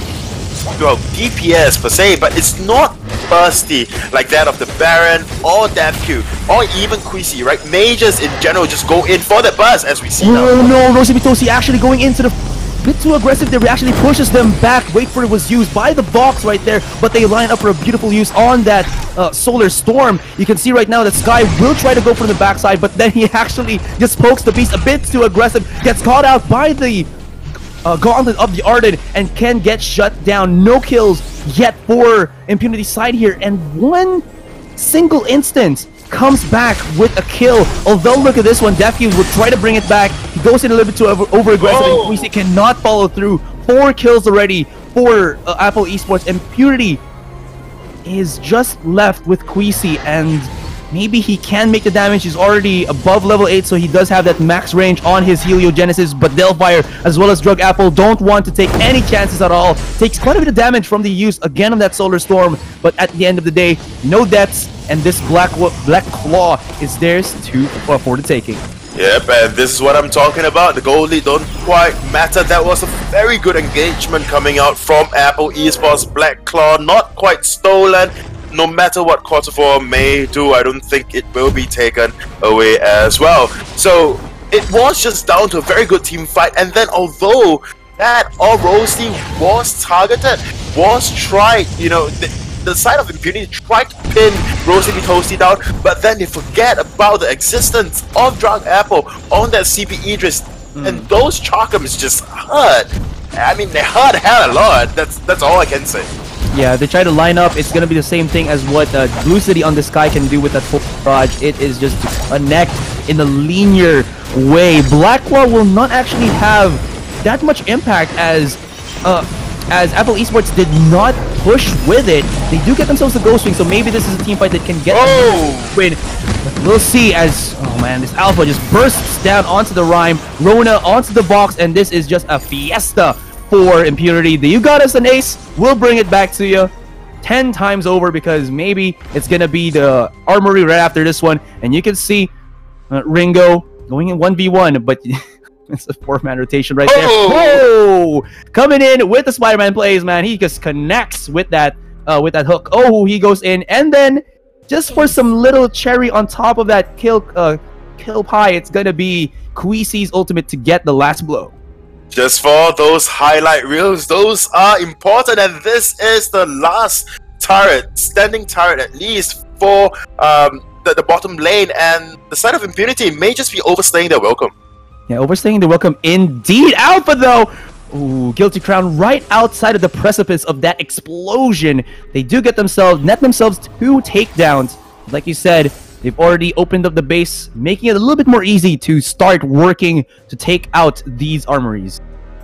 well, DPS per se, but it's not bursty like that of the Baron or Deathq or even Queasy, right? Mages in general just go in for the burst, as we see now. Oh no, Rosie Mitosi actually going into the bit too aggressive there. Actually pushes them back. Wait for it was used by the Vox right there, but they line up for a beautiful use on that Solar Storm. You can see right now that Sky will try to go from the backside, but then he actually just pokes the beast a bit too aggressive, gets caught out by the Gauntlet of the Arden, and can get shut down. No kills yet for Impunity side here, and one single instance comes back with a kill. Although look at this one, Deathq would try to bring it back. He goes in a little bit too over aggressive, and Queasy cannot follow through. 4 kills already for Apple Esports. Impunity is just left with Queasy, and maybe he can make the damage. He's already above level 8, so he does have that max range on his Heliogenesis, but Delphire as well as Drug Apple don't want to take any chances at all. Takes quite a bit of damage from the use again of that Solar Storm, but at the end of the day, no deaths, and this Black Claw is theirs for the taking. Yep, and this is what I'm talking about. The goal lead don't quite matter. That was a very good engagement coming out from Apple Esports. Black Claw not quite stolen. No matter what Quarter 4 may do, I don't think it will be taken away as well. So it was just down to a very good team fight, and then although that Rosie was targeted, was tried, you know, the side of Impunity tried to pin Rosie Mitosi down, but then they forget about the existence of Drug Apple on that CP Idris, and those Charkums just hurt. I mean, they hurt hell a lot. That's all I can say. Yeah, they try to line up. It's gonna be the same thing as what Blue City on the Sky can do with that full barrage. It is just to connect in a linear way. Black Claw will not actually have that much impact as Apple Esports did not push with it. They do get themselves the Ghost Wing, so maybe this is a team fight that can get a win. But we'll see as, oh man, this Alpha just bursts down onto the Rhyme, Rona onto the box, and this is just a fiesta for Impunity. The You Got Us an Ace will bring it back to you 10 times over, because maybe it's gonna be the Armory right after this one, and you can see Ringo going in 1v1, but it's a 4-man rotation right there. Whoa! Coming in with the Spider-Man plays, man. He just connects with that hook. Oh, he goes in, and then just for some little cherry on top of that kill pie, it's gonna be Queasy's ultimate to get the last blow. Just for those highlight reels, those are important, and this is the last turret, standing turret at least, for the bottom lane, and the side of Impunity may just be overstaying their welcome. Yeah, overstaying the welcome indeed. Alpha, though! Ooh, Guilty Crown right outside of the precipice of that explosion. They do get net themselves 2 takedowns. Like you said, they've already opened up the base, making it a little bit more easy to start working to take out these armories.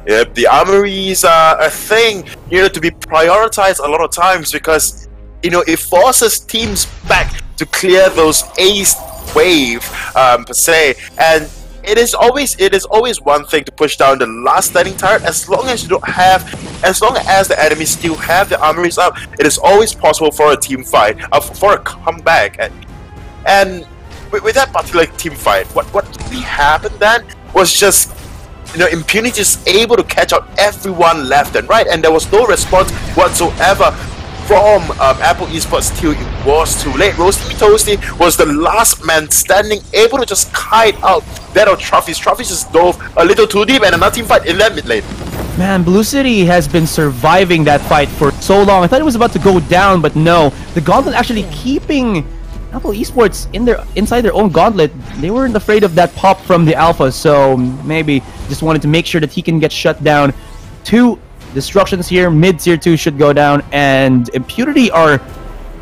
Yep, the armories are a thing, to be prioritized a lot of times because, it forces teams back to clear those ace wave, per se, and it is always one thing to push down the last standing turret. As long as the enemies still have the armories up, it is always possible for a team fight, for a comeback. And with that particular team fight, what really happened then was just, Impunity is able to catch out everyone left and right, and there was no response whatsoever from Apple eSports till it was too late. Roasty Toasty was the last man standing, able to just kite out that of Trophies. Trophies just dove a little too deep, and another team fight in that mid lane. Man, Blue City has been surviving that fight for so long. I thought it was about to go down, but no. The Gauntlet actually keeping Apple eSports inside their own Gauntlet. They weren't afraid of that pop from the Alpha, so maybe just wanted to make sure that he can get shut down. 2 destructions here, mid tier 2 should go down, and Impunity are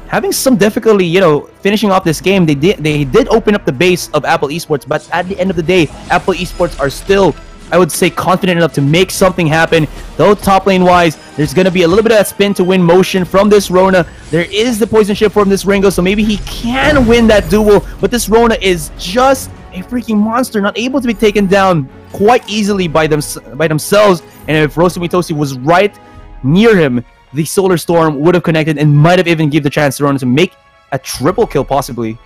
having some difficulty, finishing off this game. They did open up the base of Apple eSports, but at the end of the day, Apple eSports are still, I would say, confident enough to make something happen. Though top lane wise, there's going to be a little bit of that spin to win motion from this Rona. There is the poison chip from this Ringo, so maybe he can win that duel, but this Rona is just a freaking monster, not able to be taken down quite easily by themselves. And if Roasty Toasty was right near him, the Solar Storm would have connected and might have even given the chance to Rona to make a triple kill possibly.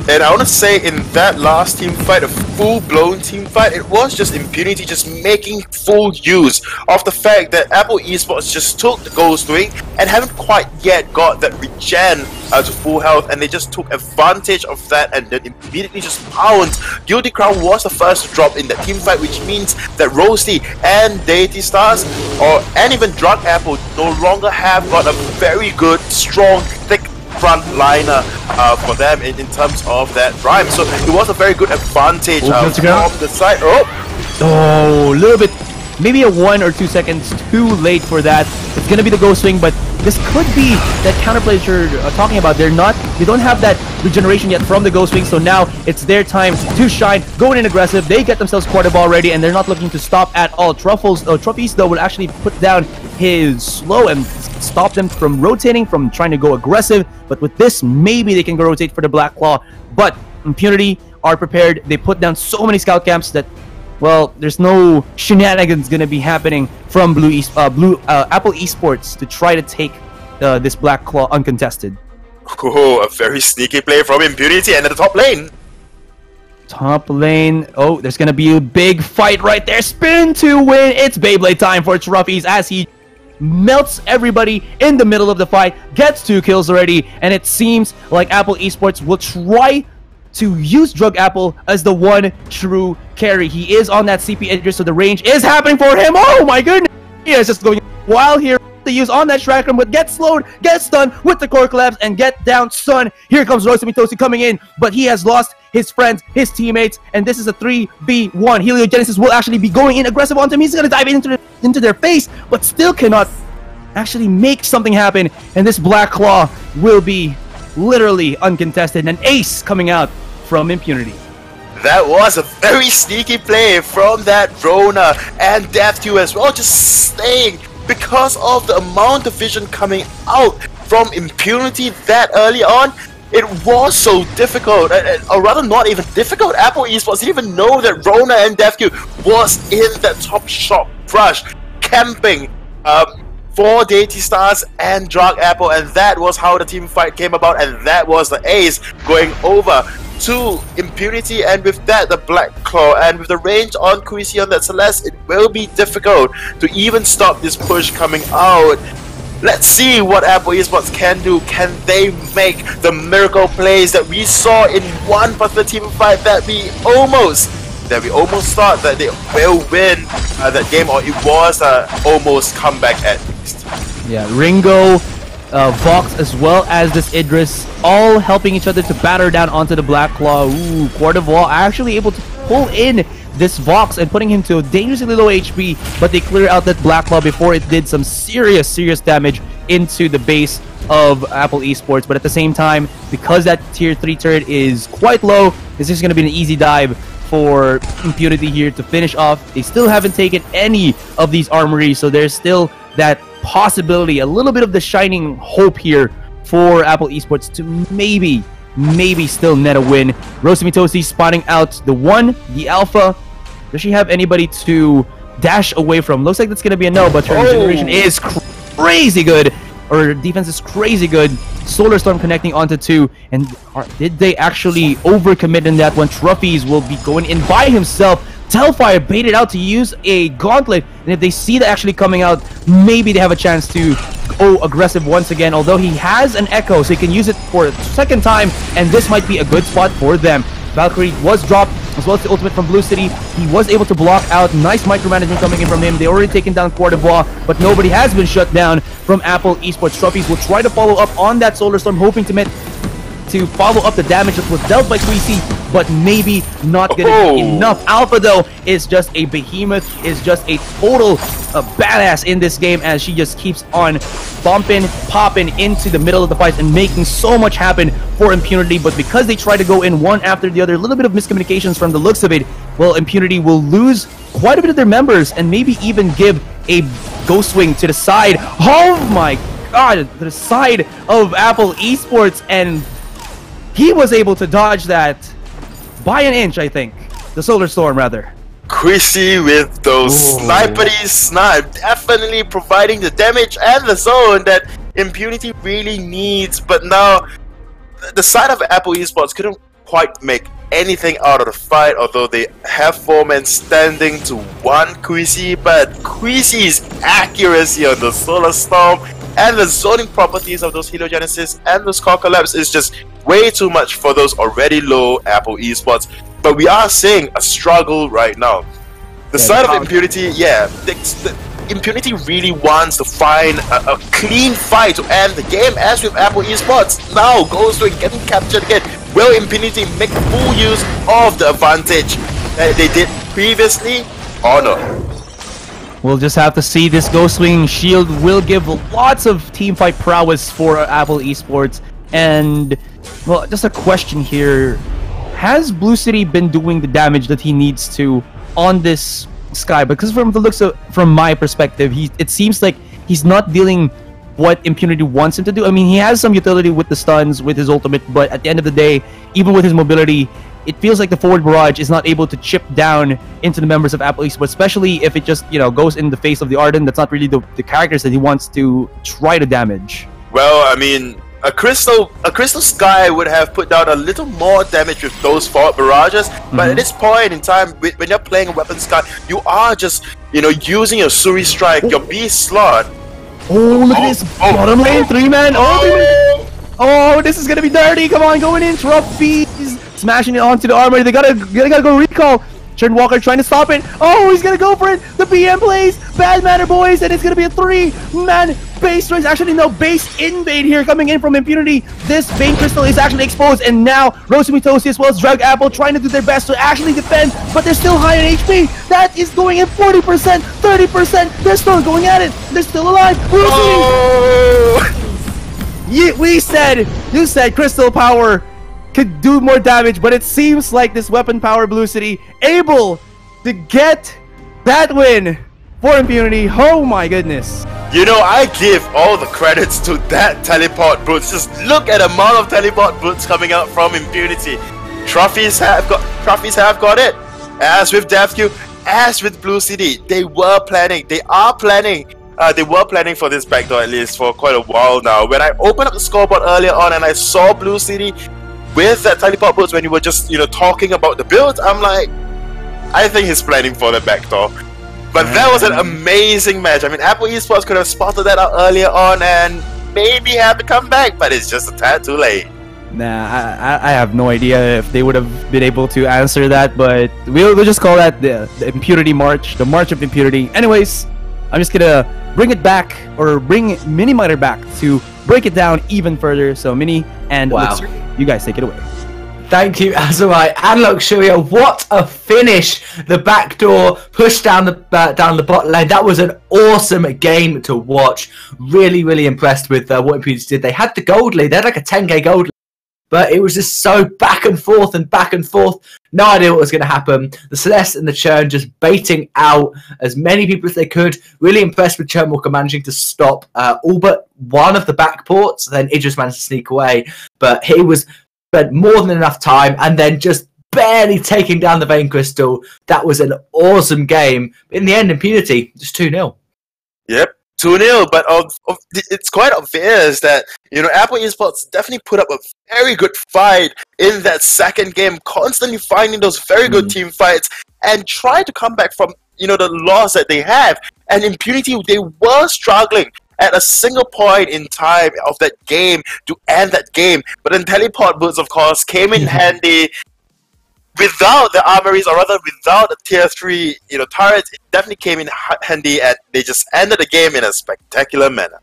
And I want to say, in that last team fight, a full-blown team fight, it was just Impunity just making full use of the fact that Apple eSports just took the Ghost Wing and haven't quite yet got that regen to full health, and they just took advantage of that and then immediately just pounced. Guilty Crown was the first to drop in that team fight, which means that Roasty and Deity Stars, and even Drug Apple, no longer have got a very good, strong, thick frontliner for them in terms of that rhyme. So it was a very good advantage from the side. Oh, a little bit, maybe a 1 or 2 seconds too late for that. It's gonna be the Ghost Wing, but this could be that counterplay that you're talking about. They don't have that regeneration yet from the Ghost Wing, so now it's their time to shine, going in aggressive. They get themselves quarter already, and they're not looking to stop at all. Trophies though will actually put down his slow and stop them from rotating, from trying to go aggressive. But with this, maybe they can go rotate for the Black Claw. But Impunity are prepared. They put down so many scout camps that, well, there's no shenanigans gonna be happening from Apple eSports to try to take this Black Claw uncontested. Oh, a very sneaky play from Impunity, and at the top lane. Top lane. Oh, there's gonna be a big fight right there. Spin to win. It's Beyblade time for Trophies as he melts everybody in the middle of the fight, gets 2 kills already, and it seems like Apple eSports will try to use Drug Apple as the one true carry. He is on that CP editor, so the range is happening for him. Oh my goodness! He is just going wild here to use on that Shracrum, but get slowed, get stunned with the core collapse, and get down stun. Here comes Roasty Toasty coming in, but he has lost his friends, his teammates, and this is a 3v1. Heliogenesis will actually be going in aggressive onto him. He's gonna dive into their face, but still cannot actually make something happen, and this Black Claw will be literally uncontested. An ace coming out from Impunity. That was a very sneaky play from that Rona and Death2 as well, just staying because of the amount of vision coming out from Impunity that early on. It was so difficult, or rather not even difficult. Apple eSports didn't even know that Rona and Death2 was in that top shot rush, camping for Deity Stars and Drug Apple, and that was how the team fight came about, and that was the ace going over to Impunity. And with that, the Black Claw, and with the range on Kuisi on that Celeste, it will be difficult to even stop this push coming out. Let's see what Apple eSports can do. Can they make the miracle plays that we saw in one particular team fight that we almost thought that they will win that game, or it was almost comeback at least. Yeah, Ringo Vox as well as this Idris, all helping each other to batter down onto the Black Claw. Ooh, Court of Wall actually able to pull in this Vox and putting him to dangerously low HP, but they clear out that Black Claw before it did some serious damage into the base of Apple Esports. But at the same time, because that tier 3 turret is quite low, this is going to be an easy dive for Impunity here to finish off. They still haven't taken any of these armories, so there's still that possibility, a little bit of the shining hope here for Apple Esports to maybe still net a win. Rosamitosi spotting out the 1, the Alpha. Does she have anybody to dash away from? Looks like that's going to be a no, but her generation is crazy good. Or defense is crazy good. Solar Storm connecting onto 2. And did they actually overcommit in that one? Truffy's will be going in by himself. Telfire baited out to use a gauntlet. And if they see that actually coming out, maybe they have a chance to go aggressive once again. Although he has an Echo, so he can use it for a second time. And this might be a good spot for them. Valkyrie was dropped, as well as the ultimate from Blue City. He was able to block out. Nice micromanagement coming in from him. They already taken down Court of War, but nobody has been shut down from Apple Esports. Trophies will try to follow up on that Solar Storm, hoping to follow up the damage that was dealt by Queasy, but maybe not gonna be enough. Alpha, though, is just a behemoth, is just a total badass in this game, as she just keeps on bumping, popping into the middle of the fight and making so much happen for Impunity. But because they try to go in one after the other, a little bit of miscommunications from the looks of it, well, Impunity will lose quite a bit of their members and maybe even give a Ghost Swing to the side. Oh my god, to the side of Apple Esports, and he was able to dodge that by an inch, I think. The Solar Storm, rather. Chrissy with those snipery snipe, definitely providing the damage and the zone that Impunity really needs. But now, the side of Apple Esports couldn't quite make anything out of the fight, although they have 4 men standing to 1 Queasy. But Queasy's accuracy on the Solar Storm and the zoning properties of those Heliogenesis and those Core Collapse is just way too much for those already low Apple Esports. But we are seeing a struggle right now. The side of Impunity, the Impunity really wants to find a clean fight to end the game, as with Apple Esports. Now, Ghost Wing getting captured again. Will Impunity make full use of the advantage that they did previously, or not? We'll just have to see. This Ghost Wing shield will give lots of teamfight prowess for Apple Esports. And, well, just a question here. Has Blue City been doing the damage that he needs to on this Sky? Because from the looks of, from my perspective, it seems like he's not dealing what Impunity wants him to do. I mean, he has some utility with the stuns, with his ultimate, but at the end of the day, even with his mobility, it feels like the forward barrage is not able to chip down into the members of Apple Esports, especially if it just, you know, goes in the face of the Arden. That's not really the characters that he wants to try to damage. Well, I mean, a crystal Sky would have put down a little more damage with those forward barrages, but at this point in time, when you're playing a weapon Sky, you are just, you know, using your Suri Strike, your Beast Slot. Oh, look at this bottom lane 3-man. Oh, this is gonna be dirty. Come on, going in. Trophies smashing it onto the armor. They gotta go recall. Churn Walker trying to stop it. Oh, he's gonna go for it. The BM plays. Bad manner, boys, and it's gonna be a 3-man base race. Actually, no, base invade here coming in from Impunity. This Vein Crystal is actually exposed, and now Rosamitosi as well as Drag Apple trying to do their best to actually defend, but they're still high in HP. That is going at 40%, 30%. They're still going at it. They're still alive. You said Crystal Power could do more damage, but it seems like this weapon power Blue City able to get that win for Impunity. Oh my goodness. You know, I give all the credits to that teleport boots. Just look at the amount of teleport boots coming out from Impunity. Trophies have got it. As with DevQ, as with Blue City, they were planning for this backdoor at least for quite a while now. When I opened up the scoreboard earlier on and I saw Blue City with that teleport boots, when you were just, you know, talking about the build, I'm like, I think he's planning for the backdoor. But that was an amazing match. I mean, Apple Esports could have spotted that out earlier on and maybe have to come back, but it's just a tad too late. Nah, I have no idea if they would have been able to answer that, but we'll just call that the Impunity March, the March of Impunity. Anyways, I'm just gonna bring it back, or bring Mini Miter back to break it down even further. So Mini and Luxury, you guys take it away. Thank you, Azumai and Luxuria. What a finish! The backdoor push down the bottom lane. That was an awesome game to watch. Really, really impressed with what Impunity did. They had the gold lead. They had like a 10k gold lead, but it was just so back and forth and back and forth. No idea what was going to happen. The Celeste and the Churn just baiting out as many people as they could. Really impressed with Churnwalker managing to stop all but one of the backports. Then Idris managed to sneak away, but he was spent more than enough time, and then just barely taking down the Vein Crystal. That was an awesome game. In the end, Impunity just 2-0. Yep, 2-0. But it's quite obvious that Apple Esports definitely put up a very good fight in that second game, constantly finding those very good team fights and trying to come back from the loss that they have. And Impunity, they were struggling at a single point in time of that game to end that game. But then teleport boots, of course, came in handy. Without the armories, or rather without the tier 3 turrets, it definitely came in handy, and they just ended the game in a spectacular manner.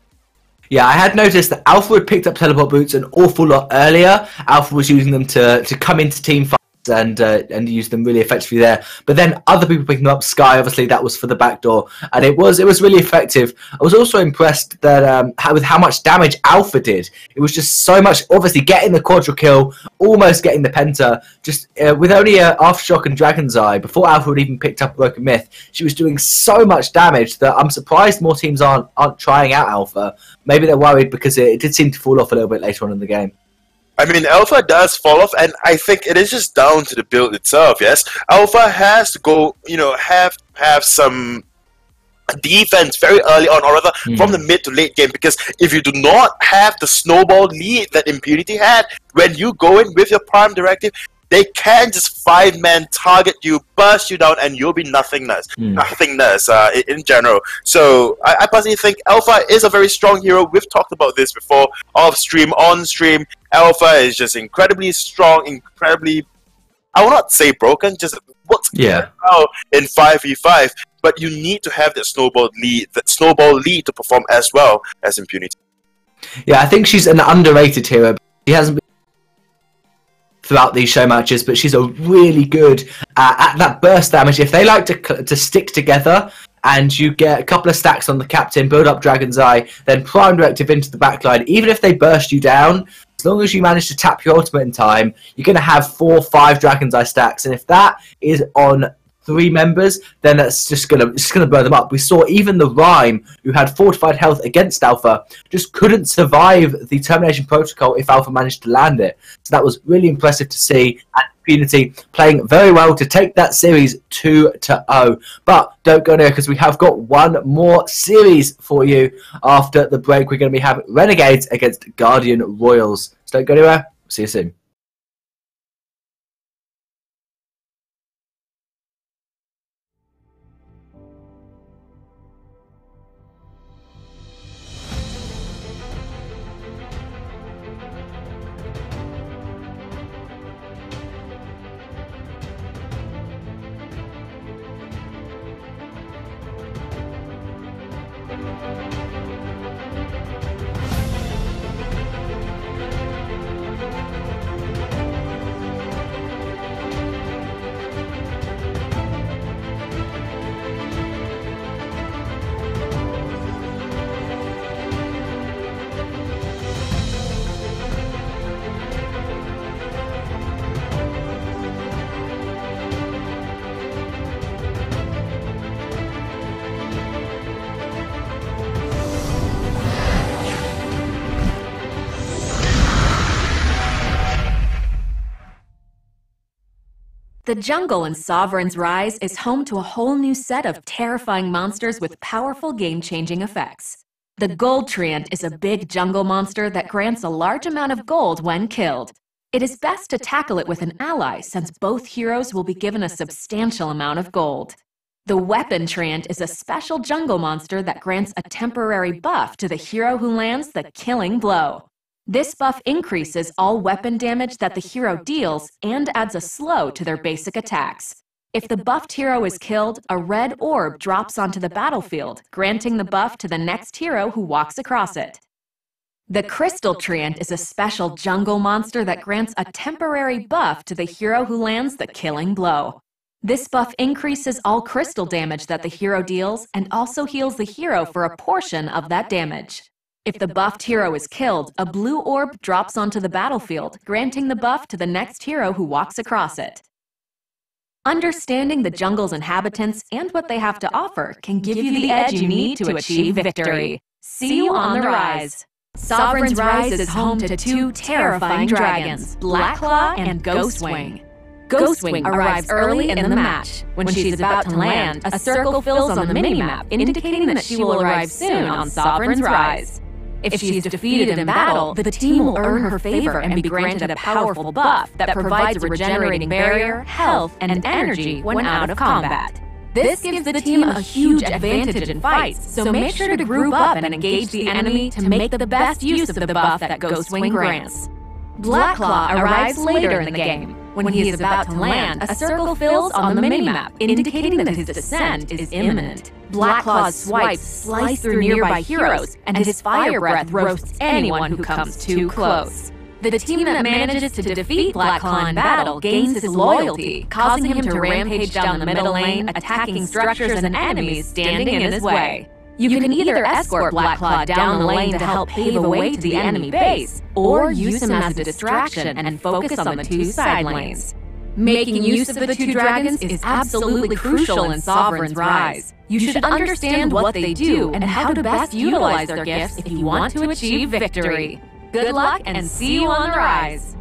Yeah, I had noticed that Alpha had picked up teleport boots an awful lot earlier. Alpha was using them to come into team fights and use them really effectively there. But then other people picking them up. Sky, obviously, that was for the backdoor, and it was really effective. I was also impressed that with how much damage Alpha did. It was just so much. Obviously, getting the quadra kill, almost getting the penta, just with only a Aftershock and Dragon's Eye before Alpha had even picked up Broken Myth. She was doing so much damage that I'm surprised more teams aren't trying out Alpha. Maybe they're worried because it did seem to fall off a little bit later on in the game. I mean, Alpha does fall off, and I think it is just down to the build itself, yes? Alpha has to go, have some defense very early on, or rather from the mid to late game, because if you do not have the snowball lead that Impunity had, when you go in with your Prime Directive, they can just 5-man target you, burst you down, and you'll be nothingness in general. So I personally think Alpha is a very strong hero. We've talked about this before, off stream, on stream. Alpha is just incredibly strong, incredibly, I will not say broken, just what's out in 5v5. But you need to have that snowball lead to perform as well as Impunity. Yeah, I think she's an underrated hero. She hasn't been throughout these show matches, but she's a really good at that burst damage. If they like to stick together and you get a couple of stacks on the captain, build up Dragon's Eye, then Prime Directive into the backline, even if they burst you down, as long as you manage to tap your ultimate in time, you're going to have 4 or 5 Dragon's Eye stacks, and if that is on 3 members, then that's just gonna burn them up. We saw even the Rhyme, who had fortified health against Alpha, just couldn't survive the termination protocol if Alpha managed to land it. So that was really impressive to see, and Impunity playing very well to take that series 2-0. But don't go there, because we have got one more series for you after the break. We're going to be having Renegades against Guardian Royals. So don't go anywhere. See you soon. The jungle in Sovereign's Rise is home to a whole new set of terrifying monsters with powerful game-changing effects. The Gold Treant is a big jungle monster that grants a large amount of gold when killed. It is best to tackle it with an ally, since both heroes will be given a substantial amount of gold. The Weapon Treant is a special jungle monster that grants a temporary buff to the hero who lands the killing blow. This buff increases all weapon damage that the hero deals and adds a slow to their basic attacks. If the buffed hero is killed, a red orb drops onto the battlefield, granting the buff to the next hero who walks across it. The Crystal Treant is a special jungle monster that grants a temporary buff to the hero who lands the killing blow. This buff increases all crystal damage that the hero deals and also heals the hero for a portion of that damage. If the buffed hero is killed, a blue orb drops onto the battlefield, granting the buff to the next hero who walks across it. Understanding the jungle's inhabitants and what they have to offer can give you the edge you need to achieve victory. See you on the Rise! Sovereign's Rise is home to two terrifying dragons, Blackclaw and Ghostwing. Ghostwing arrives early in the match. When she's about to land, a circle fills on the minimap, indicating that she will arrive soon on Sovereign's Rise. If she's defeated in battle, the team will earn her favor and be granted a powerful buff that provides regenerating barrier, health, and energy when out of combat. This gives the team a huge advantage in fights, so make sure to group up and engage the enemy to make the best use of the buff that Ghostwing grants. Blackclaw arrives later in the game. When he is about to land, a circle fills on the minimap, indicating that his descent is imminent. Blackclaw's swipes slice through nearby heroes, and his fire breath roasts anyone who comes too close. The team that manages to defeat Blackclaw in battle gains his loyalty, causing him to rampage down the middle lane, attacking structures and enemies standing in his way. You can either escort Blackclaw down the lane to help pave a way to the enemy base, or use him as a distraction and focus on the two side lanes. Making use of the two dragons is absolutely crucial in Sovereign's Rise. You should understand what they do and how to best utilize their gifts if you want to achieve victory. Good luck and see you on the Rise!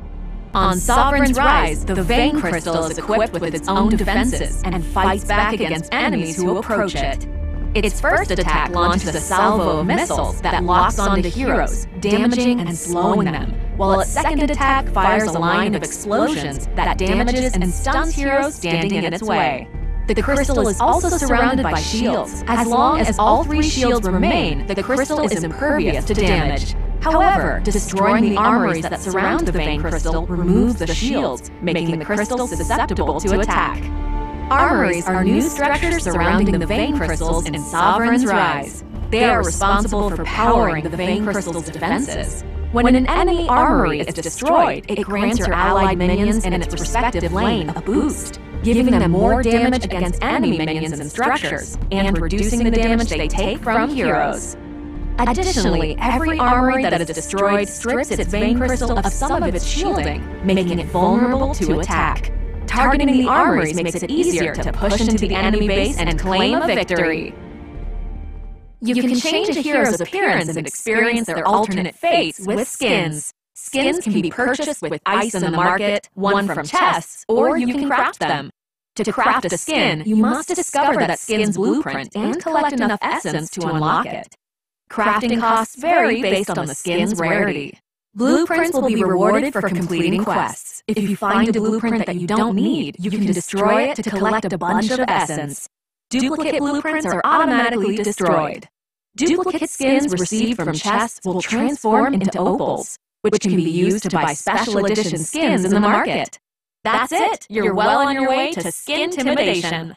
On Sovereign's Rise, the Vain Crystal is equipped with its own defenses and fights back against enemies who approach it. Its first attack launches a salvo of missiles that locks onto heroes, damaging and slowing them, while its second attack fires a line of explosions that damages and stuns heroes standing in its way. The crystal is also surrounded by shields. As long as all three shields remain, the crystal is impervious to damage. However, destroying the armories that surround the Vain Crystal removes the shields, making the crystal susceptible to attack. Armories are new structures surrounding the Vain Crystals in Sovereign's Rise. They are responsible for powering the Vain Crystal's defenses. When an enemy armory is destroyed, it grants your allied minions in its respective lane a boost, giving them more damage against enemy minions and structures, and reducing the damage they take from heroes. Additionally, every armory that is destroyed strips its Vain Crystal of some of its shielding, making it vulnerable to attack. Targeting the armories makes it easier to push into the enemy base and claim a victory. You can change a hero's appearance and experience their alternate fates with skins. Skins can be purchased with ice in the market, won from chests, or you can craft them. To craft a skin, you must discover that skin's blueprint and collect enough essence to unlock it. Crafting costs vary based on the skin's rarity. Blueprints will be rewarded for completing quests. If you find a blueprint that you don't need, you can destroy it to collect a bunch of essence. Duplicate blueprints are automatically destroyed. Duplicate skins received from chests will transform into opals, which can be used to buy special edition skins in the market. That's it! You're well on your way to skin intimidation.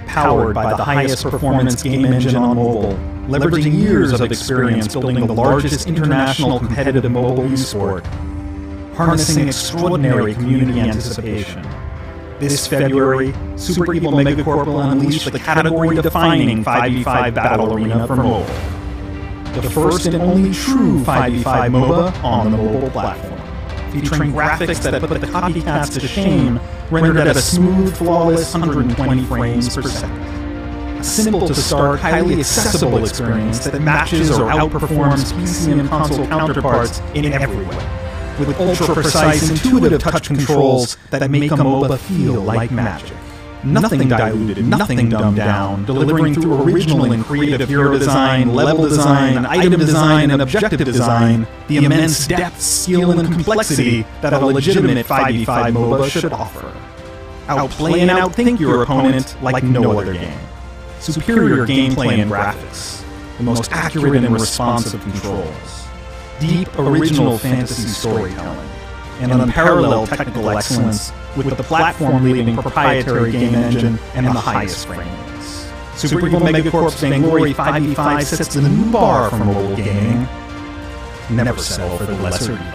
Powered by the highest performance game engine on mobile, leveraging years of experience building the largest international competitive mobile esport, harnessing extraordinary community anticipation. This February, Super Evil Megacorp will unleash the category-defining 5v5 battle arena for mobile. The first and only true 5v5 MOBA on the mobile platform, featuring graphics that put the copycats to shame, rendered at a smooth, flawless 120 frames per second. A simple-to-start, highly accessible experience that matches or outperforms PC and console counterparts in every way, with ultra-precise, intuitive touch controls that make a MOBA feel like magic. Nothing diluted, nothing dumbed down, delivering through original and creative hero design, level design, item design, and objective design, the immense depth, skill, and complexity that a legitimate 5v5 MOBA should offer. Outplay and outthink your opponent like no other game. Superior gameplay and graphics, the most accurate and responsive controls, deep original fantasy storytelling, and unparalleled technical excellence with the platform-leading proprietary game engine and the highest frame rates. Super Evil Megacorp's Vainglory 5v5 sets the new bar for mobile gaming. Never settle for the lesser evil.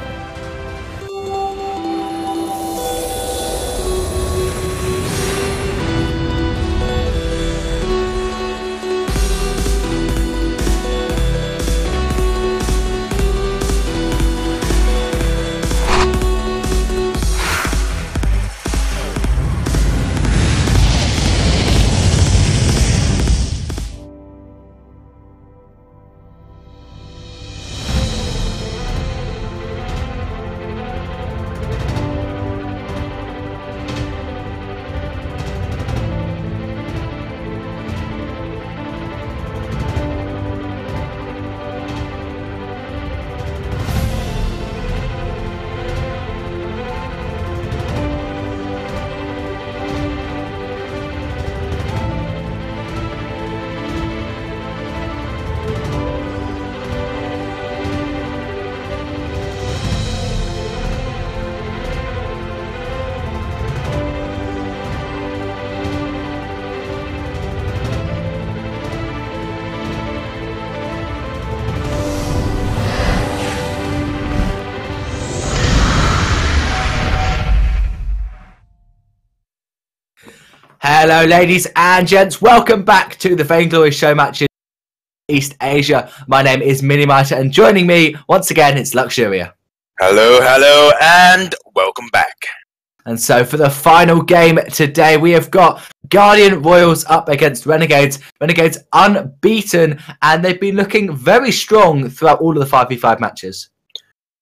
Hello, ladies and gents. Welcome back to the Vainglory show matches East Asia. My name is Minimiter, and joining me once again, it's Luxuria. Hello, and welcome back. And so for the final game today, we have got Guardian Royals up against Renegades. Renegades unbeaten, and they've been looking very strong throughout all of the 5v5 matches.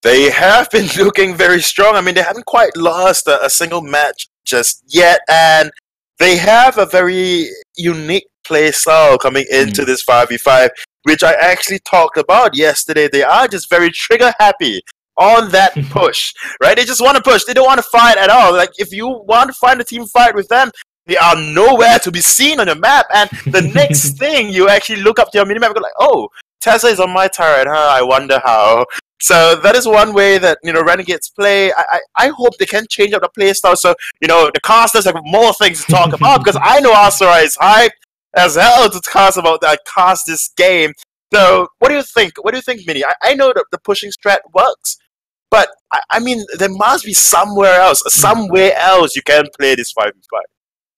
They have been looking very strong. I mean, they haven't quite lost a single match just yet, and they have a very unique play style coming into this 5v5, which I actually talked about yesterday. They are just very trigger happy on that push, right? They just want to push. They don't want to fight at all. Like, if you want to find a team fight with them, they are nowhere to be seen on your map. And the next thing, you actually look up to your minimap and go like, oh, Tessa is on my turret, huh? I wonder how. So that is one way that, Renegades play. I hope they can change up the play style so, the casters have more things to talk about, because I know Asura is hyped as hell to cast this game. So what do you think? What do you think, Mini? I know that the pushing strat works, but I mean, there must be somewhere else you can play this 5v5.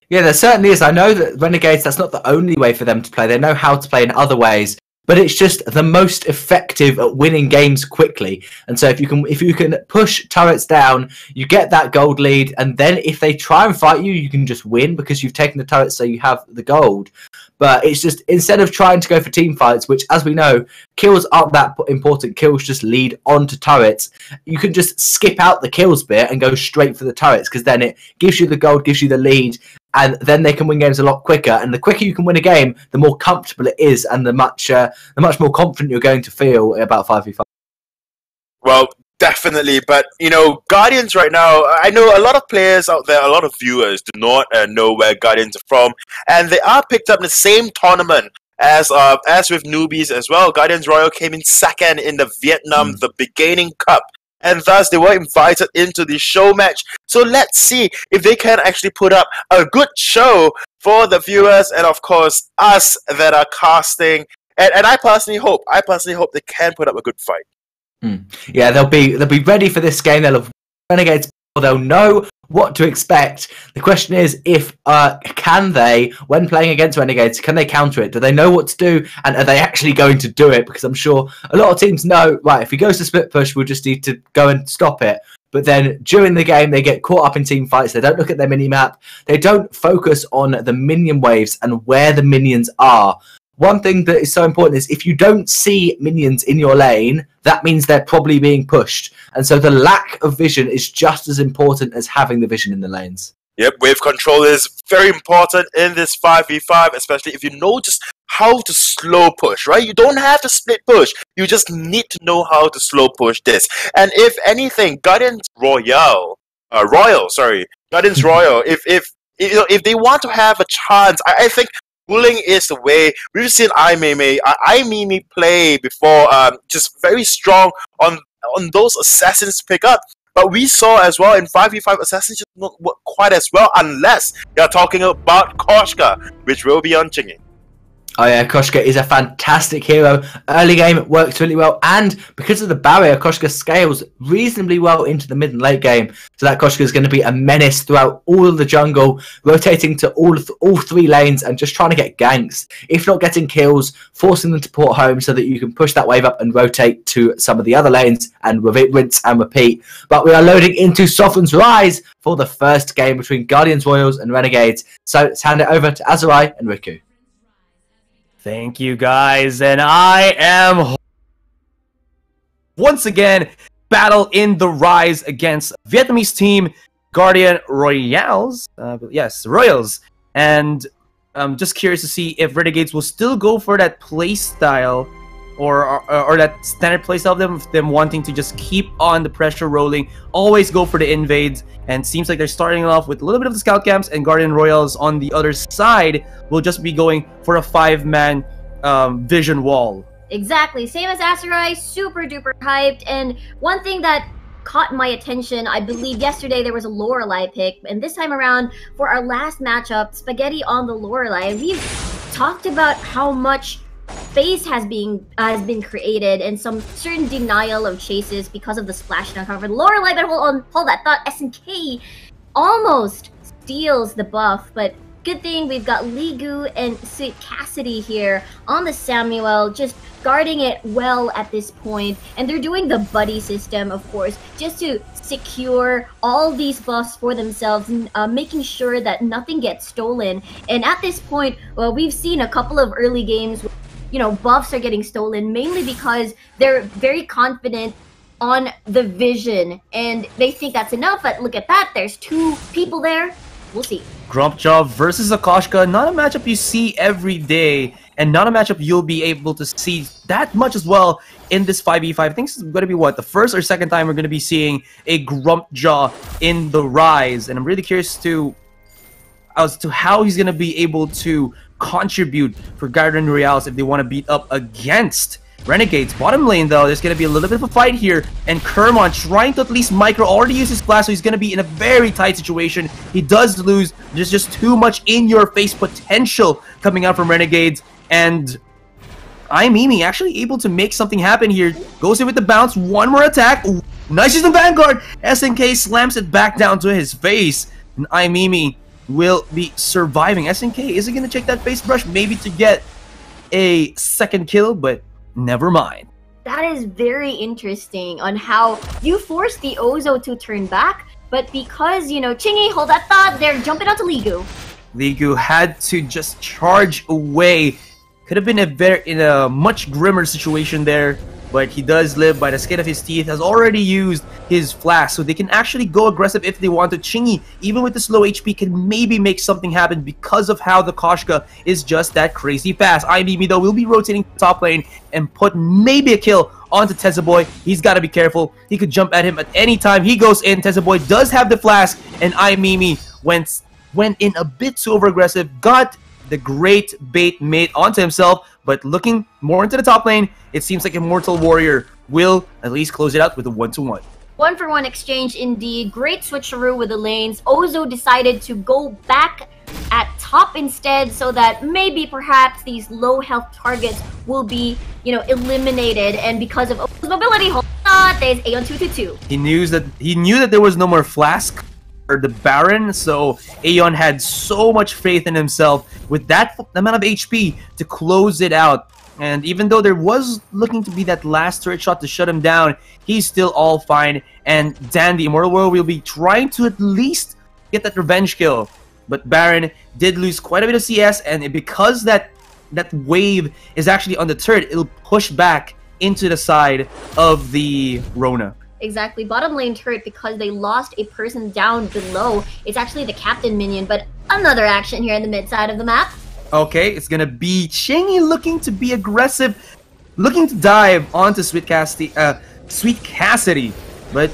Yeah, there certainly is. I know that Renegades, that's not the only way for them to play. They know how to play in other ways. But it's just the most effective at winning games quickly. And so if you can push turrets down, you get that gold lead, and then if they try and fight you, you can just win because you've taken the turrets, so you have the gold. But it's just, instead of trying to go for team fights, which, as we know, kills aren't that important, kills just lead onto turrets, you can just skip out the kills bit and go straight for the turrets, because then it gives you the gold, gives you the lead, and then they can win games a lot quicker. And the quicker you can win a game, the more comfortable it is, and the much more confident you're going to feel about 5v5. Well, definitely. But, Guardians right now, I know a lot of players out there, a lot of viewers do not know where Guardians are from. And they are picked up in the same tournament as with newbies as well. Guardians Royal came in second in the Vietnam, the Beginning Cup. And thus, they were invited into the show match. So let's see if they can actually put up a good show for the viewers and, of course, us that are casting. And I personally hope they can put up a good fight. Yeah, they'll be ready for this game. They'll have Renegades. They'll know what to expect. The question is, if can they, when playing against Renegades, can they counter it? Do they know what to do, and are they actually going to do it? Because I'm sure a lot of teams know, right, if he goes to split push, we'll just need to go and stop it. But then during the game, they get caught up in team fights. They don't look at their mini-map. They don't focus on the minion waves and where the minions are. One thing that is so important is if you don't see minions in your lane, that means they're probably being pushed. And so the lack of vision is just as important as having the vision in the lanes. Yep, wave control is very important in this 5v5, especially if you know just how to slow push, right? You don't have to split push. You just need to know how to slow push this. And if anything, Guardians Royal, if they want to have a chance, I think bullying is the way. We've seen iMimi play before, just very strong on those assassins to pick up. But we saw as well in 5v5 Assassins just not work quite as well unless you're talking about Koshka, which will be on Chingy. Oh yeah, Koshka is a fantastic hero. Early game it works really well, and because of the barrier, Koshka scales reasonably well into the mid and late game. So that Koshka is going to be a menace throughout all of the jungle, rotating to all three lanes and just trying to get ganks. If not getting kills, forcing them to port home so that you can push that wave up and rotate to some of the other lanes and rinse and repeat. But we are loading into Sovereign's Rise for the first game between Guardians Royals and Renegades. So let's hand it over to Azurai and Riku. Thank you, guys, and I am once again battle in the Rise against Vietnamese team Guardian Royals. Yes, Royals, and I'm just curious to see if Renegades will still go for that play style or that standard play style of them wanting to just keep on the pressure rolling, always go for the invades, and seems like they're starting off with a little bit of the scout camps, and Guardian Royals on the other side will just be going for a 5-man vision wall. Exactly, same as Azurai, super duper hyped. And one thing that caught my attention, I believe yesterday there was a Lorelei pick, and this time around for our last matchup, Spaghetti on the Lorelei, we've talked about how much space has been created and some certain denial of chases because of the splashdown cover. Lorelei, but hold that thought, SNK almost steals the buff, but good thing we've got Ligu and Sweet Cassidy here on the Samuel, just guarding it well at this point. And they're doing the buddy system, of course, just to secure all these buffs for themselves, making sure that nothing gets stolen. And at this point, well, we've seen a couple of early games where, you know, buffs are getting stolen, mainly because they're very confident on the vision and they think that's enough. But look at that, there's 2 people there. We'll see. Grumpjaw versus Akoshka, not a matchup you see every day, and not a matchup you'll be able to see that much as well in this 5v5. I think it's going to be, what, the first or second time we're going to be seeing a Grumpjaw in the Rise, and I'm really curious as to how he's going to be able to contribute for Guardian Royals if they want to beat up against Renegades. Bottom lane, though, there's going to be a little bit of a fight here, and Kermon trying to at least micro, already use his flash, so he's going to be in a very tight situation. He does lose. There's just too much in-your-face potential coming out from Renegades, and Imimi actually able to make something happen here. Goes in with the bounce, one more attack. Ooh, nice use the Vanguard. SNK slams it back down to his face, and Imimi will be surviving. SNK isn't going to check that face brush, maybe to get a second kill, but never mind. That is very interesting on how you force the Ozo to turn back, but because, you know, Chingy, hold that thought, they're jumping onto Ligu. Ligu had to just charge away. Could have been in a much grimmer situation there, but he does live by the skin of his teeth, has already used his flash, so they can actually go aggressive if they want to. Chingy, even with the slow HP, can maybe make something happen because of how the Koshka is just that crazy fast. Imimi, though, will be rotating top lane and put maybe a kill onto Tezaboy. He's got to be careful. He could jump at him at any time. He goes in. Tezaboy does have the flash, and Imimi went in a bit too over-aggressive, got the great bait made onto himself, but looking more into the top lane, it seems like Immortal Warrior will at least close it out with a 1-1. 1-for-1 exchange indeed. Great switcheroo with the lanes. Ozo decided to go back at top instead so that maybe perhaps these low health targets will be, you know, eliminated. And because of Ozo's mobility, hold on, there's Aeon 222. He knew that there was no more flask or the Baron, so Aeon had so much faith in himself with that amount of HP to close it out. And even though there was looking to be that last turret shot to shut him down, he's still all fine. And Dan, the Immortal Warrior, will be trying to at least get that revenge kill. But Baron did lose quite a bit of CS, and because that wave is actually on the turret, it'll push back into the side of the Rona. Exactly, bottom lane turret, because they lost a person down below. It's actually the captain minion, but another action here in the mid side of the map. Okay, it's gonna be Chingy looking to be aggressive, looking to dive onto Sweet Cassidy, but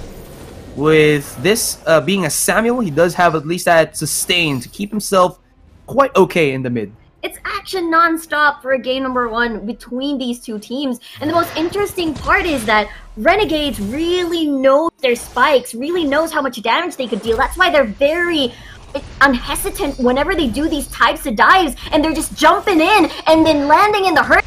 with this being a Samuel, he does have at least that sustain to keep himself quite okay in the mid. It's action non-stop for game number 1 between these two teams. And the most interesting part is that Renegades really knows their spikes, really knows how much damage they could deal. That's why they're very unhesitant whenever they do these types of dives, and they're just jumping in and then landing in the hurt.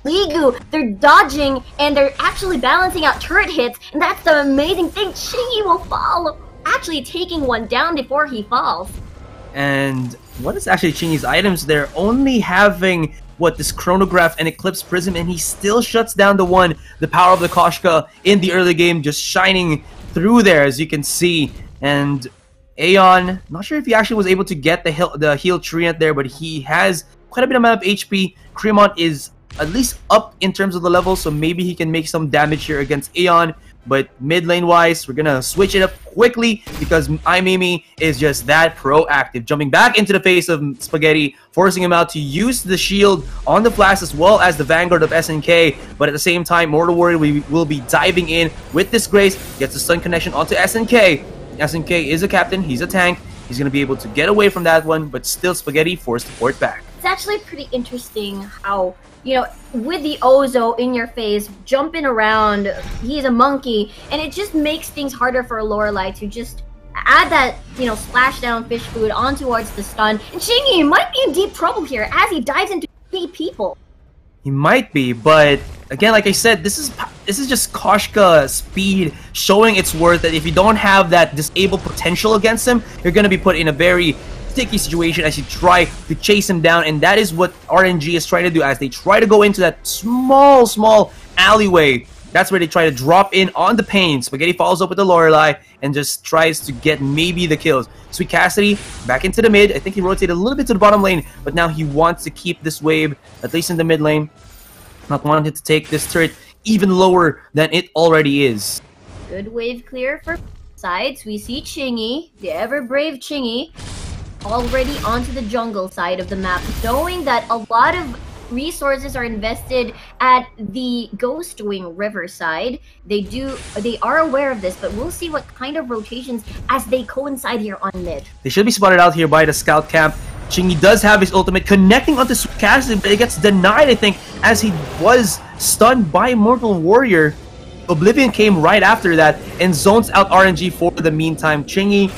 Ligu, they're dodging and they're actually balancing out turret hits, and that's the amazing thing. Chingy will fall, actually taking one down before he falls. And what is actually Chingy's items? They're only having this chronograph and eclipse prism, and he still shuts down the power of the Koshka in the early game, just shining through there, as you can see. And Aeon, not sure if he actually was able to get the heal treant there, but he has quite a bit amount of HP. Cremont is at least up in terms of the level, so maybe he can make some damage here against Aeon. But mid lane wise, we're gonna switch it up quickly because Imimi is just that proactive, jumping back into the face of Spaghetti, forcing him out to use the shield on the flash as well as the Vanguard of SNK. But at the same time, Mortal Warrior will be diving in with Disgrace, gets the stun connection onto SNK. SNK is a captain, he's a tank, he's gonna be able to get away from that one, but still Spaghetti forced to port back. It's actually pretty interesting how, you know, with the Ozo in your face, jumping around, he's a monkey, and it just makes things harder for Lorelei to just add that, you know, splash down fish food on towards the stun. And Chingy might be in deep trouble here as he dives into 3 people. He might be, but again, like I said, this is just Koshka speed showing its worth, that if you don't have that disable potential against him, you're going to be put in a very sticky situation as you try to chase him down. And that is what RNG is trying to do as they try to go into that small alleyway. That's where they try to drop in on the pain. Spaghetti follows up with the Lorelei and just tries to get maybe the kills. Sweet Cassidy back into the mid. I think he rotated a little bit to the bottom lane, but now he wants to keep this wave at least in the mid lane. Not wanting to take this turret even lower than it already is. Good wave clear for sides. We see Chingy, the ever-brave Chingy, already onto the jungle side of the map, knowing that a lot of resources are invested at the Ghostwing River side. They are aware of this, but we'll see what kind of rotations as they coincide here on mid. They should be spotted out here by the scout camp. Chingy does have his ultimate connecting onto Sweet Cassidy, but it gets denied, I think, as he was stunned by Mortal Warrior. Oblivion came right after that and zones out RNG for the meantime. Chingy,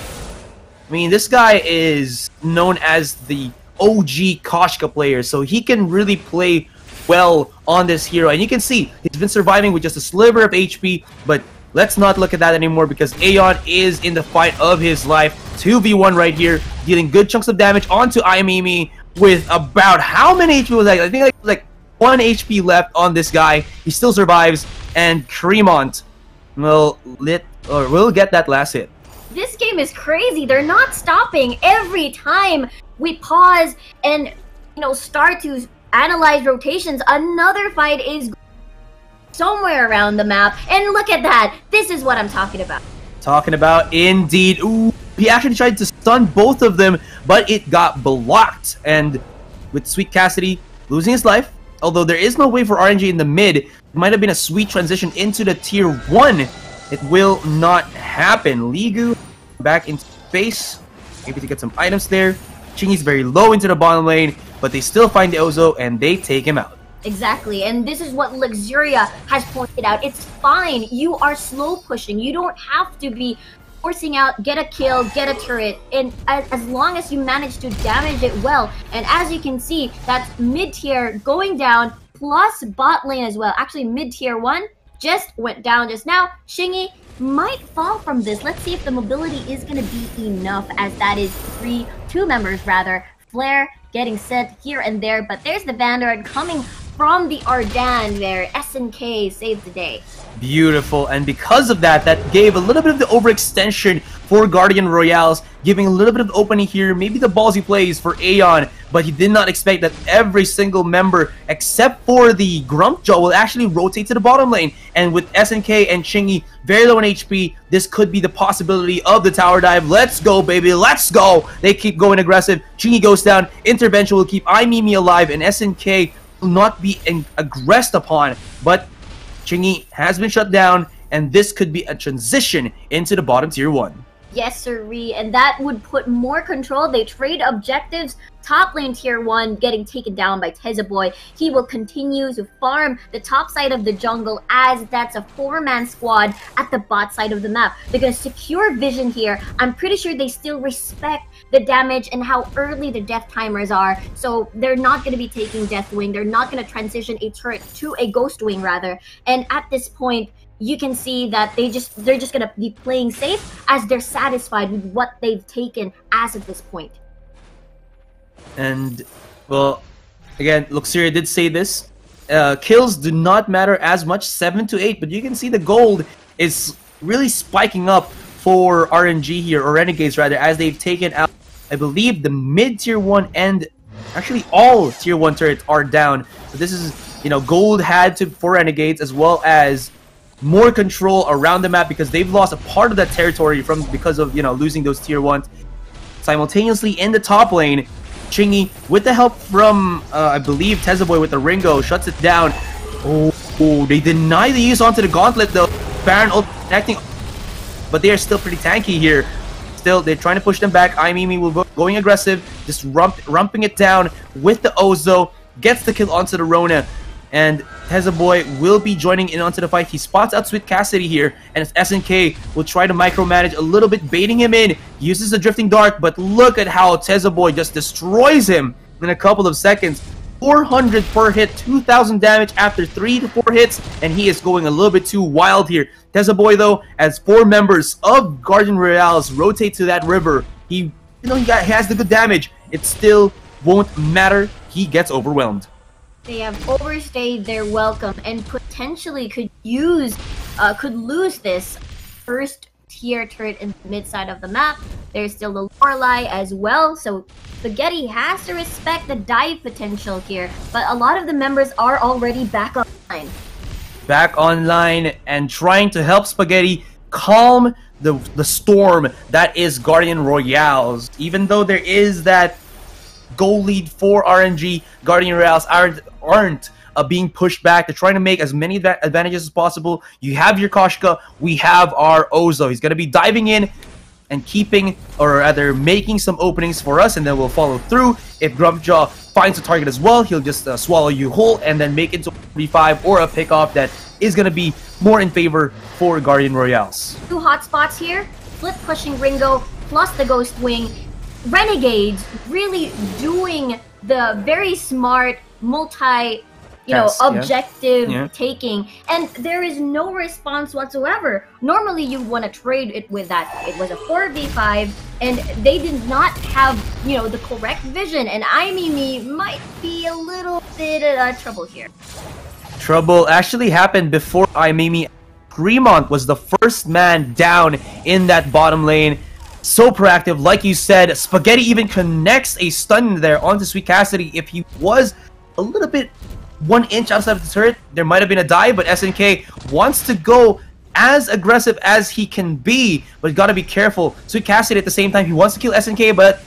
I mean, this guy is known as the OG Koshka player, so he can really play well on this hero. And you can see he's been surviving with just a sliver of HP, but let's not look at that anymore because Aeon is in the fight of his life. 2v1 right here, dealing good chunks of damage onto Imimi with about how many HP was that? I think like 1 HP left on this guy. He still survives, and Cremont will get that last hit. This game is crazy. They're not stopping. Every time we pause and, you know, start to analyze rotations, another fight is somewhere around the map. And look at that. This is what I'm talking about. Talking about indeed. Ooh, he actually tried to stun both of them, but it got blocked. And with Sweet Cassidy losing his life, although there is no way for RNG in the mid, it might have been a sweet transition into the tier 1. It will not happen. Ligu back into space, maybe to get some items there. Chingy's very low into the bottom lane, but they still find the Ozo and they take him out. Exactly, and this is what Luxuria has pointed out. It's fine. You are slow pushing. You don't have to be forcing out, get a kill, get a turret, and as long as you manage to damage it well. And as you can see, that's mid-tier going down, plus bot lane as well. Actually, mid-tier 1 just went down just now. Chingy might fall from this. Let's see if the mobility is going to be enough, as that is two members rather. Flare getting set here and there, but there's the Vanguard coming from the Ardan there. SNK saved the day. Beautiful, and because of that, that gave a little bit of the overextension for Guardian Royales, giving a little bit of opening here, maybe the ballsy plays for Aeon, but he did not expect that every single member, except for the Grumpjaw, will actually rotate to the bottom lane. And with SNK and Chingy very low in HP, this could be the possibility of the tower dive. Let's go, baby, let's go! They keep going aggressive. Chingy goes down, intervention will keep Imimi alive, and SNK will not be aggressed upon, but Chingy has been shut down, and this could be a transition into the bottom tier 1. Yes, sirree, and that would put more control. They trade objectives. Top lane tier 1 getting taken down by Tezaboy. He will continue to farm the top side of the jungle as that's a 4-man squad at the bot side of the map. They're going to secure vision here. I'm pretty sure they still respect the damage and how early the death timers are. So they're not going to be taking Death Wing. They're not going to transition a turret to a Ghost Wing rather. And at this point, you can see that they're just gonna be playing safe as they're satisfied with what they've taken as of this point. And well, again, Luxeria did say this. Kills do not matter as much, 7 to 8, but you can see the gold is really spiking up for RNG here, or Renegades rather, as they've taken out, I believe, the mid tier 1 and actually all tier 1 turrets are down. So this is, gold had to for Renegades, as well as more control around the map because they've lost a part of that territory because of losing those tier 1s. Simultaneously in the top lane, Chingy, with the help from I believe Tezaboy with the Ringo, shuts it down. Oh, they deny the use onto the gauntlet though. Baron connecting, but they are still pretty tanky here. Still, they're trying to push them back. Imimi will go going aggressive, just rumping it down with the Ozo, gets the kill onto the Rona. And Tezaboy will be joining in onto the fight. He spots out Sweet Cassidy here, and SNK will try to micromanage a little bit, baiting him in. Uses the Drifting Dart, but look at how Tezaboy just destroys him in a couple of seconds. 400 per hit, 2,000 damage after 3 to 4 hits, and he is going a little bit too wild here. Tezaboy, though, as 4 members of Guardian Royales rotate to that river, he has the good damage. It still won't matter. He gets overwhelmed. They have overstayed their welcome and potentially could lose this first tier turret in the mid side of the map. There's still the Lorelei as well, so Spaghetti has to respect the dive potential here, but a lot of the members are already back online. Back online and trying to help Spaghetti calm the storm that is Guardian Royales. Even though there is that goal lead for RNG, Guardian Royales aren't being pushed back. They're trying to make as many advantages as possible. You have your Koshka, we have our Ozo. He's going to be diving in and keeping, or rather making some openings for us, and then we'll follow through. If Grumpjaw finds a target as well, he'll just swallow you whole and then make it to 45 or a pick-off that is going to be more in favor for Guardian Royales. 2 hotspots here, flip pushing Ringo plus the Ghost Wing. Renegades really doing the very smart objective taking, and there is no response whatsoever. Normally you want to trade it with that. It was a 4v5 and they did not have the correct vision, and Imimi might be a little bit of trouble here. Trouble actually happened before Imimi. Gremont was the first man down in that bottom lane. So proactive, like you said. Spaghetti even connects a stun there onto Sweet Cassidy. If he was a little bit 1 inch outside of the turret, there might have been a dive, but SNK wants to go as aggressive as he can be, but got to be careful. Sweet Cassidy at the same time, he wants to kill SNK, but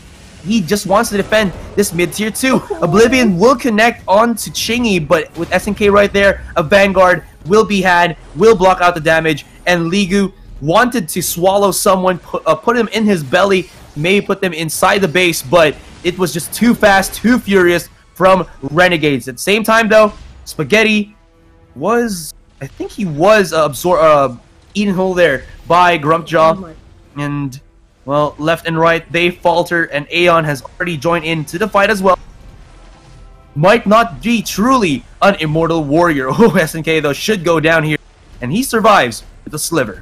he just wants to defend this mid-tier 2. Oblivion will connect onto Chingy, but with SNK right there, a Vanguard will be had, will block out the damage, and Ligu wanted to swallow someone, put him in his belly, maybe put them inside the base, but it was just too fast, too furious from Renegades. At the same time, though, Spaghetti was, I think he was eaten whole there by Grumpjaw, and well, left and right they falter, and Aeon has already joined into the fight as well. Might not be truly an immortal warrior. Oh, SNK though should go down here, and he survives with a sliver.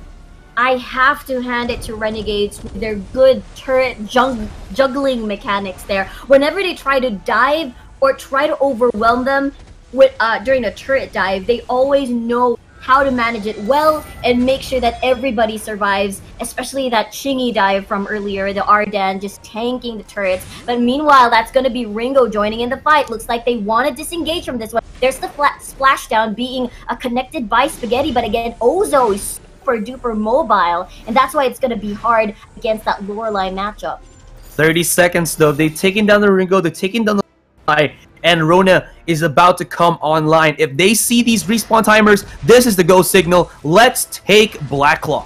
I have to hand it to Renegades with their good turret juggling mechanics there. Whenever they try to dive or try to overwhelm them with during a turret dive, they always know how to manage it well and make sure that everybody survives, especially that Chingy dive from earlier, the Ardan just tanking the turrets. But meanwhile, that's going to be Ringo joining in the fight. Looks like they want to disengage from this one. There's the splashdown being connected by Spaghetti, but again, Ozo is super duper mobile, and that's why it's going to be hard against that Lorelei matchup. 30 seconds though, they've taken down the Ringo, they've taken down the Lorelei, and Rona is about to come online. If they see these respawn timers, this is the go signal. Let's take Blacklaw.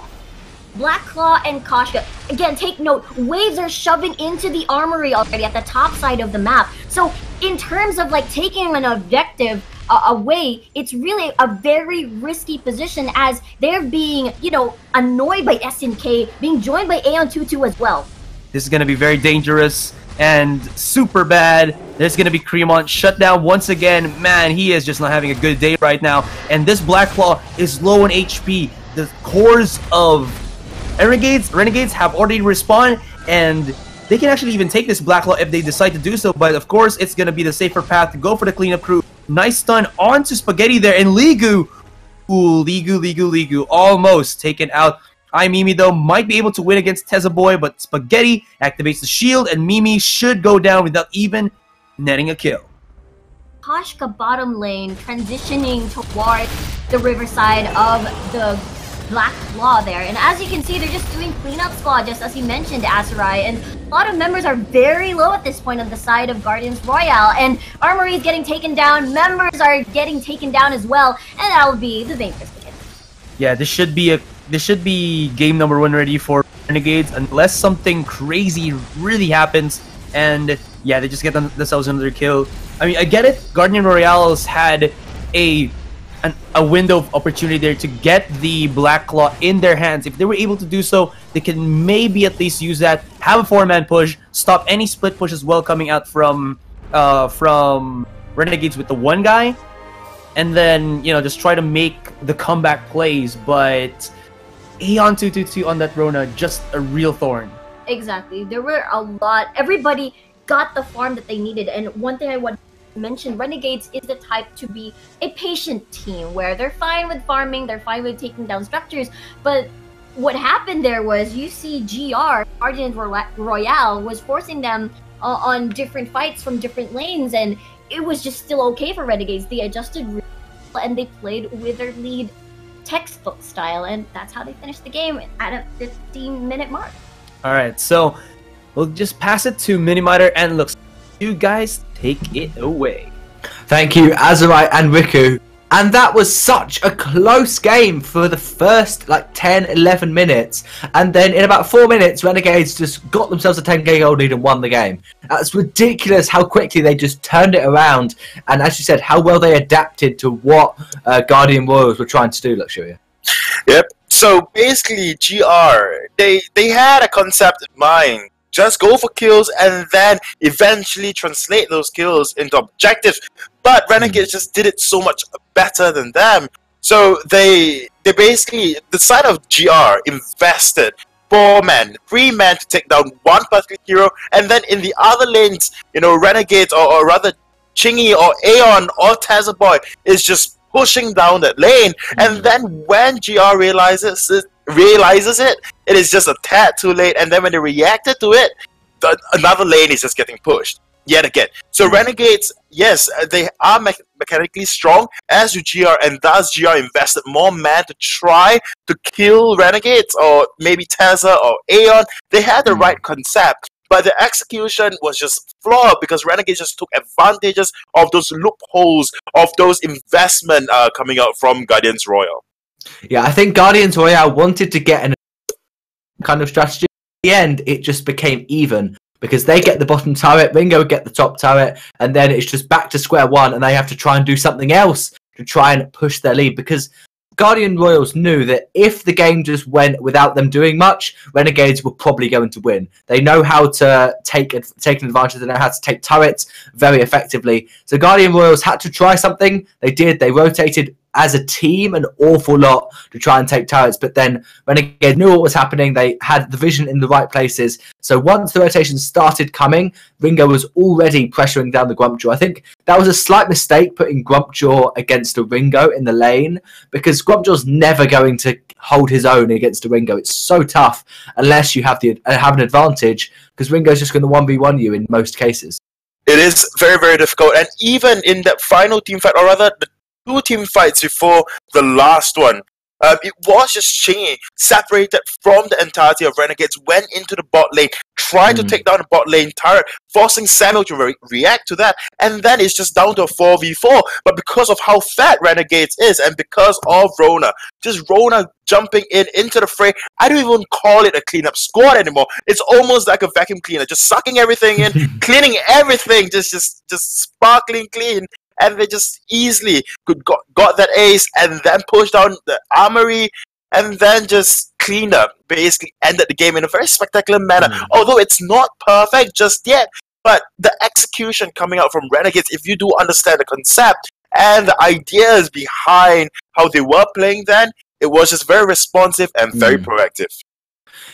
Black Claw and Koshka, again, take note, waves are shoving into the armory already at the top side of the map. So in terms of like taking an objective away, it's really a very risky position as they're being, you know, annoyed by SNK, being joined by Aeon 2-2 as well. This is going to be very dangerous and super bad. There's going to be Cremont shut down once again. Man, he is just not having a good day right now. And this Black Claw is low on HP. The cores of Renegades have already respawned, and they can actually even take this Black Claw if they decide to do so. But of course, it's going to be the safer path to go for the cleanup crew. Nice stun onto Spaghetti there, and Ligu. Ooh, Ligu almost taken out. Mimi, though, might be able to win against Teza Boy, but Spaghetti activates the shield, and Mimi should go down without even netting a kill. Koshka bottom lane transitioning towards the riverside of the Black Claw there. And as you can see, they're just doing cleanup squad, just as you mentioned, Asarai. And a lot of members are very low at this point on the side of Guardians Royale. And Armory is getting taken down, members are getting taken down as well. And that'll be the Vainglory. Yeah, this should be game number 1 ready for Renegades, unless something crazy really happens. And yeah, they just get themselves another kill. I mean, I get it. Guardian Royales had a window of opportunity there to get the Black Claw in their hands. If they were able to do so, they can maybe at least use that, have a 4-man push, stop any split push as well coming out from Renegades with the one guy, and then, you know, just try to make the comeback plays. But Aeon 222 on that Rona, just a real thorn. Exactly. There were a lot. Everybody got the farm that they needed. And one thing I want to mention, Renegades is the type to be a patient team where they're fine with farming, they're fine with taking down structures. But what happened there was, you see GR, Guardian Royale, was forcing them on different fights from different lanes, and it was just still okay for Renegades. They adjusted and they played with their lead textbook style, and that's how they finished the game at a 15-minute mark. All right, so we'll just pass it to Minimiter, and look, you guys take it away. Thank you, Azarai and Riku. And that was such a close game for the first, 10, 11 minutes. And then in about 4 minutes, Renegades just got themselves a 10k goal lead and won the game. That's ridiculous how quickly they just turned it around. And as you said, how well they adapted to what Guardian Royals were trying to do, Luxuria. Yep. So basically, GR, they had a concept in mind. Just go for kills and then eventually translate those kills into objectives. But Renegades just did it so much better than them. So they basically, the side of GR invested 4 men, 3 men to take down one particular hero, and then in the other lanes, you know, Renegades or rather Chingy or Aeon or Teza Boy is just pushing down that lane. And then when GR realizes it, it is just a tad too late, and then when they reacted to it, another lane is just getting pushed yet again. So Renegades, yes, they are mechanically strong, as do GR, and thus GR invested more men to try to kill Renegades or maybe Teza or Aeon. They had the right concept, but the execution was just flawed because Renegades just took advantages of those loopholes, of those investment coming out from Guardians Royal. Yeah, I think Guardians Royale wanted to get an kind of strategy. In the end, it just became even because they get the bottom turret, Ringo would get the top turret, and then it's just back to square one, and they have to try and do something else to try and push their lead because Guardian Royals knew that if the game just went without them doing much, Renegades were probably going to win. They know how to take an advantage. They know how to take turrets very effectively. So Guardian Royals had to try something. They did. They rotated as a team an awful lot to try and take turrets, but then Renegade knew what was happening. They had the vision in the right places. So once the rotations started coming, Ringo was already pressuring down the Grumpjaw. I think that was a slight mistake putting Grumpjaw against a Ringo in the lane, because Grumpjaw's never going to hold his own against a Ringo. It's so tough unless you have an advantage, because Ringo's just going to 1v1 you in most cases. It is very, very difficult, and even in that final team fight, or rather the 2 team fights before the last one, It was just Chingy separated from the entirety of Renegades, went into the bot lane, tried to take down the bot lane turret, forcing Samuel to react to that, and then it's just down to a 4v4. But because of how fat Renegades is, and because of Rona, just Rona jumping into the fray, I don't even call it a cleanup squad anymore. It's almost like a vacuum cleaner, just sucking everything in, cleaning everything, just sparkling clean. And they just easily got that ace, and then pushed down the armory, and then just cleaned up. Basically ended the game in a very spectacular manner. Although it's not perfect just yet, but the execution coming out from Renegades, if you do understand the concept and the ideas behind how they were playing then, it was just very responsive and very proactive.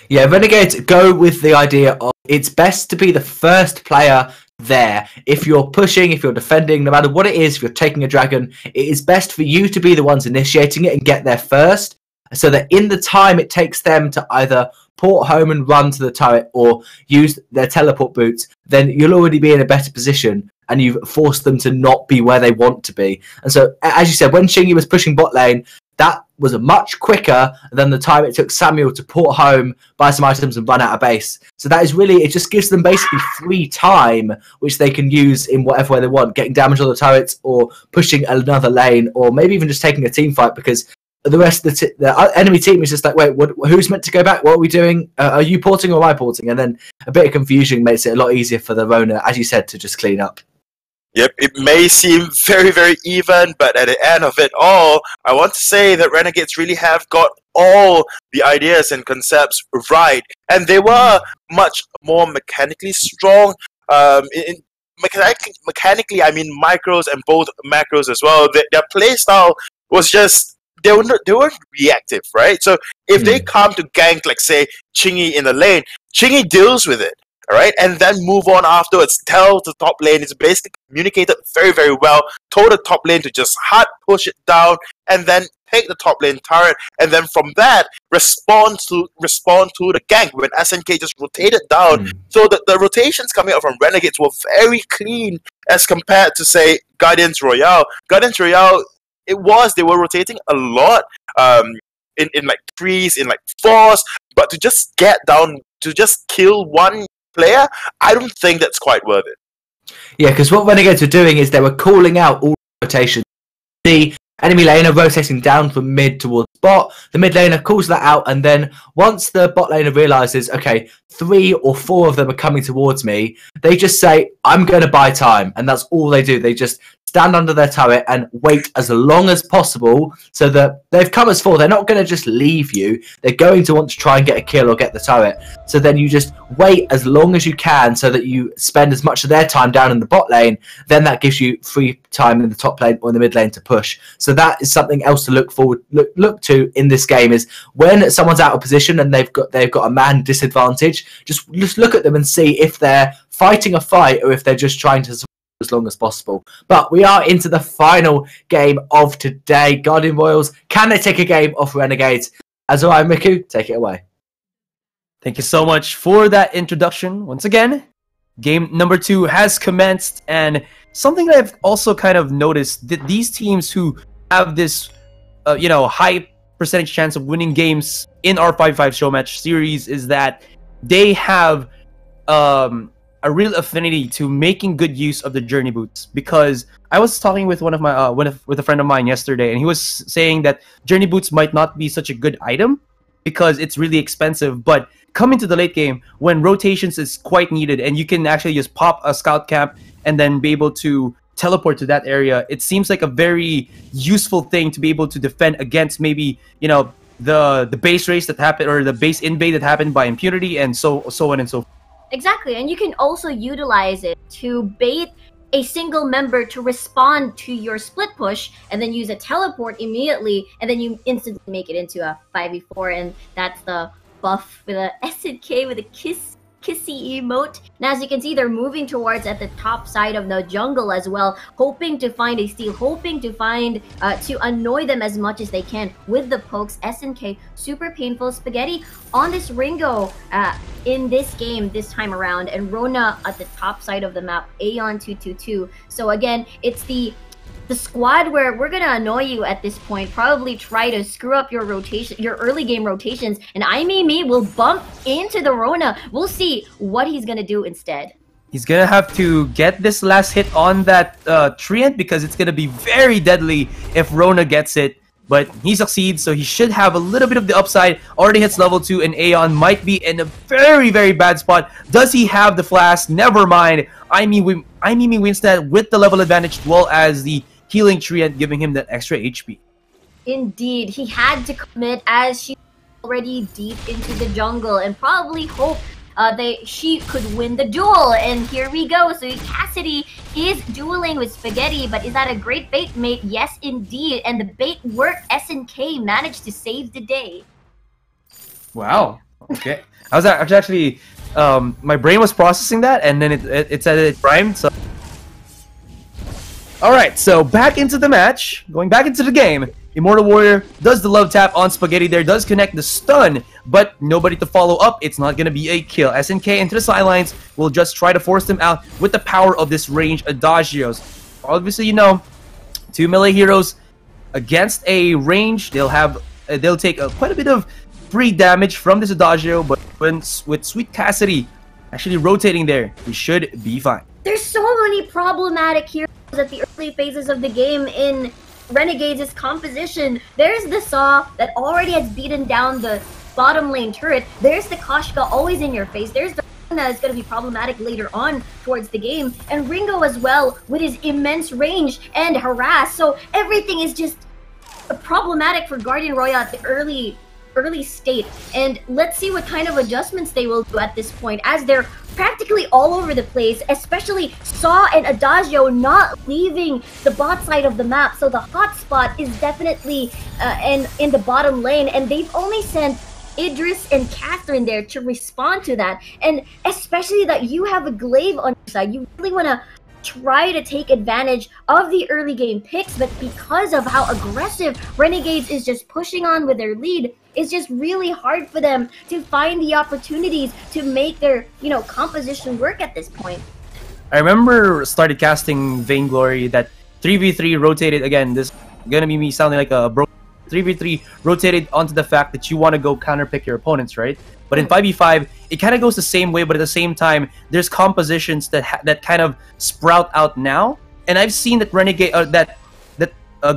Yeah, Renegades go with the idea of it's best to be the first player there. If you're pushing, if you're defending, no matter what it is, if you're taking a dragon, it is best for you to be the ones initiating it and get there first, so that in the time it takes them to either port home and run to the turret or use their teleport boots, then you'll already be in a better position and you've forced them to not be where they want to be. And so, as you said, when Chingy was pushing bot lane, that was much quicker than the time it took Samuel to port home, buy some items, and run out of base. So that is really, it just gives them basically free time, which they can use in whatever way they want, getting damage on the turrets, or pushing another lane, or maybe even just taking a team fight, because the rest of the enemy team is just like, wait, who's meant to go back? What are we doing? Are you porting or am I porting? And then a bit of confusion makes it a lot easier for the Rona, as you said, to just clean up. Yep, it may seem very, very even, but at the end of it all, I want to say that Renegades really have got all the ideas and concepts right, and they were much more mechanically strong. Mechanically, I mean micros and both macros as well. Their playstyle was just, they weren't reactive, right? So if they come to gank, like say Chingy in the lane, Chingy deals with it. Alright, and then move on afterwards, tell the top lane, it's basically communicated very, very well, told the top lane to just hard push it down, and then take the top lane turret, and then from that, respond to the gank when SNK just rotated down. So the rotations coming out from Renegades were very clean as compared to, say, Guardians Royale. Guardians Royale, they were rotating a lot, in like 3s, in like 4s, but to just get down, to just kill one player, I don't think that's quite worth it. Yeah, because what Renegades were doing is they were calling out all rotations. The enemy laner rotating down from mid towards bot, the mid laner calls that out, and then once the bot laner realizes, okay, 3 or 4 of them are coming towards me, they just say, I'm going to buy time, and that's all they do. They just stand under their turret and wait as long as possible, so that they've come as 4. They're not going to just leave you. They're going to want to try and get a kill or get the turret. So then you just wait as long as you can, so that you spend as much of their time down in the bot lane. Then that gives you free time in the top lane or in the mid lane to push. So that is something else to look to in this game, is when someone's out of position and they've got a man disadvantage, just look at them and see if they're fighting a fight or if they're just trying to survive as long as possible. But we are into the final game of today. Guardian Royals, can they take a game off Renegades? Azura and Miku, take it away. Thank you so much for that introduction. Once again, game number 2 has commenced, and something that I've also kind of noticed, that these teams who have this high percentage chance of winning games in our 5v5 show match series, is that they have a real affinity to making good use of the journey boots. Because I was talking with one of my with a friend of mine yesterday, and he was saying that journey boots might not be such a good item because it's really expensive, but coming to the late game when rotations is quite needed and you can actually just pop a scout camp and then be able to teleport to that area, it seems like a very useful thing to be able to defend against maybe, the base race that happened, or the base invade that happened by Impunity, and so on and so forth. Exactly, and you can also utilize it to bait a single member to respond to your split push, and then use a teleport immediately, and then you instantly make it into a 5v4, and that's the buff with a SNK with a kissy emote. Now, as you can see, they're moving towards at the top side of the jungle as well, hoping to find a steal, hoping to find to annoy them as much as they can with the pokes. SNK, super painful. Spaghetti on this Ringo in this game this time around, and Rona at the top side of the map, Aeon 222. So again, it's the the squad where we're gonna annoy you at this point, probably try to screw up your rotation, your early game rotations, and Me will bump into the Rona. We'll see what he's gonna do instead. He's gonna have to get this last hit on that Treant because it's gonna be very deadly if Rona gets it. But he succeeds, so he should have a little bit of the upside. Already hits level 2, and Aeon might be in a very, very bad spot. Does he have the flash? Never mind. Impunity wins that with the level advantage, as well as the healing Treant giving him that extra HP. Indeed, he had to commit as she's already deep into the jungle and probably hope she could win the duel. And here we go. So Cassidy is dueling with Spaghetti, but is that a great bait, mate? Yes, indeed. And the bait worked. SNK managed to save the day. Wow. Okay. I was actually, my brain was processing that, and then it said it primed. So, all right. So back into the match, going back into the game. Immortal Warrior does the love tap on Spaghetti there, does connect the stun, but nobody to follow up. It's not going to be a kill. SNK into the sidelines will just try to force them out with the power of this range adagios. Obviously, you know, 2 melee heroes against a range, they'll take quite a bit of free damage from this adagio, but with Sweet Cassidy actually rotating there, we should be fine. There's so many problematic heroes at the early phases of the game in Renegades' composition. There's the Saw that already has beaten down the bottom lane turret. There's the Koshka always in your face. There's the that is going to be problematic later on towards the game. And Ringo as well with his immense range and harass. So everything is just problematic for Guardian Royale at the early state. And let's see what kind of adjustments they will do at this point, as they're practically all over the place, especially Saw and Adagio not leaving the bot side of the map. So the hotspot is definitely in the bottom lane, and they've only sent Idris and Catherine there to respond to that. And especially that you have a glaive on your side, you really want to try to take advantage of the early game picks, but because of how aggressive Renegades is just pushing on with their lead, it's just really hard for them to find the opportunities to make their, composition work at this point. I remember started casting Vainglory, that 3v3 rotated, again, this is gonna be me sounding like a broken 3v3 rotated onto the fact that you want to go counterpick your opponents, right? But in 5v5, it kind of goes the same way, but at the same time, there's compositions that kind of sprout out now. And I've seen that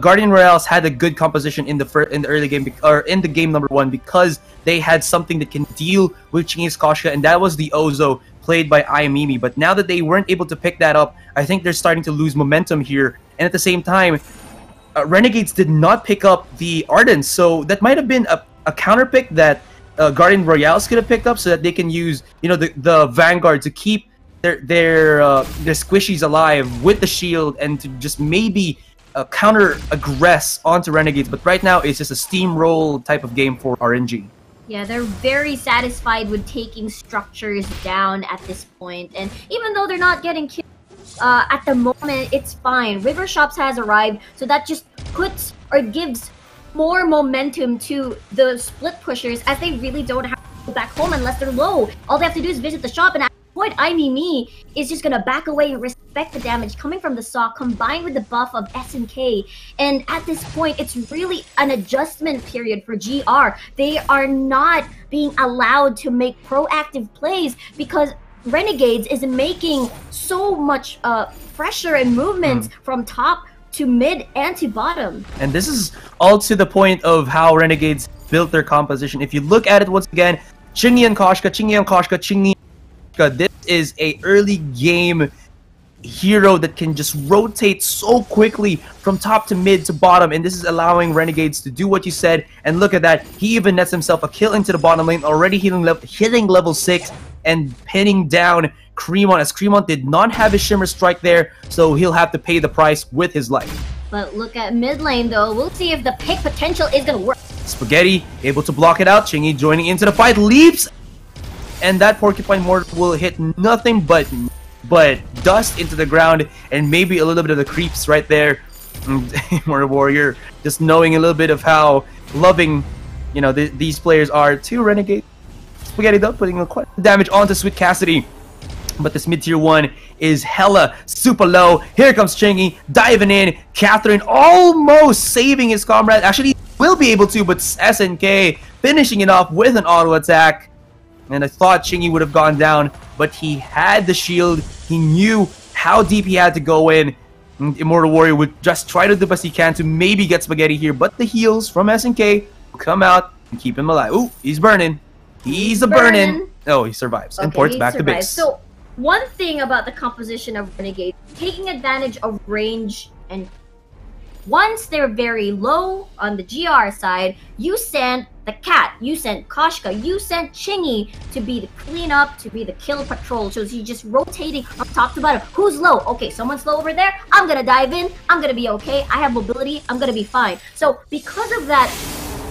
Guardian Royales had a good composition in the early game, or in the game number 1, because they had something that can deal with Chingy's Koshka, and that was the Ozo played by Impunity. But now that they weren't able to pick that up, I think they're starting to lose momentum here. And at the same time, Renegades did not pick up the Ardents, so that might have been a counter pick that Guardian Royales could have picked up, so that they can use the Vanguard to keep their squishies alive with the shield, and to just maybe counter aggress onto Renegades. But right now it's just a steamroll type of game for RNG. Yeah, they're very satisfied with taking structures down at this point, and even though they're not getting killed at the moment, it's fine. River Shops has arrived, so that just puts or gives more momentum to the split pushers, as they really don't have to go back home unless they're low. All they have to do is visit the shop, and at that point, Me is just gonna back away and respect the damage coming from the Saw, combined with the buff of SNK. And at this point, it's really an adjustment period for GR. They are not being allowed to make proactive plays because Renegades is making so much pressure and movements from top to mid and to bottom. And this is all to the point of how Renegades built their composition. If you look at it once again, Chingy and Koshka, this is a early game hero that can just rotate so quickly from top to mid to bottom, and this is allowing Renegades to do what you said. And look at that, he even nets himself a kill into the bottom lane, already hitting level 6 and pinning down Cremon, as Cremon did not have his Shimmer Strike there, so he'll have to pay the price with his life. But look at mid lane though, we'll see if the pick potential is gonna work. Spaghetti able to block it out, Chingy joining into the fight, leaps, and that Porcupine Mortar will hit nothing but dust into the ground, and maybe a little bit of the creeps right there. Immortal Warrior just knowing a little bit of how loving these players are to Renegade. Spaghetti though putting quite damage onto Sweet Cassidy. But this mid-tier 1 is hella super low. Here comes Chingy diving in. Catherine almost saving his comrade. Actually, will be able to, but SNK finishing it off with an auto attack. And I thought Chingy would have gone down, but he had the shield. He knew how deep he had to go in. And Immortal Warrior would just try to do the best he can to maybe get Spaghetti here, but the heals from SNK will come out and keep him alive. Ooh, he's burning. He's a burning. Oh, he survives and ports back to base. So, one thing about the composition of Renegade, taking advantage of range, and once they're very low on the GR side, you send the Cat, you send Koshka, you send Chingy to be the cleanup, to be the kill patrol. So he's just rotating from top to bottom. Who's low? Okay, someone's low over there. I'm gonna dive in. I'm gonna be okay. I have mobility. I'm gonna be fine. So because of that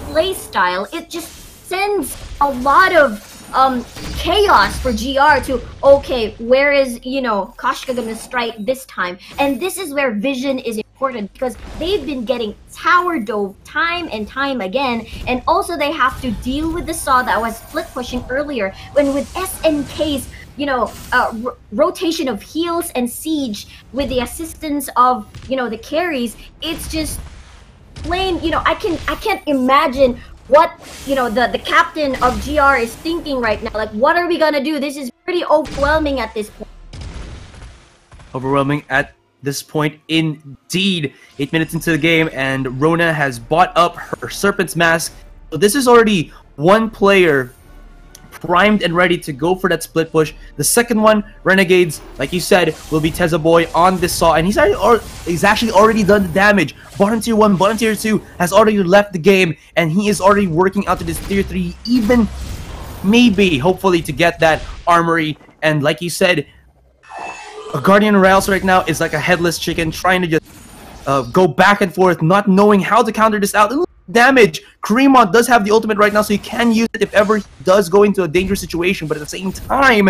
play style, it just sends a lot of chaos for GR to, okay, where is, you know, Koshka gonna strike this time? And this is where vision is important, because they've been getting tower dove time and time again, and also they have to deal with the saw that was split pushing earlier, when with SNK's, you know, rotation of heals and siege with the assistance of, you know, the carries, it's just plain, you know, I can't imagine what, you know, the captain of GR is thinking right now. Like, what are we gonna do? This is pretty overwhelming at this point. Overwhelming at this point indeed. 8 minutes into the game, and Rona has bought up her Serpent's Mask. So this is already one player primed and ready to go for that split push. The second one, Renegades, like you said, will be Teza Boy on this saw, and he's actually already done the damage. Bottom tier 1, bottom tier 2 has already left the game, and he is already working out to this tier 3, even maybe, hopefully, to get that armory. And like you said, a Guardian Rails right now is like a headless chicken trying to just go back and forth, not knowing how to counter this out. Damage. Cremont does have the ultimate right now, so he can use it if ever he does go into a dangerous situation, but at the same time,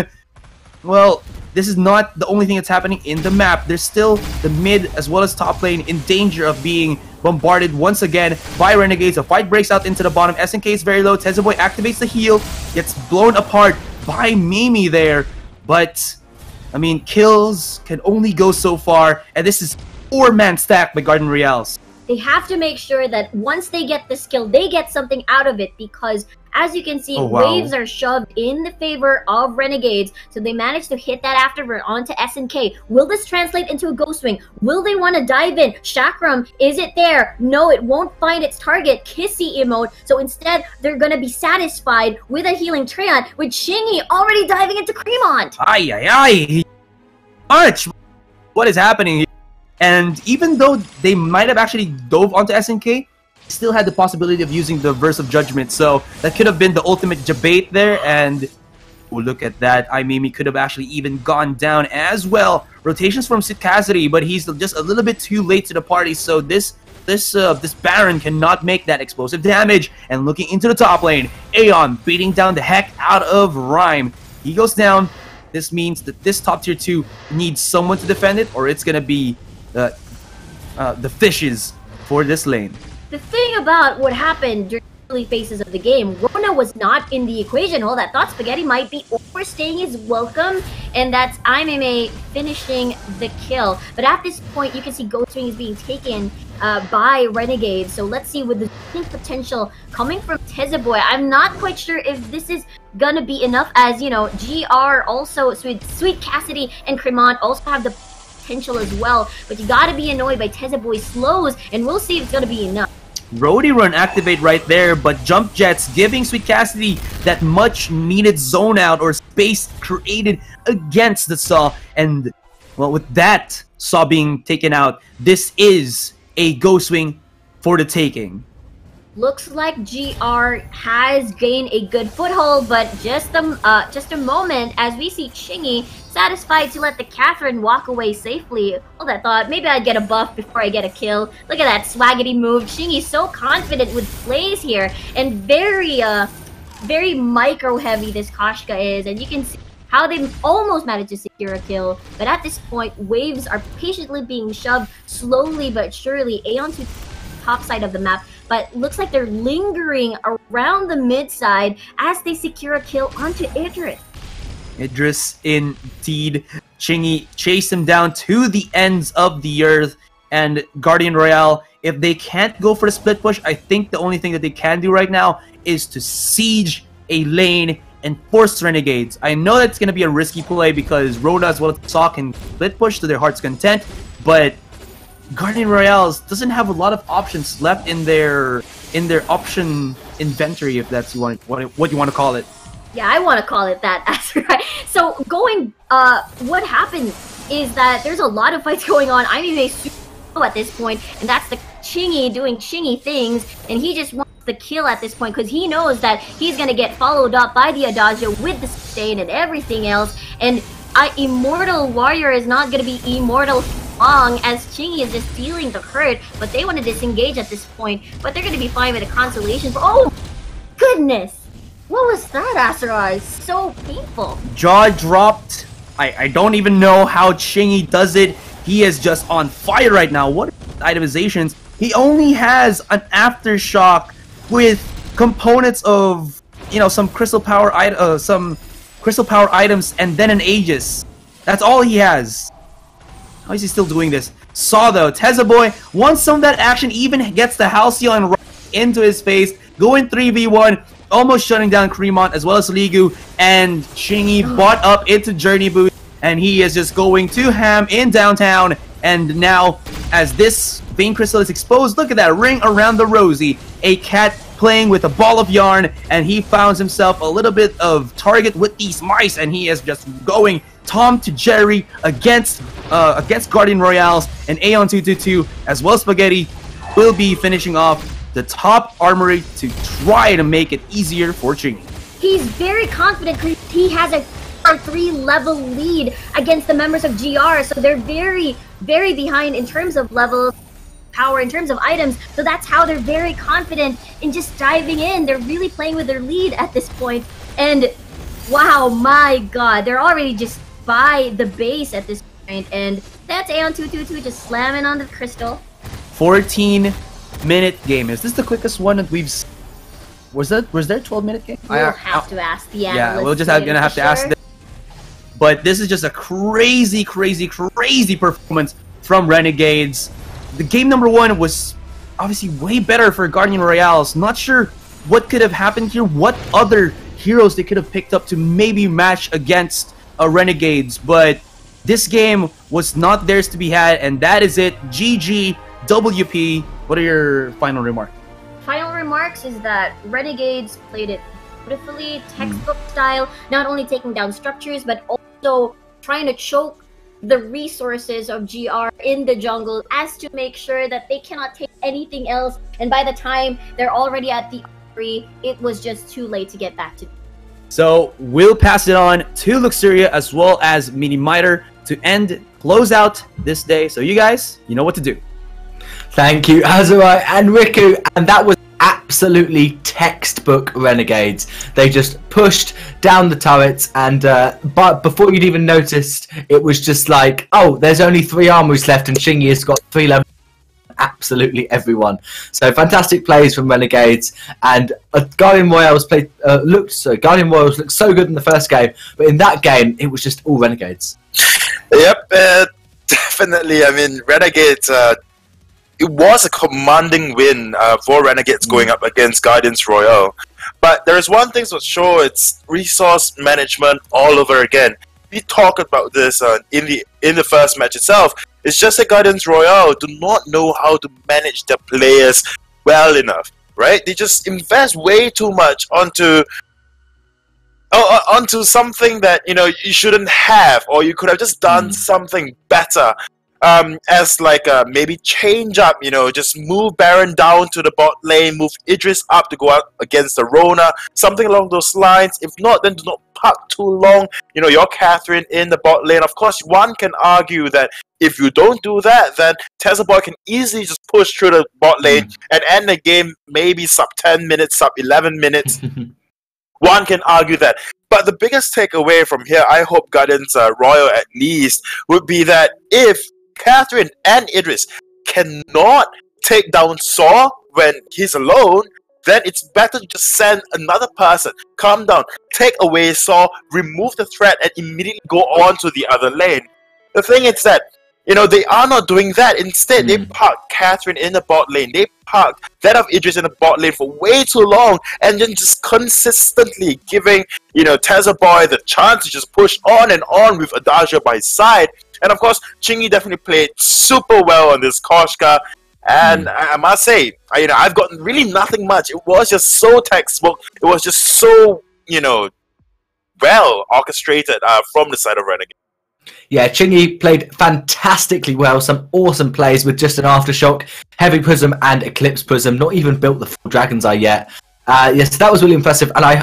well, this is not the only thing that's happening in the map. There's still the mid as well as top lane in danger of being bombarded once again by Renegades. A fight breaks out into the bottom. SNK is very low. Tezaboy activates the heal, gets blown apart by Mimi there, but I mean, kills can only go so far, and this is 4-man stack by Guardian Reals. They have to make sure that once they get the skill, they get something out of it, because as you can see, waves are shoved in the favor of Renegades, so they managed to hit that afterward onto SNK. Will this translate into a Ghost Wing? Will they want to dive in? Chakram, is it there? No, it won't find its target. Kissy emote, so instead they're going to be satisfied with a healing Treant, with Chingy already diving into Cremont. Arch, what is happening here? And even though they might have actually dove onto SNK, still had the possibility of using the Verse of Judgment. So that could have been the ultimate debate there. And oh, look at that. Mimi could have actually even gone down as well. Rotations from Sid Cassidy, but he's just a little bit too late to the party. So this Baron cannot make that explosive damage. And looking into the top lane, Aeon beating down the heck out of Rhyme. He goes down. This means that this top tier 2 needs someone to defend it, or it's gonna be the fishes for this lane. The thing about what happened during the early phases of the game, Rona was not in the equation. All that thought Spaghetti might be overstaying his welcome, and that's IMMA finishing the kill. But at this point, you can see Ghost Wing is being taken by Renegades. So let's see, with the potential coming from Tezaboy, I'm not quite sure if this is gonna be enough, as, you know, GR also, Sweet Cassidy and Cremont also have the potential as well, but you gotta be annoyed by Tezaboy's slows, and we'll see if it's gonna be enough. Roadie Run activate right there, but Jump Jets giving Sweet Cassidy that much needed zone out or space created against the Saw. And well, with that Saw being taken out, this is a Ghost Wing for the taking. Looks like GR has gained a good foothold, but just a moment as we see Chingy satisfied to let the Catherine walk away safely. Hold that thought, maybe I'd get a buff before I get a kill. Look at that swaggity move. Chingy's so confident with plays here, and very micro heavy this Koshka is, and you can see how they almost managed to secure a kill. But at this point, waves are patiently being shoved slowly but surely Aeon to top side of the map, but looks like they're lingering around the mid side as they secure a kill onto Idris. Idris indeed. Chingy chased him down to the ends of the earth, and Guardian Royale, if they can't go for the split push, I think the only thing that they can do right now is to siege a lane and force Renegades. I know that's going to be a risky play because Rhoda as well as Saw can split push to their heart's content, but Guardian Royales doesn't have a lot of options left in their option inventory, if that's what you want to call it. Yeah, I want to call it that. Right. So what happens is that there's a lot of fights going on. I'm even at this point, and that's the Chingy doing Chingy things, and he just wants the kill at this point because he knows that he's gonna get followed up by the Adagio with the sustain and everything else, and Immortal Warrior is not gonna be immortal long as Chingy is just feeling the hurt, but they want to disengage at this point, but they're gonna be fine with a consolation. Oh goodness! What was that, Asarai? So painful. Jaw dropped. I don't even know how Chingy does it. He is just on fire right now. What itemizations? He only has an aftershock with components of, some crystal power items and then an Aegis. That's all he has. How is he still doing this? Saw though, Tezza Boy wants some of that action, even gets the Halcyon right into his face, going 3v1, almost shutting down Cremont as well as Ligu, and Chingy bought up into Journey Boost, and he is just going to ham in downtown. And now, as this Vein Crystal is exposed, look at that ring around the rosy. A cat playing with a ball of yarn, and he finds himself a little bit of target with these mice, and he is just going Tom to Jerry against Guardian Royales, and Aeon 222 as well as Spaghetti will be finishing off the top armory to try to make it easier for Chingy. He's very confident because he has a 3-level lead against the members of GR, so they're very, very behind in terms of level power, in terms of items, so that's how they're very confident in just diving in. They're really playing with their lead at this point, and wow, my god, they're already just by the base at this point, and that's Aeon 222 just slamming on the crystal. 14-minute game. Is this the quickest one that we've seen? Was there a 12-minute game? We'll have to ask the analysts. Yeah, we'll just gonna have to ask them. But this is just a crazy, crazy, crazy performance from Renegades. The game number 1 was obviously way better for Guardian Royales. Not sure what could have happened here, what other heroes they could have picked up to maybe match against Renegades. But this game was not theirs to be had, and that is it. GG, WP. What are your final remarks? Final remarks is that Renegades played it beautifully, textbook style, not only taking down structures, but also trying to choke the resources of GR in the jungle as to make sure that they cannot take anything else, and by the time they're already at the armory, it was just too late to get back to. So we'll pass it on to Luxuria as well as Mini Miter to close out this day. So you guys, you know what to do. Thank you, Azurai and Riku, and that was absolutely textbook Renegades. They just pushed down the turrets, and but before you'd even noticed, it was just like, oh, there's only 3 armories left, and Chingy has got 3 levels. Absolutely everyone. So fantastic plays from Renegades, and Guardian Royals looked so good in the first game, but in that game it was just all Renegades. Yep, definitely. I mean, Renegades. It was a commanding win for Renegades going up against Guardians Royale. But there is one thing for sure, it's resource management all over again. We talked about this in the first match itself. It's just that Guardians Royale do not know how to manage their players well enough, right? They just invest way too much onto something that you shouldn't have, or you could have just done something better. As like maybe change up, just move Baron down to the bot lane, move Idris up to go out against the Rona, something along those lines. If not, then do not park too long, your Catherine in the bot lane. Of course, one can argue that if you don't do that, then Tezza Boy can easily just push through the bot lane and end the game maybe sub 10 minutes, sub 11 minutes. One can argue that. But the biggest takeaway from here, I hope Guardians Royal at least, would be that if Catherine and Idris cannot take down Saw when he's alone, then it's better to just send another person, calm down, take away Saw, remove the threat, and immediately go on to the other lane. The thing is that, you know, they are not doing that. Instead, they parked Catherine in the bot lane. They parked that of Idris in the bot lane for way too long, and then just consistently giving, you know, Tezza Boy the chance to just push on and on with Adagio by his side. And of course, Chingy definitely played super well on this Koshka. And I must say, you know, I've gotten really nothing much. It was just so textbook. It was just so, you know, well orchestrated from the side of Renegade. Yeah, Chingy played fantastically well. Some awesome plays with just an Aftershock, Heavy Prism, and Eclipse Prism. Not even built the full Dragon's Eye yet. Yes, that was really impressive, and I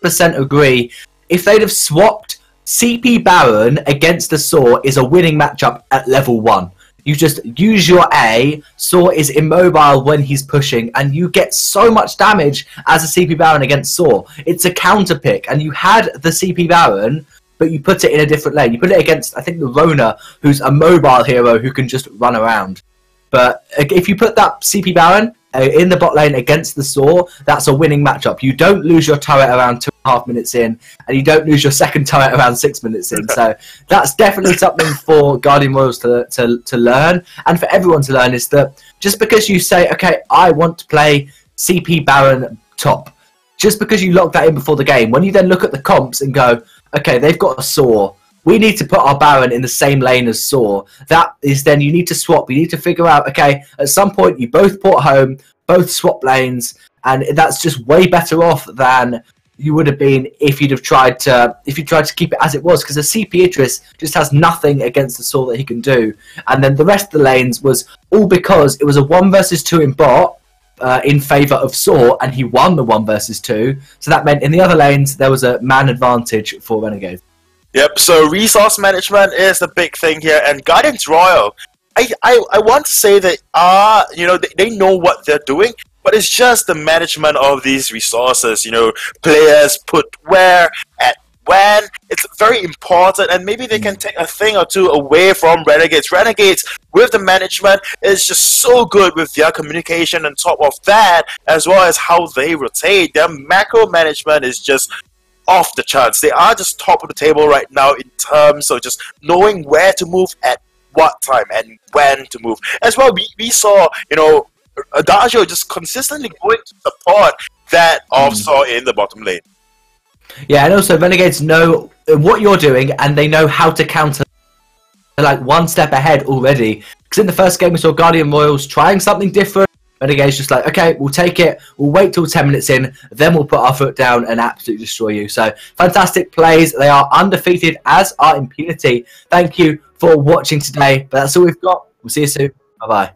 100% agree. If they'd have swapped CP Baron against the Saw is a winning matchup at level 1. You just use your A, Saw is immobile when he's pushing, and you get so much damage as a CP Baron against Saw. It's a counter pick, and you had the CP Baron, but you put it in a different lane. You put it against, I think, the Rona, who's a mobile hero who can just run around. But if you put that CP Baron in the bot lane against the Saw, that's a winning matchup. You don't lose your turret around 2.5 minutes in, and you don't lose your second turret around 6 minutes in. So that's definitely something for Guardian Royals to learn, and for everyone to learn, is that just because you say, okay, I want to play CP Baron top, just because you lock that in before the game, when you then look at the comps and go, okay, they've got a Saw, we need to put our Baron in the same lane as Saw. That is then you need to swap. You need to figure out, okay, at some point you both port home, both swap lanes, and that's just way better off than you would have been if you'd have tried to keep it as it was, because the CP Idris just has nothing against the Saw that he can do. And then the rest of the lanes was all because it was a 1 versus 2 in bot in favour of Saw, and he won the 1 versus 2. So that meant in the other lanes there was a man advantage for Renegades. Yep, so resource management is the big thing here, and Guardians Royal, I want to say that you know, they know what they're doing, but it's just the management of these resources. You know, players put where, at when, it's very important, and maybe they can take a thing or two away from Renegades. Renegades, with the management, is just so good with their communication, and top of that, as well as how they rotate, their macro management is just off the charts. They are just top of the table right now in terms of just knowing where to move at what time and when to move. As well, we saw, you know, Adagio just consistently going to support that of Saw in the bottom lane. Yeah, and also Renegades know what you're doing, and they know how to counter. They're like one step ahead already. Because in the first game we saw Guardian Royals trying something different. Renegades just like, okay, we'll take it, we'll wait till 10 minutes in, then we'll put our foot down and absolutely destroy you. So, fantastic plays. They are undefeated, as are Impunity. Thank you for watching today. But that's all we've got. We'll see you soon. Bye-bye.